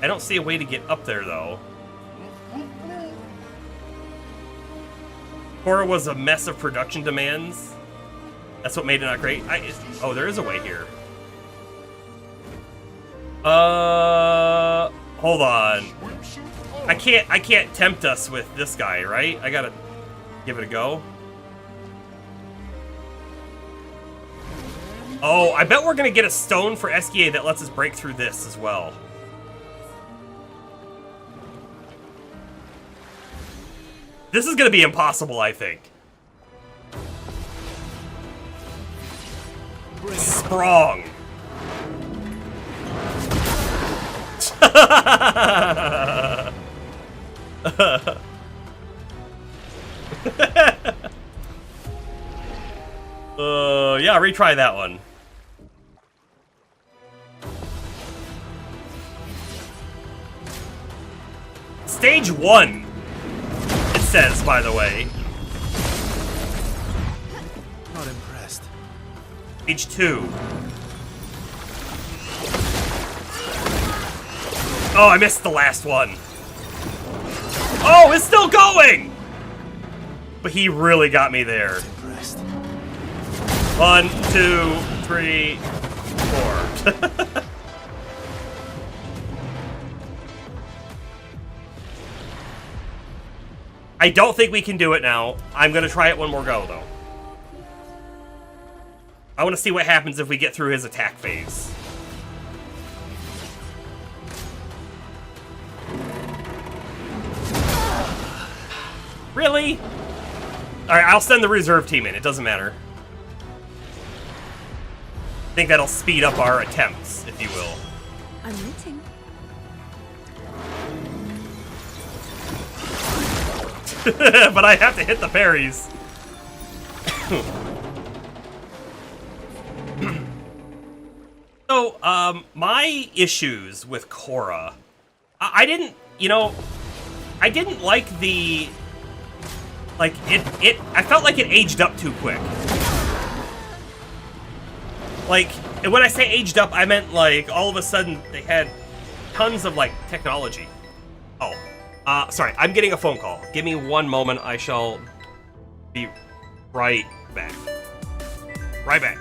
I don't see a way to get up there, though. Cora was a mess of production demands. That's what made it not great. Oh, there is a way here. Hold on. I can't tempt us with this guy, right? I gotta give it a go. Oh, I bet we're gonna get a stone for SKA that lets us break through this as well. This is gonna be impossible, I think. Sprong. Yeah, retry that one. Stage 1, it says, by the way. Not impressed. Stage 2. Oh, I missed the last one. Oh, it's still going! But he really got me there. Impressed. 1, 2, 3, 4. I don't think we can do it now. I'm gonna try it one more go, though. I want to see what happens if we get through his attack phase. Really? Alright, I'll send the reserve team in. It doesn't matter. I think that'll speed up our attempts, if you will. I'm waiting. But I have to hit the parries. So, my issues with Cora, I didn't, I didn't like the, I felt like it aged up too quick. Like, and when I say aged up, I meant, like, all of a sudden they had tons of, like, technology. Oh, sorry, I'm getting a phone call. Give me one moment, I shall be right back. Right back.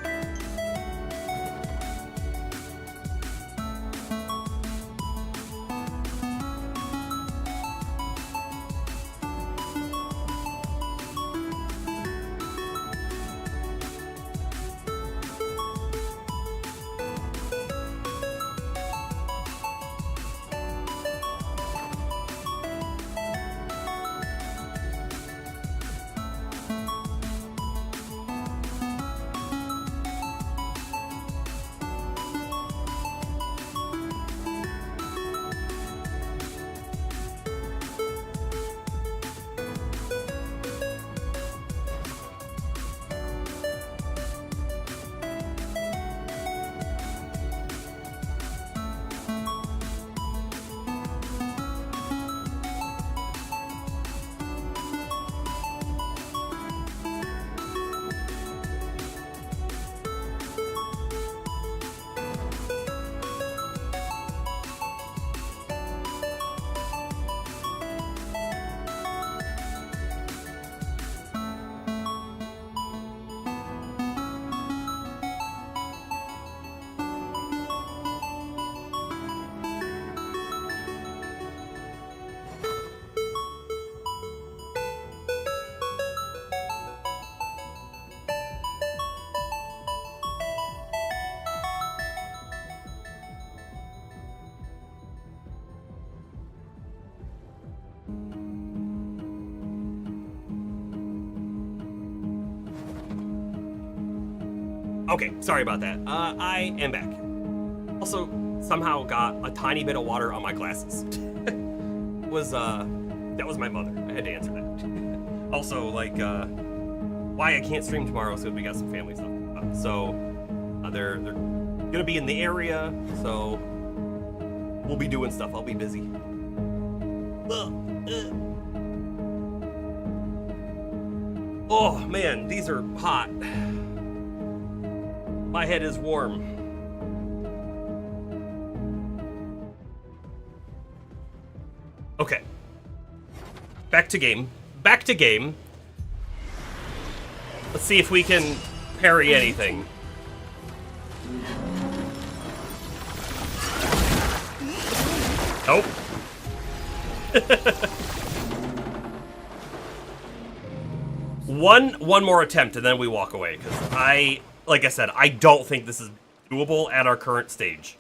Okay, sorry about that. I am back. Also, somehow got a tiny bit of water on my glasses. That was my mother. I had to answer that. Also, like, why I can't stream tomorrow is because we got some family stuff. So they're gonna be in the area, so we'll be doing stuff. I'll be busy. Oh man, these are hot. My head is warm. Okay. Back to game. Back to game. Let's see if we can parry anything. Nope. One more attempt and then we walk away, because like I said, I don't think this is doable at our current stage.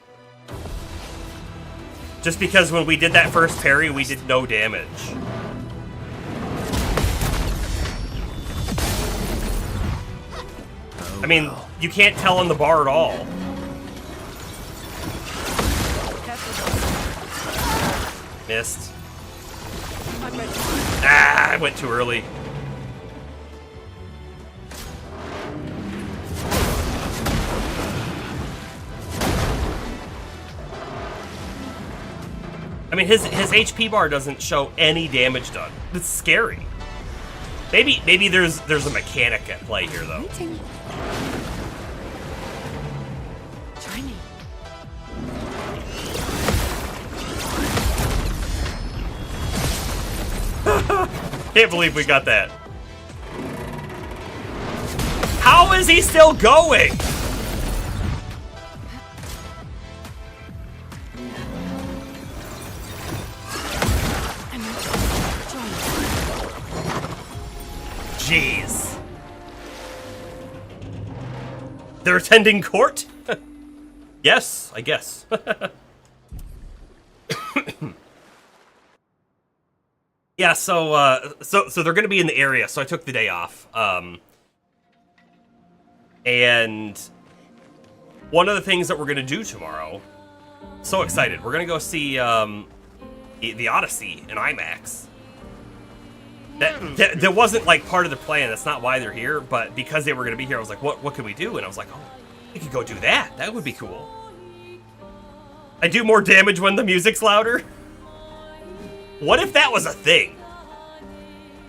Just because when we did that first parry, we did no damage. I mean, you can't tell on the bar at all. Missed. Ah, I went too early. I mean, his HP bar doesn't show any damage done. It's scary. Maybe there's a mechanic at play here though. Try me. Can't believe we got that. How is he still going? Jeez. They're attending court? Yes, I guess. Yeah, so they're gonna be in the area, so I took the day off. And one of the things that we're gonna do tomorrow, so excited, we're gonna go see the Odyssey in IMAX. That wasn't like part of the plan. That's not why they're here. But because they were going to be here, I was like, what can we do? And I was like, oh, we could go do that. That would be cool. I do more damage when the music's louder. What if that was a thing?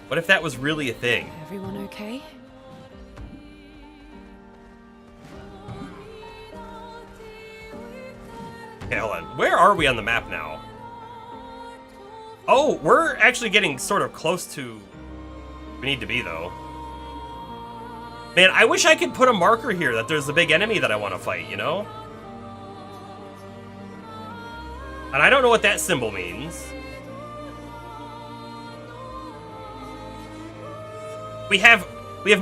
What if that was really a thing? Everyone okay? Okay, hold on. Where are we on the map now? Oh, we're actually getting sort of close to where we need to be, though. Man, I wish I could put a marker here that there's a big enemy that I want to fight, you know? And I don't know what that symbol means. We have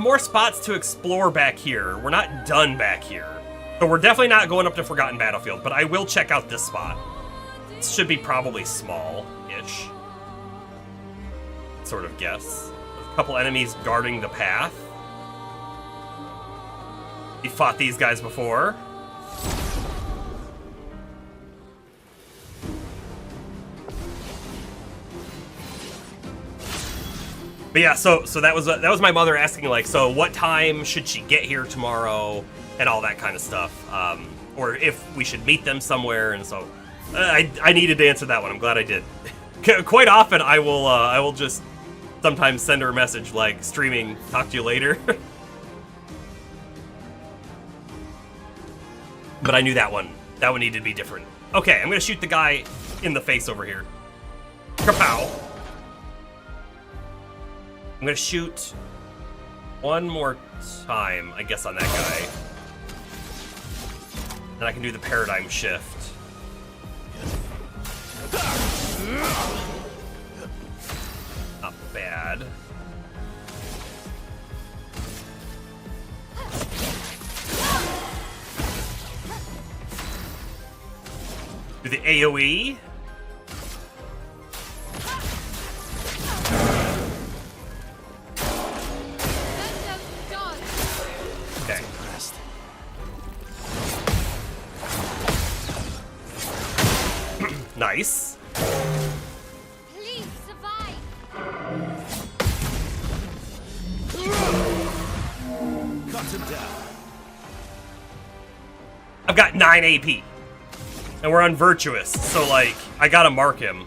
more spots to explore back here. We're not done back here. So we're definitely not going up to Forgotten Battlefield, but I will check out this spot. It should be probably small-ish. Sort of guess. A couple enemies guarding the path. We fought these guys before. But yeah, so that was my mother asking, like, so what time should she get here tomorrow and all that kind of stuff, or if we should meet them somewhere. And so I needed to answer that one. I'm glad I did. Quite often I will just sometimes send her a message like, streaming, talk to you later. But I knew that one needed to be different. Okay, I'm gonna shoot the guy in the face over here. Kapow! I'm gonna shoot one more time, I guess, on that guy. Then I can do the paradigm shift. Not bad. Do the AoE. Okay. Nice. Please survive. Cut him down. I've got 9 AP. And we're on Virtuous, so, like, I gotta mark him.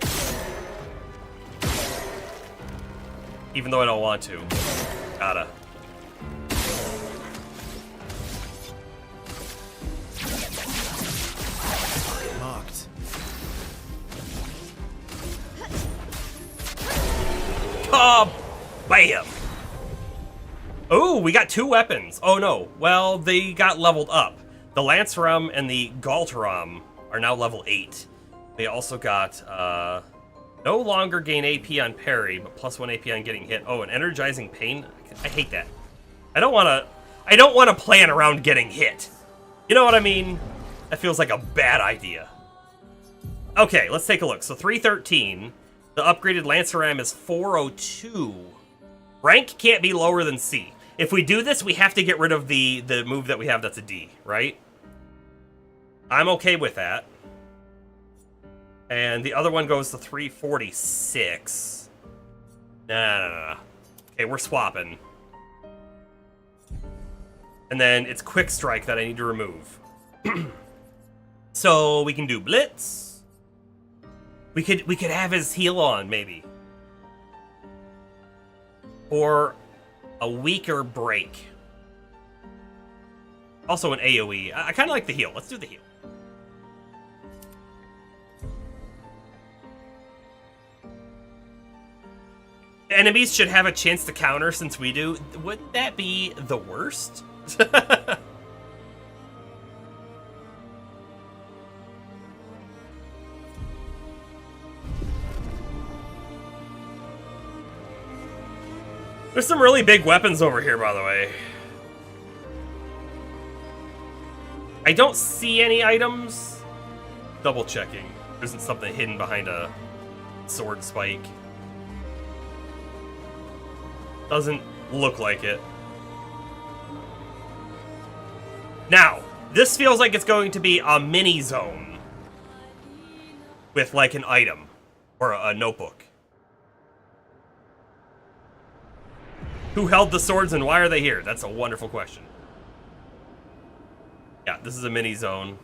Even though I don't want to. Gotta. Marked. Bam! Oh, we got 2 weapons. Oh no. Well, they got leveled up. The Lanceram and the Galteram are now level 8. They also got, no longer gain AP on parry, but +1 AP on getting hit. Oh, an energizing pain? I hate that. I don't wanna plan around getting hit. You know what I mean? That feels like a bad idea. Okay, let's take a look. So 313. The upgraded Lanceram is 402. Rank can't be lower than C. If we do this, we have to get rid of the move that we have that's a D, right? I'm okay with that. And the other one goes to 346. Nah. Okay, we're swapping. And then it's Quick Strike that I need to remove. So we can do Blitz. We could have his heal on, maybe. Or a weaker break. Also an AoE. I kind of like the heal. Let's do the heal. Enemies should have a chance to counter since we do. Wouldn't that be the worst? There's some really big weapons over here, by the way. I don't see any items. Double checking. There isn't something hidden behind a sword spike. Doesn't look like it. Now, this feels like it's going to be a mini zone with like an item or a notebook. Who held the swords and why are they here? That's a wonderful question. Yeah, this is a mini zone.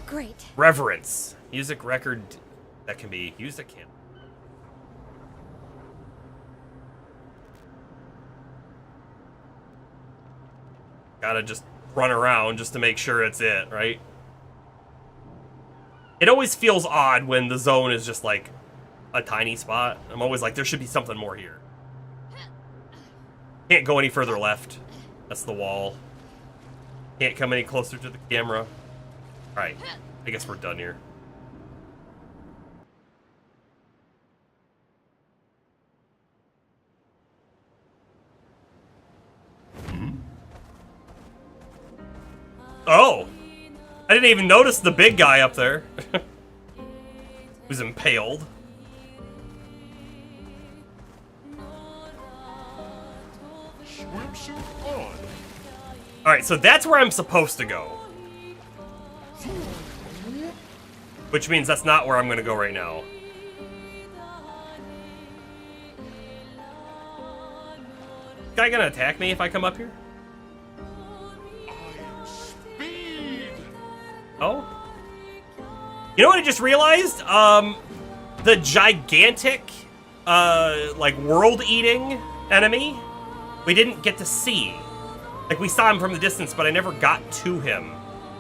Great. Reverence. Music record that can be used at camp. Gotta just run around just to make sure it's it, right? It always feels odd when the zone is just like a tiny spot. I'm always like, there should be something more here. Can't go any further left. That's the wall. Can't come any closer to the camera. Alright, I guess we're done here. Oh! I didn't even notice the big guy up there. Who's impaled. Alright, so that's where I'm supposed to go. Which means that's not where I'm gonna go right now. Guy gonna attack me if I come up here? Oh? You know what I just realized? The gigantic, like, world-eating enemy, we didn't get to see. Like, we saw him from the distance, but I never got to him.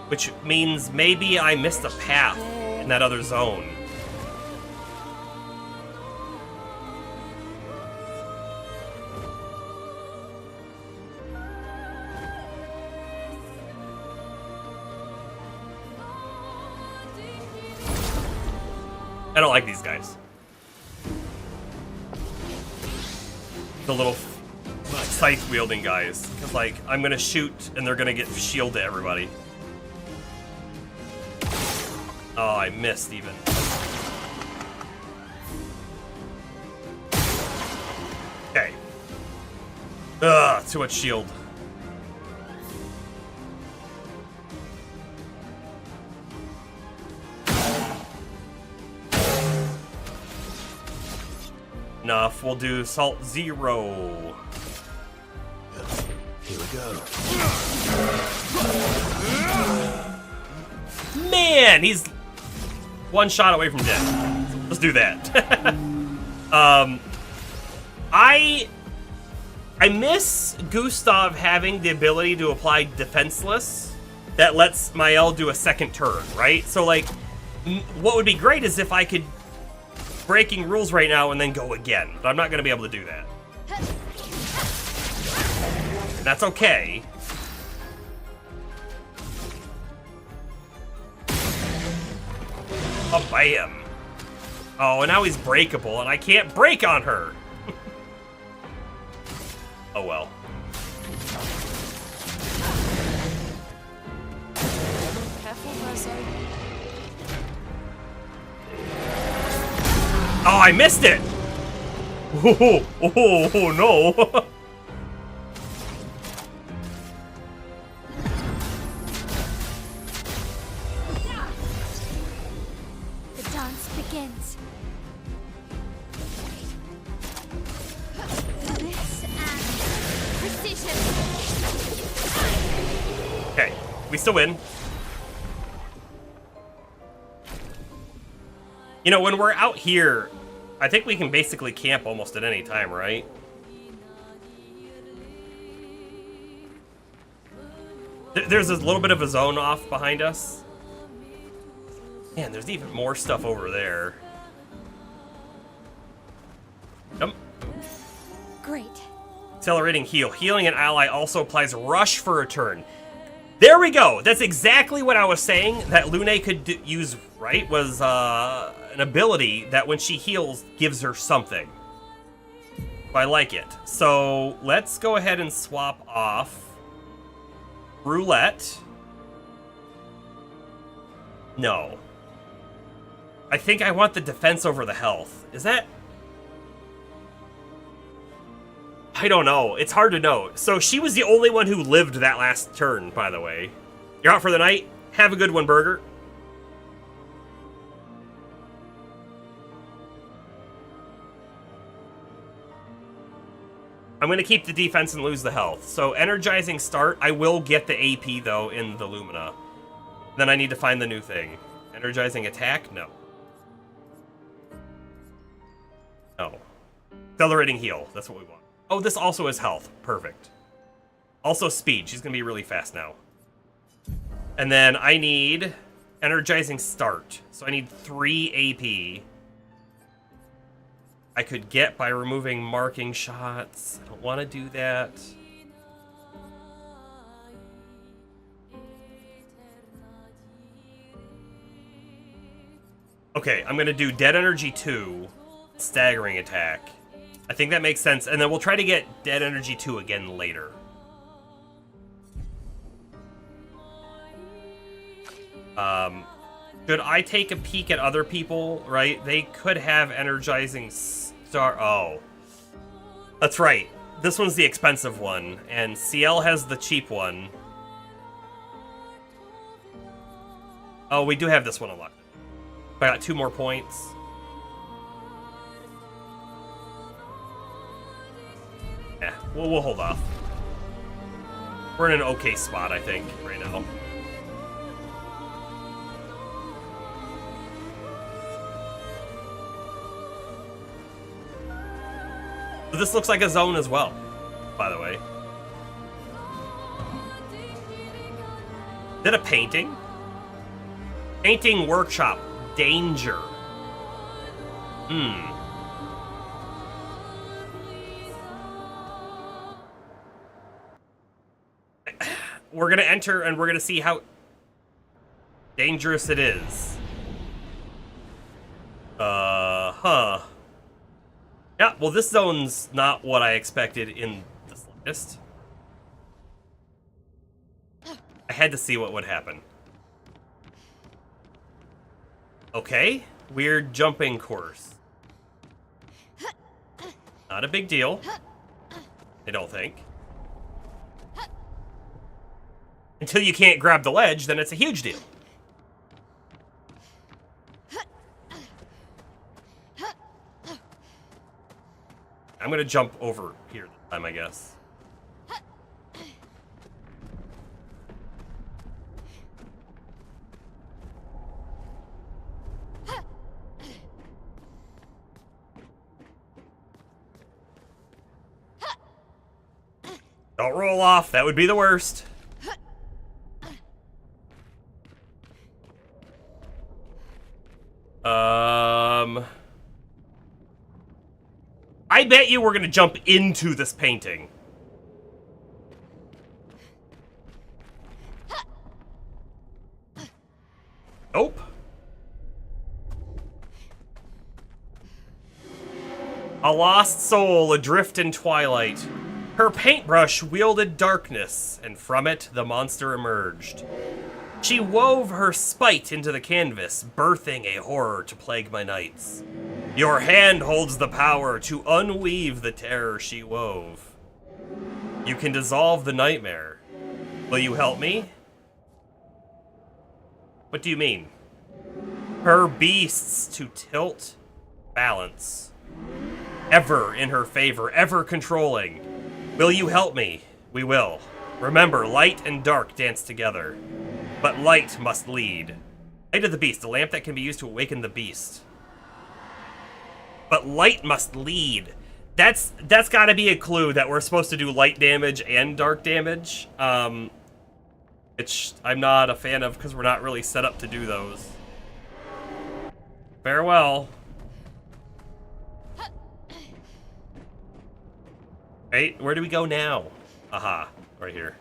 Which means maybe I missed a path in that other zone. I don't like these guys. The little scythe-wielding guys. Because, like, I'm gonna shoot and they're gonna get shield to everybody. Oh, I missed even. Okay. Ugh, too much shield. Enough. We'll do Salt Zero. Here we go. Man, he's one shot away from death. Let's do that. I miss Gustav having the ability to apply defenseless that lets Mael do a second turn, right? So, like, what would be great is if I could breaking rules right now and then go again, but I'm not going to be able to do that. That's okay. Oh, bam. Oh, and now he's breakable, and I can't break on her. Oh, well. Careful, Verso. Oh, I missed it! Oh no! The dance begins. This and precision. Okay, we still win. You know, when we're out here, I think we can basically camp almost at any time, right? There's a little bit of a zone off behind us. Man, there's even more stuff over there. Yep. Great. Accelerating heal. Healing an ally also applies rush for a turn. There we go. That's exactly what I was saying that Lune could use, right? Was an ability that when she heals gives her something. I like it. So let's go ahead and swap off Roulette. No. I think I want the defense over the health. Is that... I don't know. It's hard to know. So she was the only one who lived that last turn, by the way. You're out for the night? Have a good one, Burger. I'm going to keep the defense and lose the health. So energizing start. I will get the AP, though, in the Lumina. Then I need to find the new thing. Energizing attack? No. No. Accelerating heal. That's what we want. Oh, this also is health. Perfect. Also speed. She's going to be really fast now. And then I need energizing start. So I need 3 AP. I could get by removing marking shots. I don't want to do that. Okay, I'm going to do Dead Energy 2, Staggering Attack. I think that makes sense. And then we'll try to get Dead Energy 2 again later. Should I take a peek at other people, right? They could have energizing star. Oh. That's right. This one's the expensive one, and CL has the cheap one. Oh, we do have this one unlocked. I got 2 more points. Yeah, we'll hold off. We're in an okay spot, I think, right now. This looks like a zone as well, by the way. Is it a painting? Painting workshop. Danger. We're gonna enter and we're gonna see how dangerous it is. Yeah, well, this zone's not what I expected in the slightest. I had to see what would happen. Okay, weird jumping course. Not a big deal, I don't think. Until you can't grab the ledge, then it's a huge deal. I'm gonna jump over here this time, I guess. Don't roll off. That would be the worst. I bet you we're gonna jump into this painting. Nope. A lost soul adrift in twilight. Her paintbrush wielded darkness, and from it the monster emerged. She wove her spite into the canvas, birthing a horror to plague my nights. Your hand holds the power to unweave the terror she wove. You can dissolve the nightmare. Will you help me? What do you mean? Her beasts to tilt, balance. Ever in her favor, ever controlling. Will you help me? We will. Remember, light and dark dance together. But light must lead. Light of the beast, a lamp that can be used to awaken the beast. But light must lead. That's gotta be a clue that we're supposed to do light damage and dark damage. Which I'm not a fan of because we're not really set up to do those. Farewell. Wait, where do we go now? Aha, right here.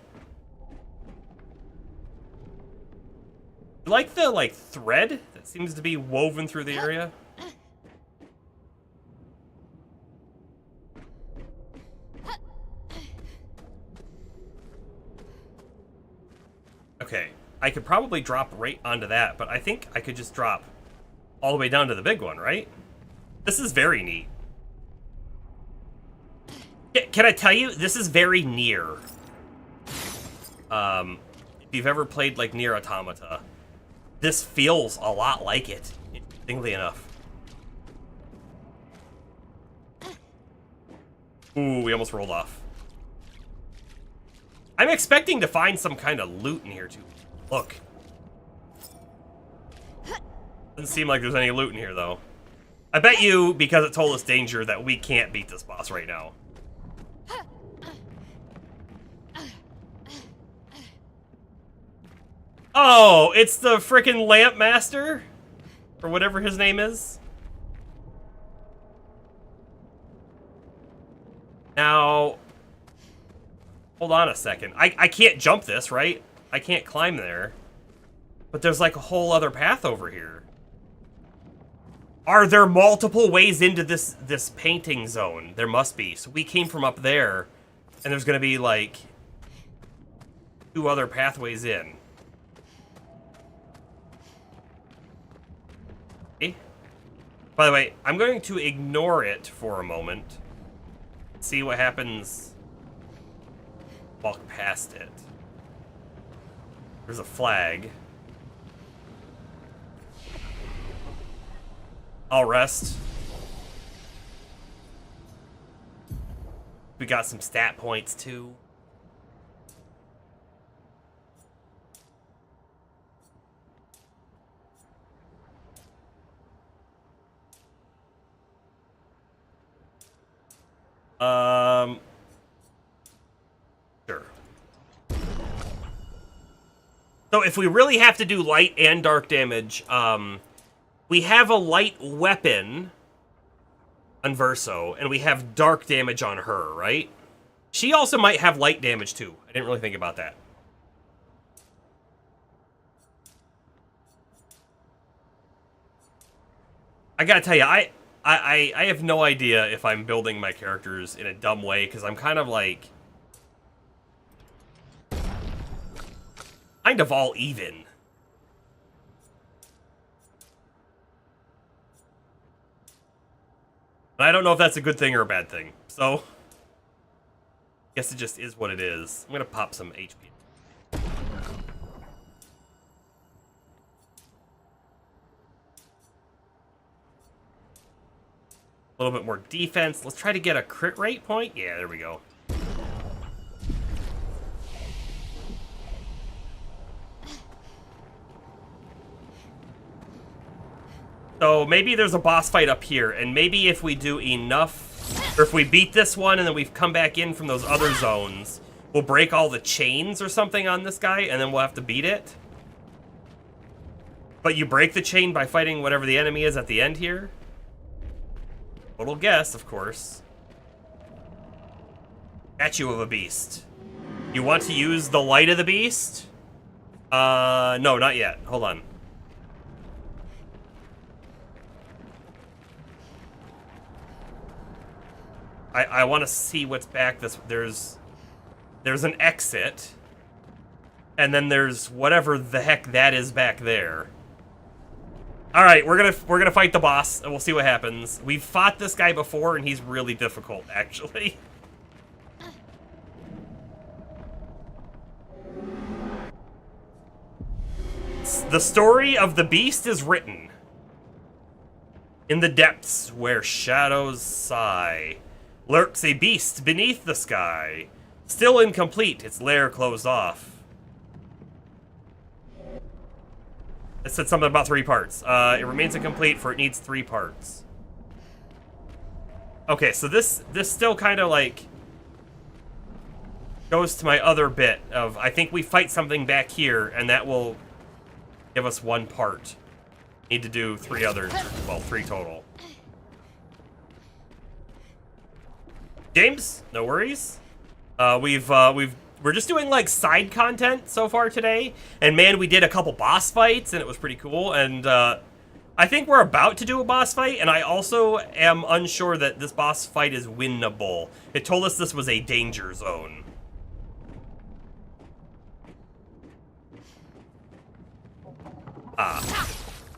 You like the thread that seems to be woven through the area? Okay, I could probably drop right onto that, but I think I could just drop all the way down to the big one, right? This is very neat. Can I tell you, this is very near. If you've ever played like Nier Automata, this feels a lot like it, interestingly enough. Ooh, we almost rolled off. I'm expecting to find some kind of loot in here too. Look. Doesn't seem like there's any loot in here though. I bet you, because it told us danger, that we can't beat this boss right now. Oh, it's the frickin' Lamp Master? Or whatever his name is. Now, hold on a second. I can't jump this, right? I can't climb there. But there's like a whole other path over here. Are there multiple ways into this painting zone? There must be. So we came from up there, and there's gonna be like 2 other pathways in. Okay. By the way, I'm going to ignore it for a moment. See what happens. Walk past it. There's a flag. I'll rest. We got some stat points too. Sure. So if we really have to do light and dark damage, we have a light weapon on Verso, and we have dark damage on her, right? She also might have light damage too. I didn't really think about that. I gotta tell you, I have no idea if I'm building my characters in a dumb way, because I'm kind of like... kind of all even. And I don't know if that's a good thing or a bad thing, so... I guess it just is what it is. I'm gonna pop some HP. A little bit more defense. Let's try to get a crit rate point. Yeah, there we go. So maybe there's a boss fight up here, and maybe if we do enough, or if we beat this one and then we've come back in from those other zones, we'll break all the chains or something on this guy, and then we'll have to beat it. But you break the chain by fighting whatever the enemy is at the end here. Total guess, of course. Statue of a beast. You want to use the light of the beast? No, not yet. Hold on. I want to see what's back this. There's an exit, and then there's whatever the heck that is back there. All right, we're gonna fight the boss, and we'll see what happens. We've fought this guy before, and he's really difficult, actually. The story of the beast is written in the depths where shadows sigh. Lurks a beast beneath the sky, still incomplete, its lair closed off. It said something about 3 parts. It remains incomplete for it needs 3 parts. Okay, so this still kind of like goes to my other bit of, I think we fight something back here, and that will give us 1 part. Need to do 3 others, well, 3 total. James, no worries. We're just doing like side content so far today, and man, we did a couple boss fights, and it was pretty cool. And I think we're about to do a boss fight, and I also am unsure that this boss fight is winnable. It told us this was a danger zone.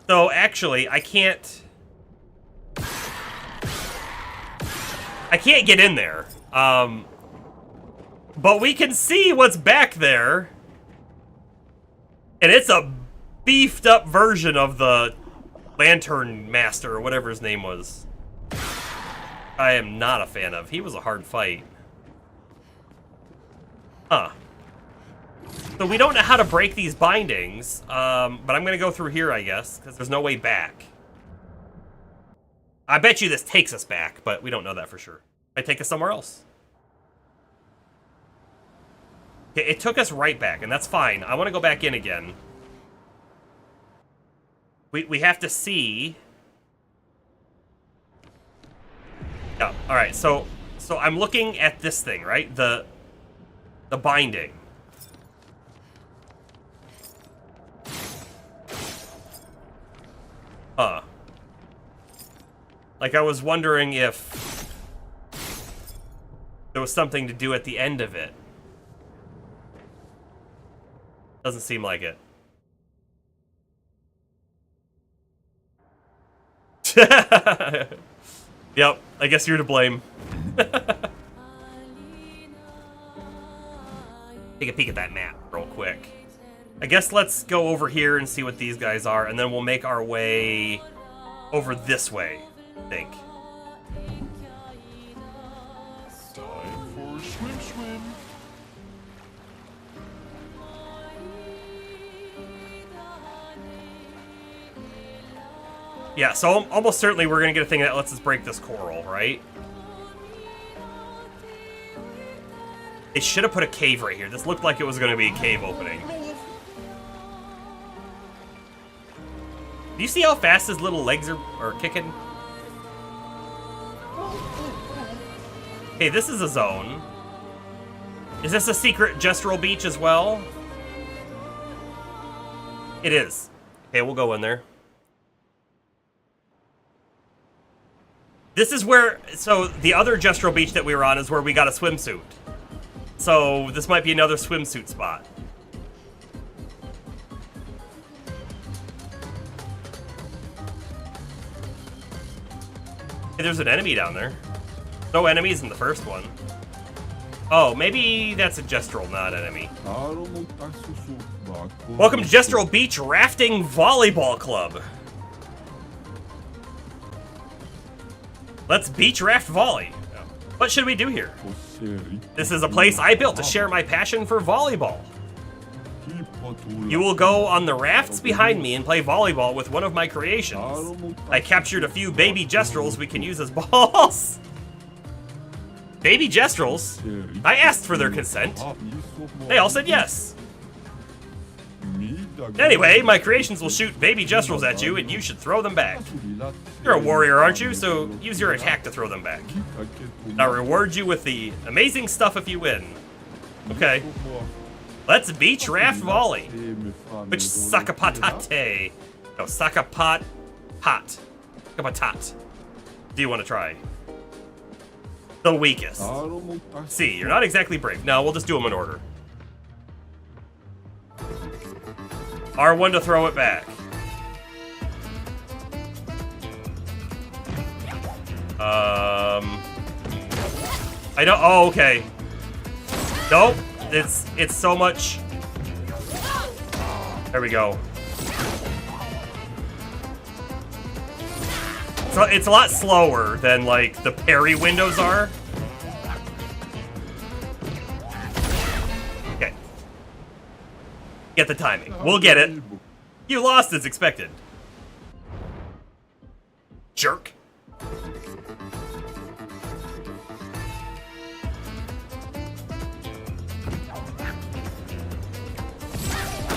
So actually, I can't get in there. But we can see what's back there. And it's a beefed up version of the Lantern Master, or whatever his name was. I am not a fan of. He was a hard fight. Huh. So we don't know how to break these bindings, but I'm going to go through here, I guess, because there's no way back. I bet you this takes us back, but we don't know that for sure. Might take us somewhere else. Okay, it took us right back, and that's fine. I want to go back in again. We have to see. Yeah, alright, so I'm looking at this thing, right? The binding. Like, I was wondering if there was something to do at the end of it. Doesn't seem like it. Yep, I guess you're to blame. Take a peek at that map real quick. I guess let's go over here and see what these guys are, and then we'll make our way over this way, I think. Time for swim, swim. Yeah, so almost certainly we're gonna get a thing that lets us break this coral, right? They should have put a cave right here. This looked like it was gonna be a cave opening. Do you see how fast his little legs are kicking? Okay, this is a zone. Is this a secret gestural beach as well? It is. Okay, we'll go in there. This is where, so the other gestural beach that we were on is where we got a swimsuit. So this might be another swimsuit spot. Hey, there's an enemy down there. No enemies in the first one. Oh, maybe that's a gestural, not enemy. Welcome to Gestural Beach Rafting Volleyball Club. Let's beach raft volley. What should we do here? This is a place I built to share my passion for volleyball. You will go on the rafts behind me and play volleyball with one of my creations. I captured a few baby gestrels we can use as balls. Baby Jestrels? I asked for their consent. They all said yes. Anyway, my creations will shoot baby Jestrels at you, and you should throw them back. You're a warrior, aren't you? So use your attack to throw them back. I'll reward you with the amazing stuff if you win. Okay. Let's beach raft volley. Which sakapatate? No, sakapat. Sakapatat. Do you want to try? The weakest. See, you're not exactly brave. No, we'll just do them in order. R1 to throw it back. I don't. Oh, okay. Nope. It's so much. There we go. So it's a lot slower than like the parry windows are. Okay. Get the timing. We'll get it. You lost as expected. Jerk.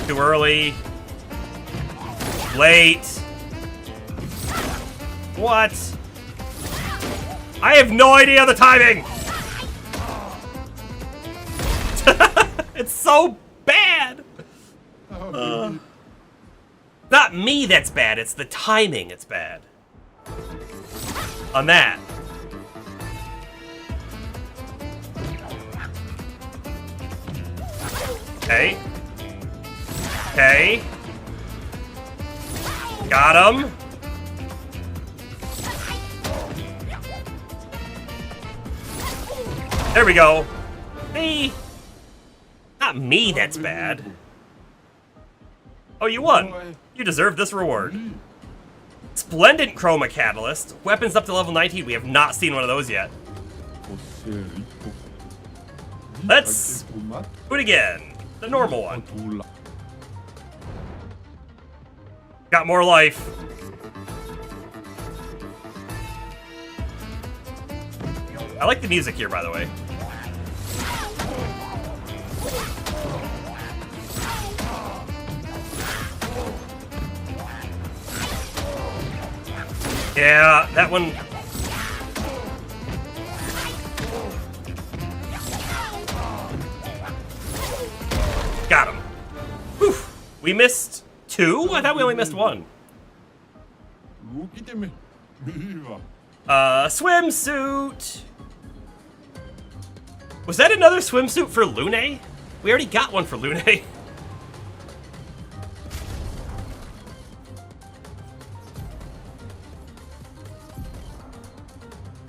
Too early. Late. What? I have no idea the timing! It's so bad! Not me that's bad, it's the timing that's bad. On that. Okay. Okay. Got him. There we go. Me. Not me that's bad. Oh, you won. You deserve this reward. Splendid Chroma Catalyst. Weapons up to level 19. We have not seen one of those yet. Let's do it again. The normal one. Got more life. I like the music here, by the way. Yeah, that one. Got him. Whew. We missed 2? I thought we only missed 1. Swimsuit. Was that another swimsuit for Lune? We already got one for Lune.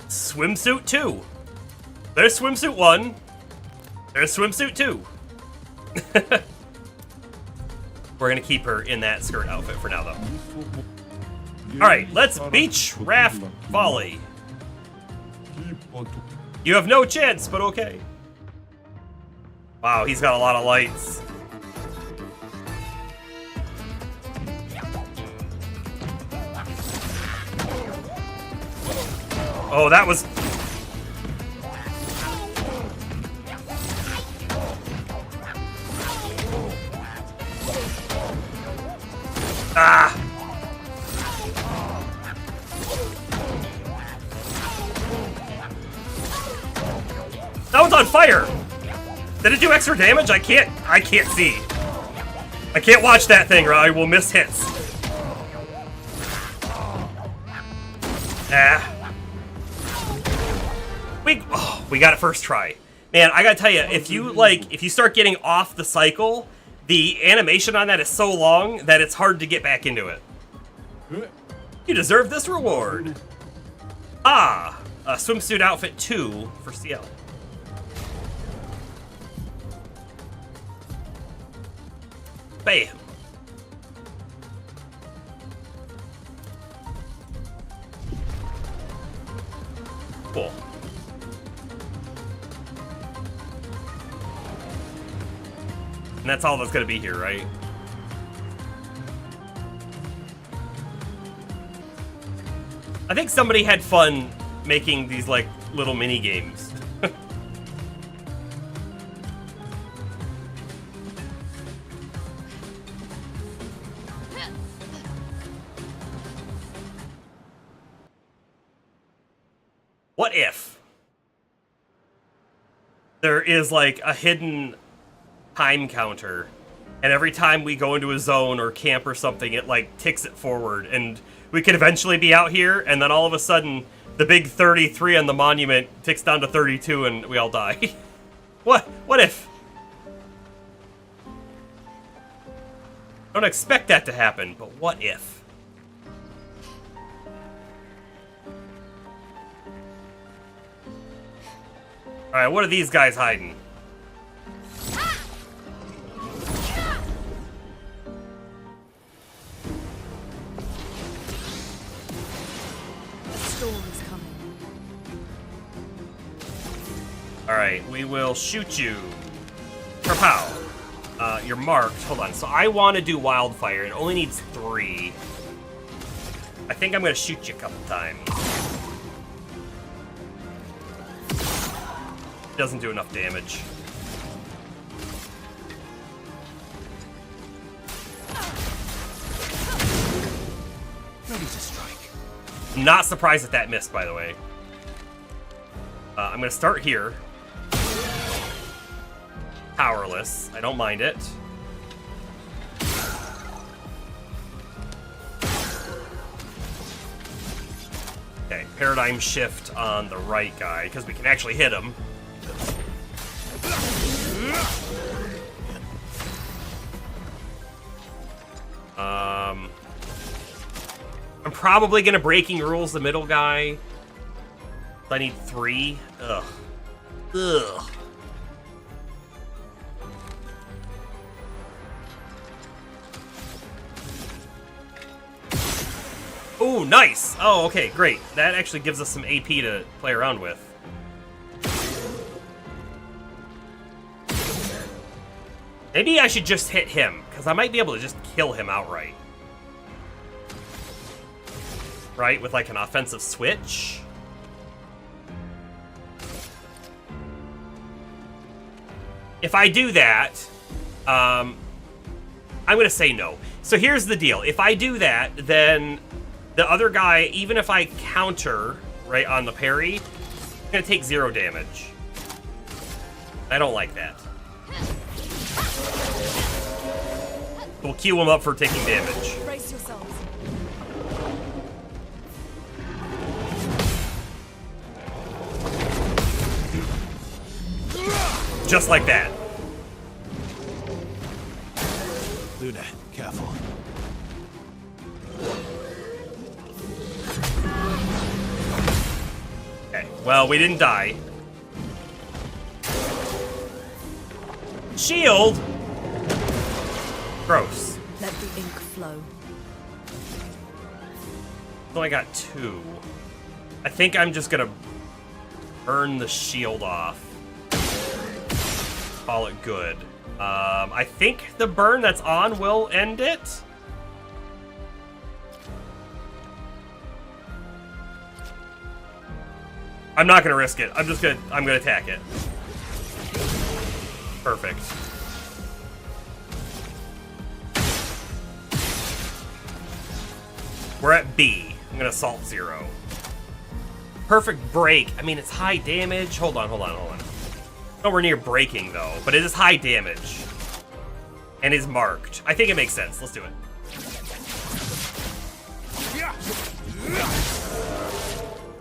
Swimsuit 2. There's swimsuit 1. There's swimsuit 2. We're gonna keep her in that skirt outfit for now, though. Alright, let's beach raft volley. You have no chance, but okay. Wow, he's got a lot of lights. Oh, that was... Ah! That one's on fire! Did it do extra damage? I can't see. I can't watch that thing or I will miss hits. Ah. We got it first try. Man, I gotta tell you, if you start getting off the cycle, the animation on that is so long that it's hard to get back into it. You deserve this reward. Ah, a swimsuit outfit 2 for CL. Bam. Cool. And that's all that's gonna be here, right? I think somebody had fun making these like little mini games. What if there is like a hidden time counter, and every time we go into a zone or camp or something, it like ticks it forward, and we could eventually be out here, and then all of a sudden the big 33 on the monument ticks down to 32 and we all die. What if? Don't expect that to happen, but what if? Alright, what are these guys hiding? Alright, we will shoot you. Kerpow. You're marked. Hold on. So I want to do wildfire. It only needs 3. I think I'm going to shoot you a couple times. Doesn't do enough damage. Ready to strike. I'm not surprised that that missed, by the way. I'm going to start here. Powerless. I don't mind it. Okay, paradigm shift on the right guy, because we can actually hit him. I'm probably gonna breaking rules the middle guy. I need 3. Ugh. Ugh. Ooh, nice! Oh, okay, great. That actually gives us some AP to play around with. Maybe I should just hit him, because I might be able to just kill him outright. Right, with like an offensive switch? If I do that, I'm gonna say no. So here's the deal. If I do that, then the other guy, even if I counter, right, on the parry, it's gonna take 0 damage. I don't like that. We'll queue him up for taking damage. Brace yourselves. Just like that. Luna, careful. Okay, well, we didn't die. Shield? Gross. Let the ink flow. Only got 2. I think I'm just gonna burn the shield off. Call it good. I think the burn that's on will end it. I'm not gonna risk it. I'm gonna attack it. Perfect. We're at B. I'm gonna assault 0. Perfect break. I mean, it's high damage. Hold on. Nowhere near breaking, though, but it is high damage. And is marked. I think it makes sense. Let's do it.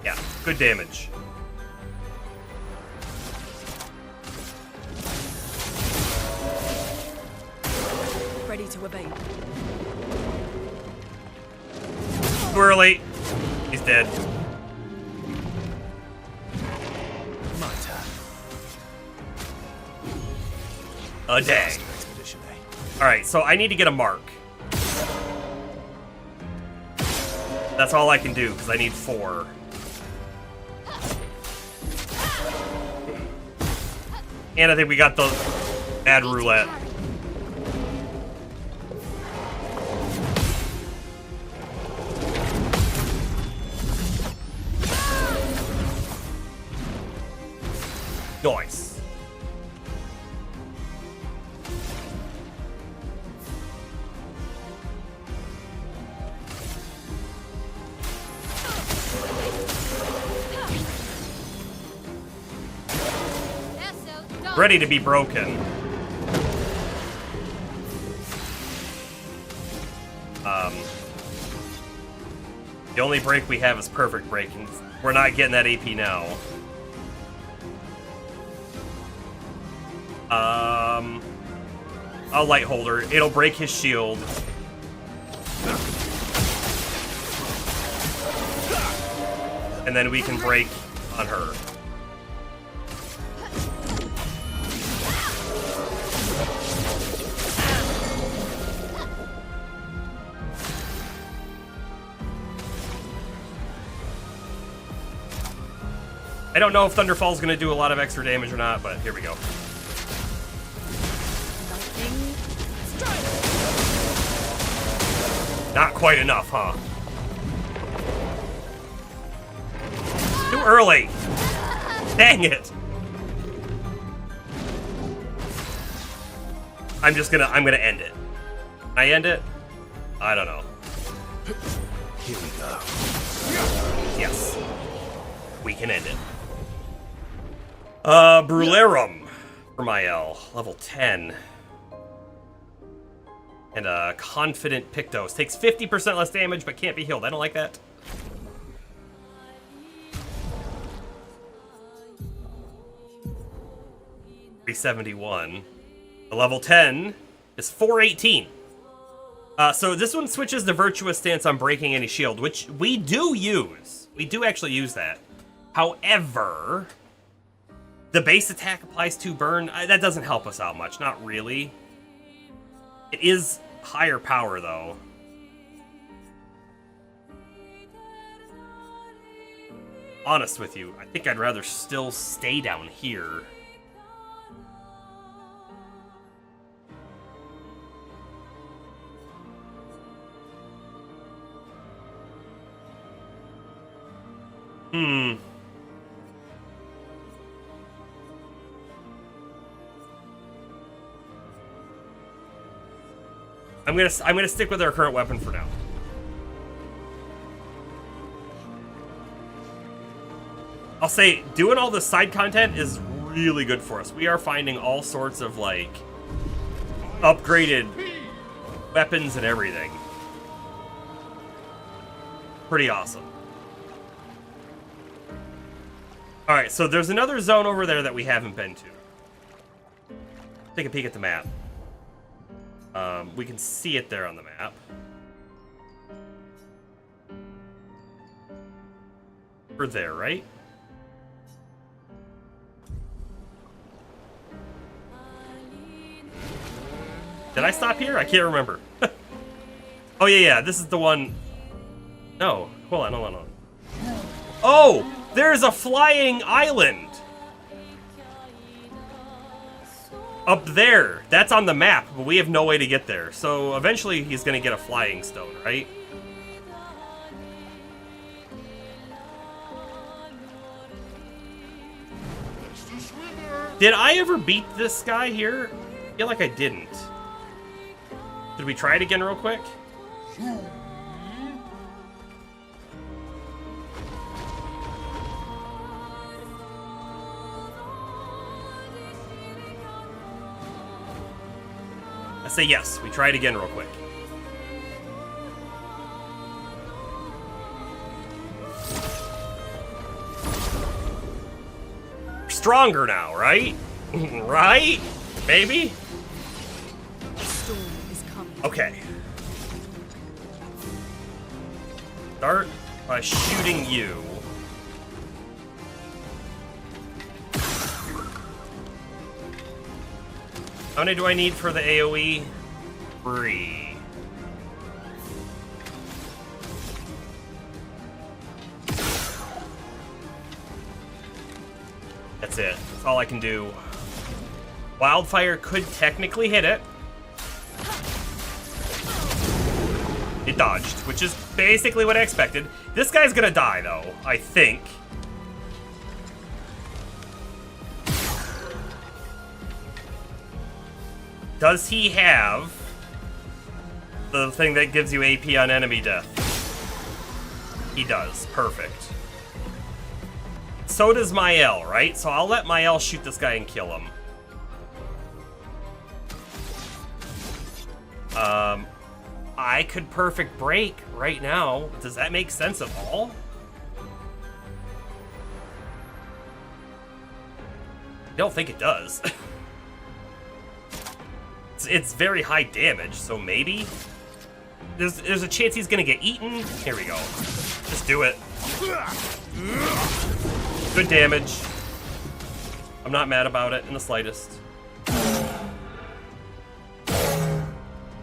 Yeah, good damage. Ready to obey. Too early. He's dead. My turn. A day. Expedition, eh? Alright, so I need to get a mark. That's all I can do, because I need 4. And I think we got the bad roulette. Nice. Ready to be broken. The only break we have is perfect breaking. We're not getting that AP now. A light holder. It'll break his shield. And then we can break on her. I don't know if Thunderfall's gonna do a lot of extra damage or not, but here we go. Not quite enough, huh? Too early! Dang it! I'm gonna end it. Can I end it? I don't know. Here we go. Yes. We can end it. Brulerum for Mael, level 10. And Confident Pictos. Takes 50% less damage, but can't be healed. I don't like that. $371. The level 10 is 418. So this one switches the Virtuous Stance on breaking any shield, which we do use. We do actually use that. However, the base attack applies to burn. That doesn't help us out much. Not really. It is higher power, though. Honest with you, I think I'd rather still stay down here. I'm gonna stick with our current weapon for now. I'll say doing all this side content is really good for us. We are finding all sorts of like upgraded weapons and everything. Pretty awesome. Alright, so there's another zone over there that we haven't been to. Take a peek at the map. We can see it there on the map. We're there, right? Did I stop here? I can't remember. Oh, yeah, this is the one... No, hold on. Oh! There's a flying island! Up there. That's on the map, but we have no way to get there. So eventually he's gonna get a flying stone, right? Did I ever beat this guy here? I feel like I didn't. Did we try it again real quick? I say yes. We try it again real quick. We're stronger now, right? Right? Maybe? The storm is coming. Okay. Start by shooting you. How many do I need for the AoE? 3. That's it. That's all I can do. Wildfire could technically hit it. It dodged, which is basically what I expected. This guy's gonna die, though, I think. Does he have the thing that gives you AP on enemy death? He does. Perfect. So does Mael, right? So I'll let Mael shoot this guy and kill him. I could perfect break right now. Does that make sense at all? I don't think it does. It's very high damage, so maybe? There's a chance he's gonna get eaten. Here we go. Just do it. Good damage. I'm not mad about it in the slightest.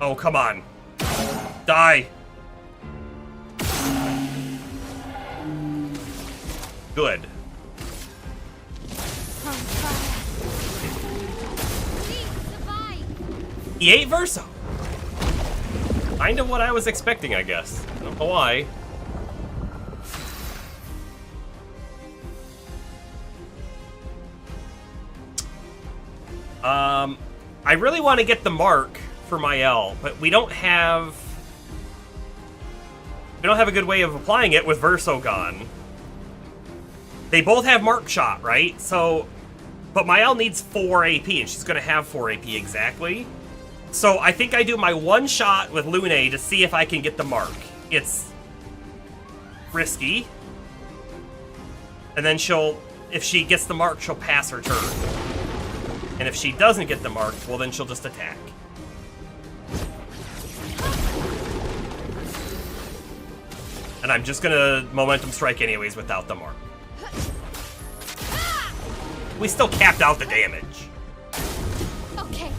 Oh, come on. Die. Good. He ate Verso. Kind of what I was expecting, I guess. I don't know why. I really want to get the mark for Mael, but we don't have a good way of applying it with Verso gone. They both have mark shot, right? So, but Mael needs 4 AP, and she's going to have 4 AP exactly. So I think I do my one shot with Lune to see if I can get the mark. It's risky. And then if she gets the mark, she'll pass her turn. And if she doesn't get the mark, well then she'll just attack. And I'm just gonna Momentum Strike anyways without the mark. We still capped out the damage. Okay.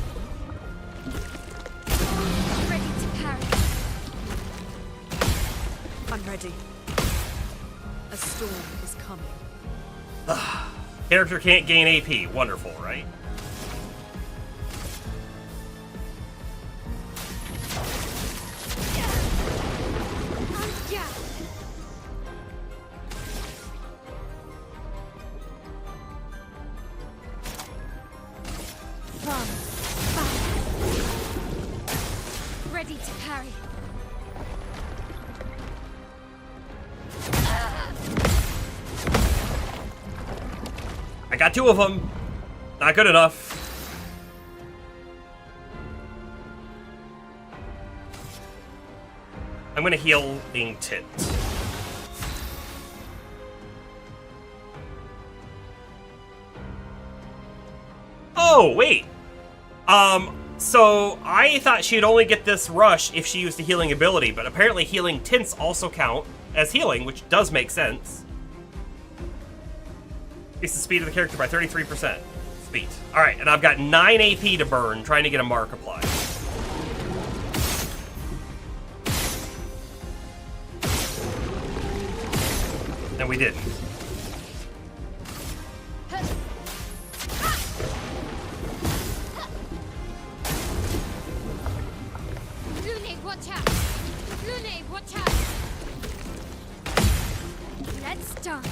Ready to parry. I'm ready. A storm is coming. Character can't gain AP. Wonderful, right? Ready to parry. I got 2 of them. Not good enough. I'm gonna heal Ing Tint. Oh, wait. So I thought she'd only get this rush if she used a healing ability, but apparently healing tints also count as healing, which does make sense. Increase the speed of the character by 33%. Speed. Alright, and I've got 9 AP to burn trying to get a mark applied. And we didn't. Lune, watch out! Lune, watch out! Let's start.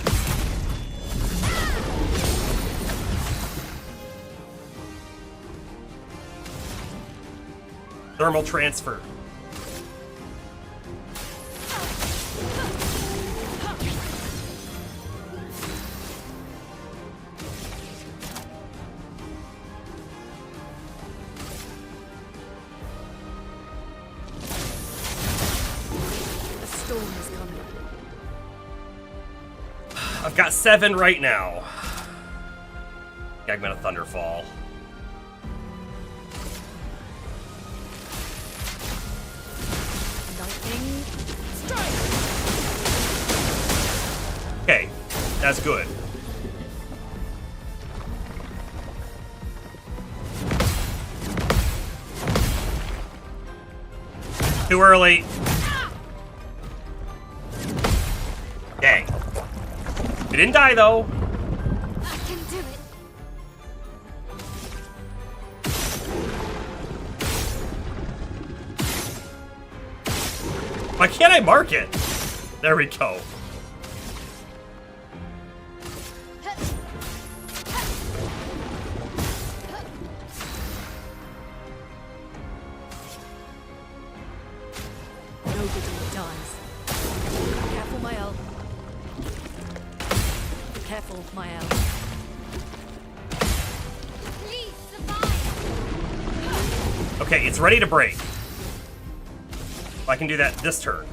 Thermal transfer. A storm is coming. I've got 7 right now. Gagman of Thunderfall. Lightning strike. Okay, that's good. Too early. Dang. We didn't die though. I can do it. Why can't I mark it? There we go. Nobody dies. Careful, Mael. Careful, Mael. Please survive. Okay, it's ready to break. I can do that this turn.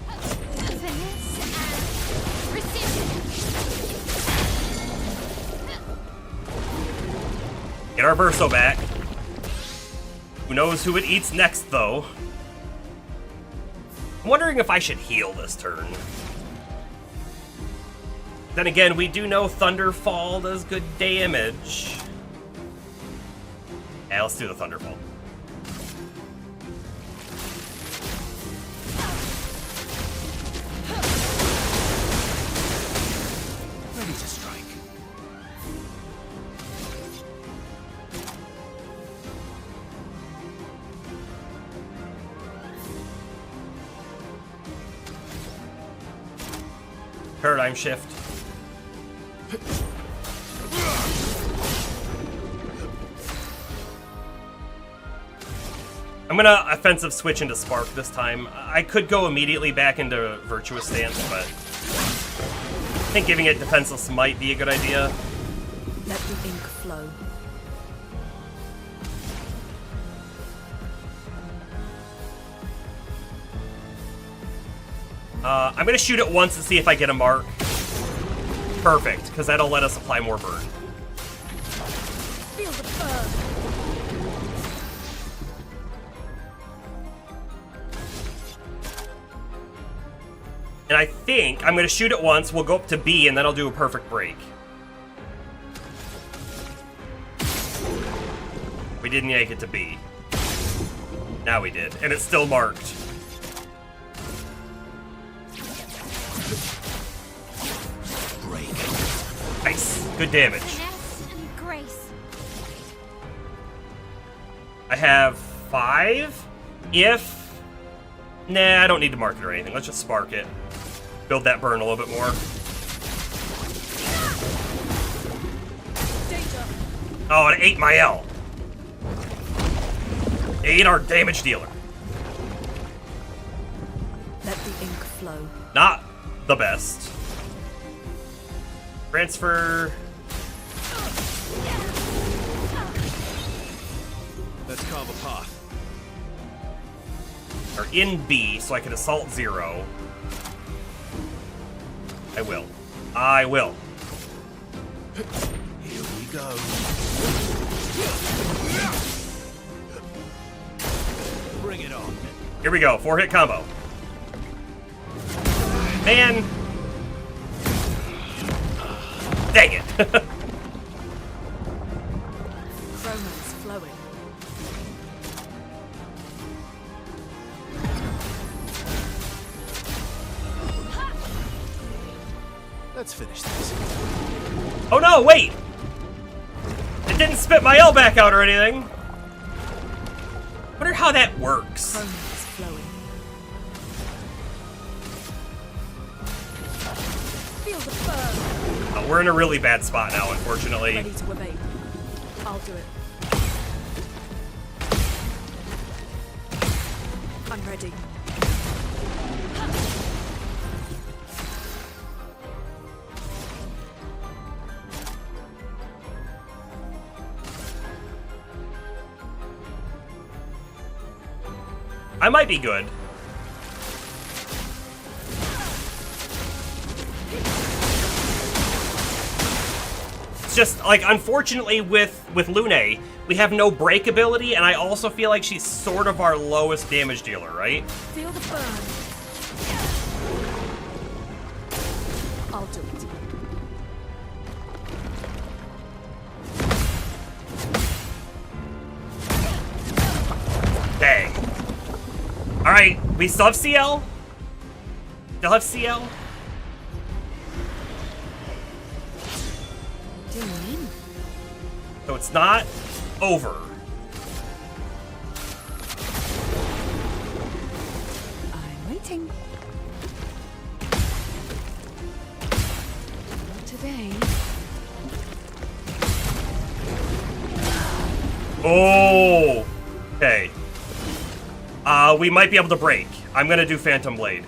Finesse and precision. Get our Verso back. Who knows who it eats next, though? I'm wondering if I should heal this turn. Then again, we do know Thunderfall does good damage. Yeah, let's do the Thunderfall. Ready to strike. Paradigm shift. I'm gonna offensive switch into Spark this time. I could go immediately back into Virtuous Stance, but I think giving it Defenseless might be a good idea. Let the ink flow. I'm gonna shoot it once and see if I get a mark. Perfect, because that'll let us apply more burn. Feel the burn. And I think I'm gonna shoot it once, we'll go up to B, and then I'll do a perfect break. We didn't yank it to B. Now we did, and it's still marked. Break. Nice, good damage. Finesse and grace. I have 5. If... Nah, I don't need to mark it or anything. Let's just spark it. Build that burn a little bit more. Oh, it ate my L. It ate our damage dealer. Let the ink flow. Not the best. Transfer. Let's carve a path. Or in B, so I can assault 0. I will. I will. Here we go. Bring it on. Here we go. 4-hit combo. Man. Dang it. Chroma's flowing. Let's finish this. Oh no, wait! It didn't spit my L back out or anything. Wonder how that works. Chroma's flowing. Feel the burn. We're in a really bad spot now, unfortunately. Ready to evade. I'll do it. I'm ready. I might be good. It's just, like, unfortunately with Lune, we have no break ability, and I also feel like she's sort of our lowest damage dealer, right? Feel the burn. I'll do it. Dang. Alright, we still have CL? Still have CL? Do you mean? So it's not over. I'm waiting. Not today. Oh! Okay. We might be able to break. I'm gonna do Phantom Blade.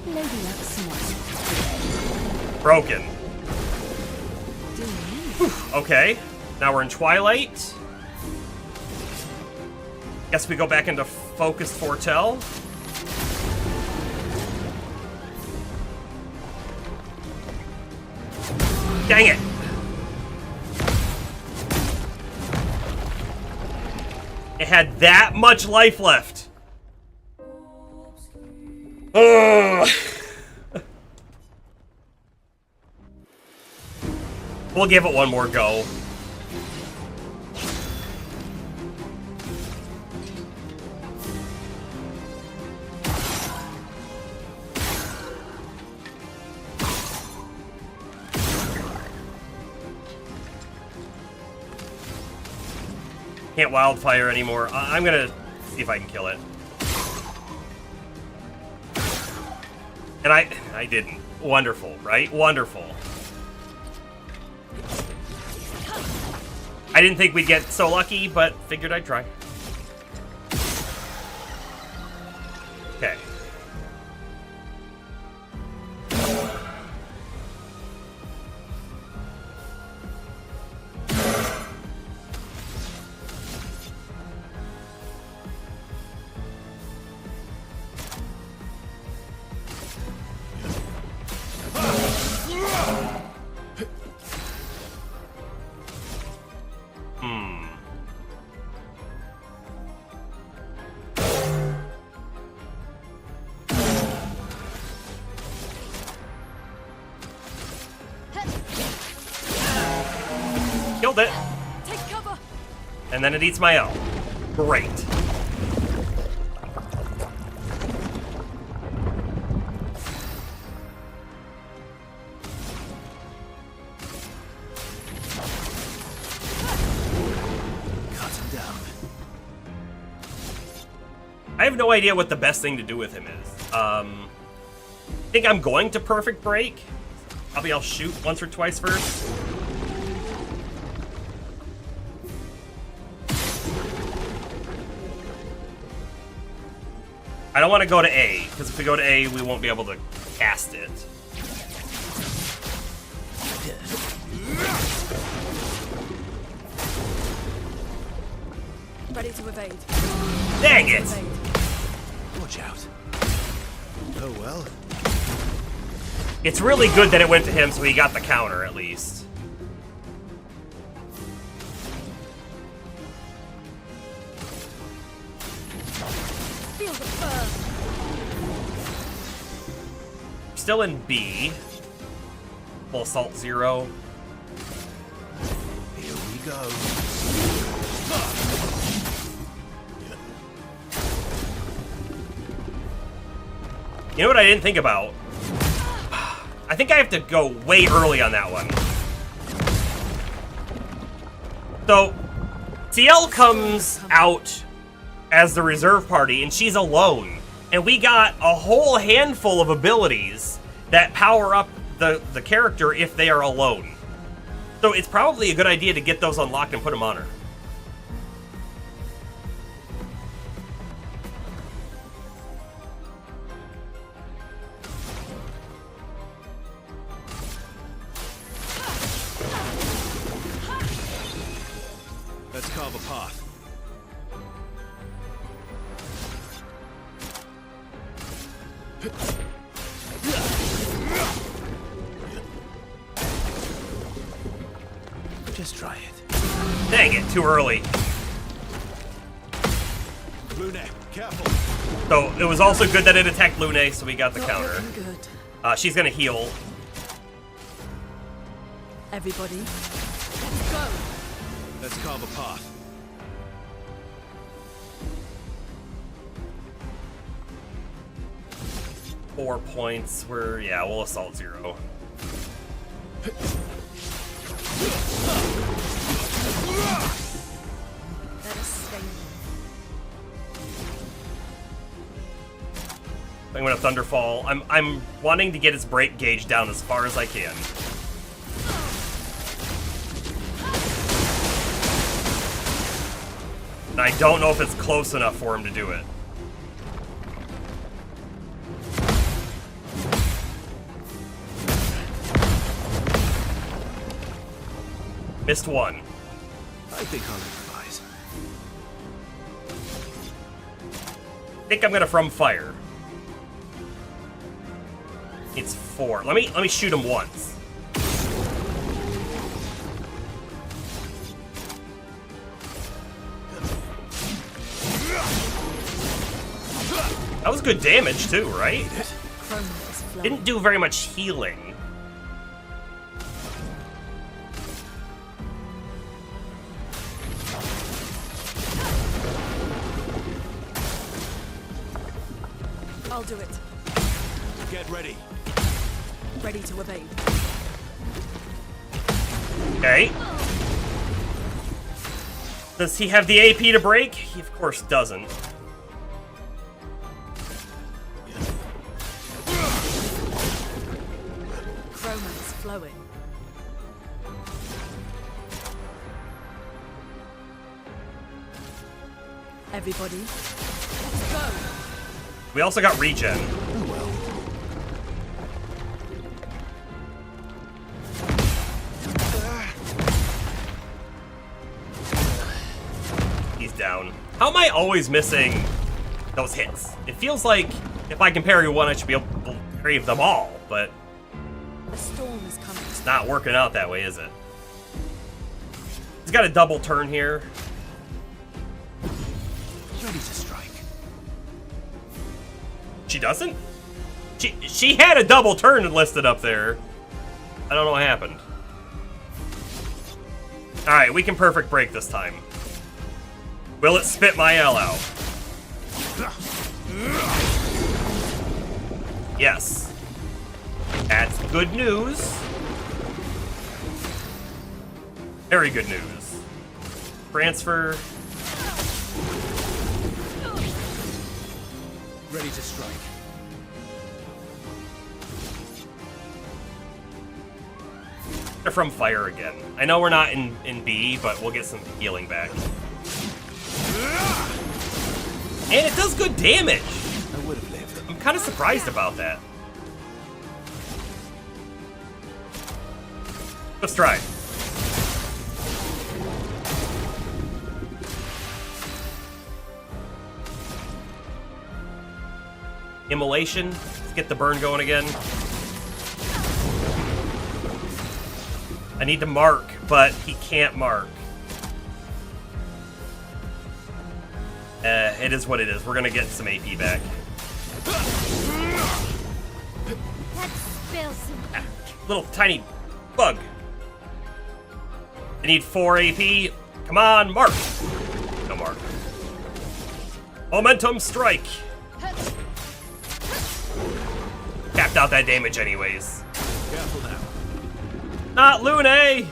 Lady Luck's next. Broken. Do you mean? Okay. Now we're in Twilight. Guess we go back into focused foretell. Dang it! It had that much life left. Ugh. We'll give it one more go. Can't wildfire anymore. I'm gonna see if I can kill it. And I didn't. Wonderful, right? Wonderful. I didn't think we'd get so lucky, but figured I'd try. Okay. Killed it. Take cover. And then it eats my L. Great. Cut him down. I have no idea what the best thing to do with him is. I think I'm going to perfect break. Probably I'll shoot once or twice first. I don't want to go to A, because if we go to A, we won't be able to cast it. Ready to evade. Dang it! Watch out. Oh well. It's really good that it went to him, so he got the counter, at least. Feel the fur. Still in B. Full assault 0. Here we go. You know what I didn't think about? I think I have to go way early on that one. So, CL comes out as the reserve party, and she's alone. And we got a whole handful of abilities that power up the character if they are alone. So it's probably a good idea to get those unlocked and put them on her. Let's carve a path. Just try it. Dang it, too early. Lune, careful. So it was also good that it attacked Lune, so we got the counter. Looking good. She's gonna heal. Everybody, let's go. Let's carve a path. Four points. We'll assault 0. Let us stay. I'm gonna Thunderfall. I'm wanting to get his break gauge down as far as I can. And I don't know if it's close enough for him to do it. Missed one. I think I'll improvise. think I'm gonna from fire. It's 4. Let me shoot him once. That was good damage too, right? Didn't do very much healing. I'll do it. Get ready. Ready to evade. Okay. Does he have the AP to break? He of course doesn't. Romance flowing. Everybody, let's go. We also got regen. Oh well. He's down. How am I always missing those hits? It feels like if I can parry one, I should be able to parry them all, but A storm is coming. it's not working out that way, is it? He's got a double turn here. Ready to strike. She doesn't? She had a double turn listed up there. I don't know what happened. Alright, we can perfect break this time. Will it spit my L out? Yes. That's good news. Very good news. Transfer. Ready to strike. They're from fire again. I know we're not in B, but we'll get some healing back. And it does good damage. I would have lived. I'm kind of surprised about that. Let's try. Immolation. Let's get the burn going again. I need to mark, but he can't mark. It is what it is. We're gonna get some AP back. Let's spill some. Little tiny bug. I need 4 AP. Come on, mark. No mark. Momentum strike. Capped out that damage anyways. Careful now. Not Lune!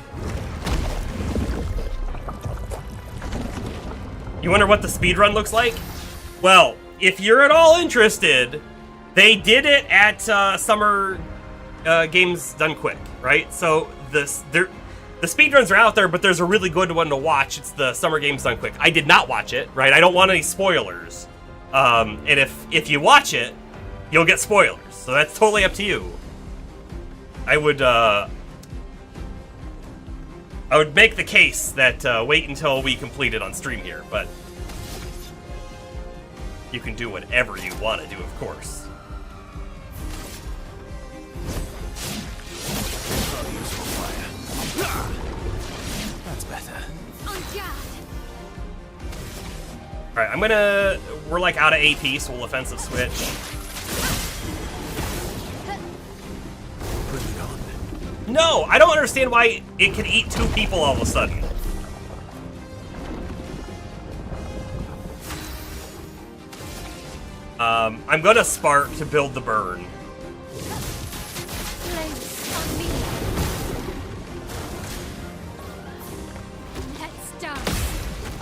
You wonder what the speedrun looks like? Well, if you're at all interested, they did it at Summer Games Done Quick, right? So the speedruns are out there, but there's a really good one to watch. It's the Summer Games Done Quick. I did not watch it, right? I don't want any spoilers. And if you watch it, you'll get spoilers. So that's totally up to you. I would make the case that wait until we complete it on stream here, but you can do whatever you want to do, of course. That's better. Alright, we're like out of AP, so we'll offensive switch. Bring it on. No, I don't understand why it can eat 2 people all of a sudden. I'm gonna spark to build the burn. Flames on me. Let's dance.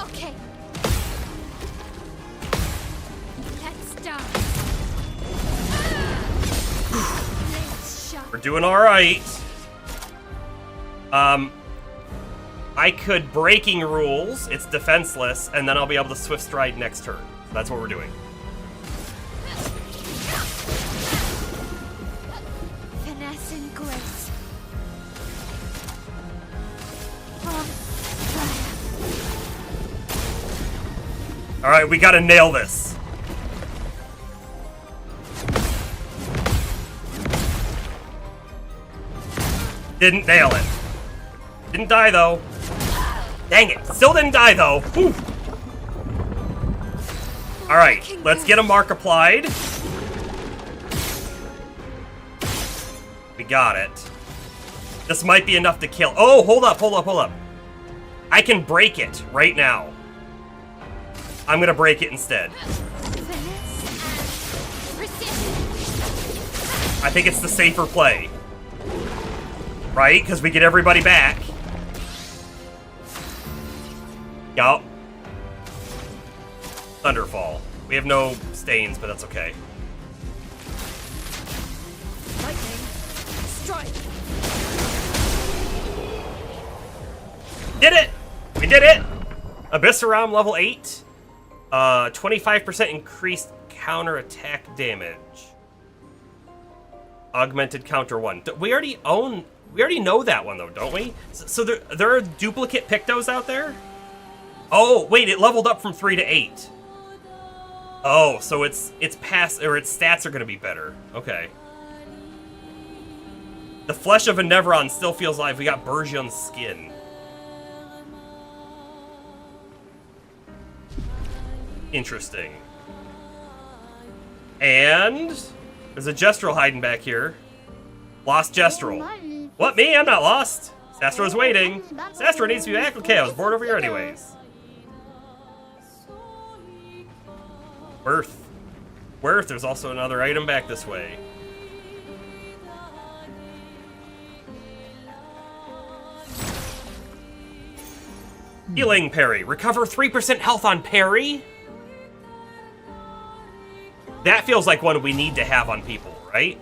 Okay. Let's dance. Flames shot. We're doing alright. I could breaking rules, it's defenseless, and then I'll be able to swift stride next turn. So that's what we're doing. Finesse and grace. From fire. Alright, we gotta nail this. Didn't nail it. Didn't die, though. Dang it. Still didn't die, though. Whew. Alright, let's get a mark applied. We got it. This might be enough to kill. Oh, hold up, hold up, hold up. I can break it right now. I'm gonna break it instead. I think it's the safer play. Right? Because we get everybody back. Yup. Thunderfall. We have no stains, but that's okay. Lightning. Strike. Did it! We did it! Abyssaram level 8. 25% increased counter-attack damage. Augmented counter 1. We already know that one, though, don't we? So there are duplicate Pictos out there? Oh, wait, it leveled up from 3 to 8. Oh, so its stats are gonna be better. Okay. The flesh of a Nevron still feels alive. We got Burgion's skin. Interesting. And there's a Gestrel hiding back here. Lost Gestrel. What, me? I'm not lost. Sastro's waiting. Sastro needs to be back. Okay, I was bored over here anyways. Worth. Worth, there's also another item back this way. Healing parry. Recover 3% health on parry? That feels like one we need to have on people, right?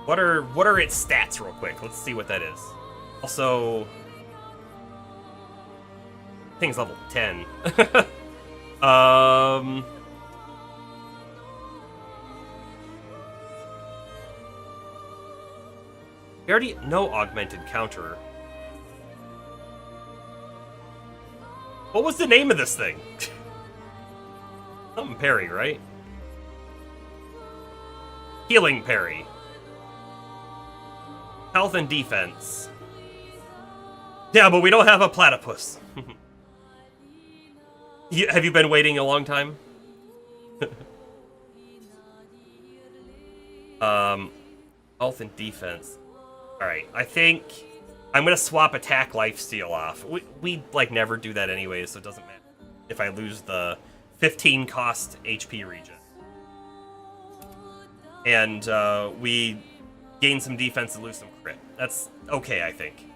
What are its stats real quick? Let's see what that is. Also, thing's level 10. We already know augmented counter. What was the name of this thing? Something parry, right? Healing parry. Health and defense. Yeah, but we don't have a platypus. Have you been waiting a long time? Health and defense. Alright, I think I'm gonna swap attack lifesteal off. We like never do that anyway, so it doesn't matter if I lose the 15 cost HP regen. And we gain some defense and lose some crit. That's okay, I think.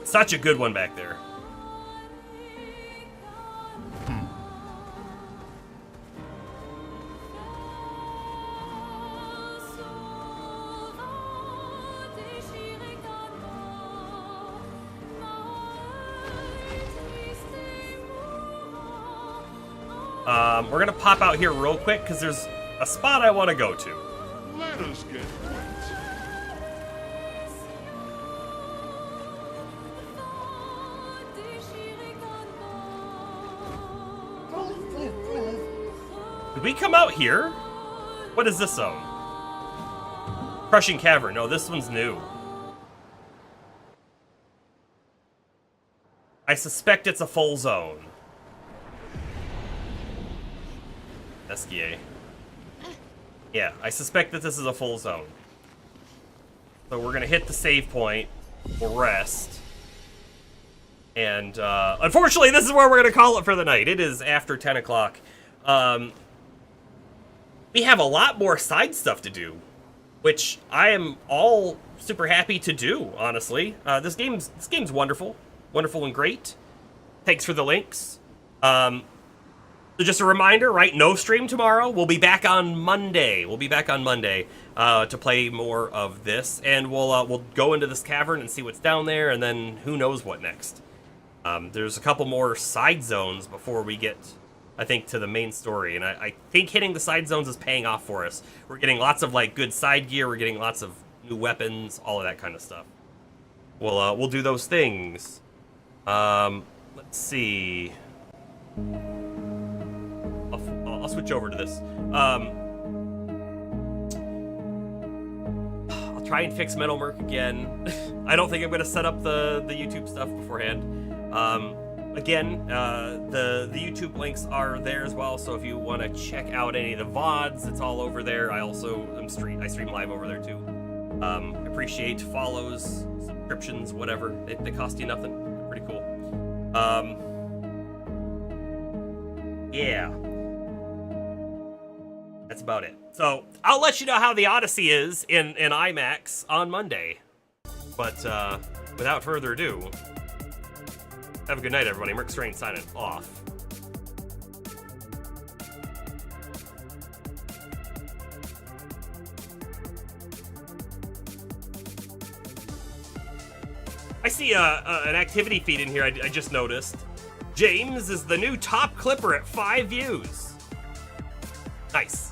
Such a good one back there. We're gonna pop out here real quick because there's a spot I want to go to. Let us get Did we come out here? What is this zone? Crushing Cavern. No, this one's new. I suspect it's a full zone. Esquier. Yeah, I suspect that this is a full zone. So we're gonna hit the save point. We'll rest. And unfortunately, this is where we're gonna call it for the night. It is after 10 o'clock. We have a lot more side stuff to do, which I am all super happy to do, honestly. This game's wonderful. Wonderful and great. Thanks for the links. So just a reminder, right? No stream tomorrow. We'll be back on Monday. To play more of this, and we'll go into this cavern and see what's down there, and then who knows what next. There's a couple more side zones before we get, I think, to the main story, and I think hitting the side zones is paying off for us. We're getting lots of like good side gear. We're getting lots of new weapons, all of that kind of stuff. We'll do those things. Let's see. switch over to this. I'll try and fix Metal Merc again. I don't think I'm gonna set up the YouTube stuff beforehand. Again, the YouTube links are there as well, so if you want to check out any of the VODs, it's all over there. I also I stream live over there too. Appreciate follows, subscriptions, whatever. They cost you nothing. They're pretty cool. Yeah. That's about it. So I'll let you know how the Odyssey is in IMAX on Monday. But without further ado, have a good night, everybody. Merc Strain signing off. I see an activity feed in here I just noticed. James is the new top clipper at 5 views. Nice.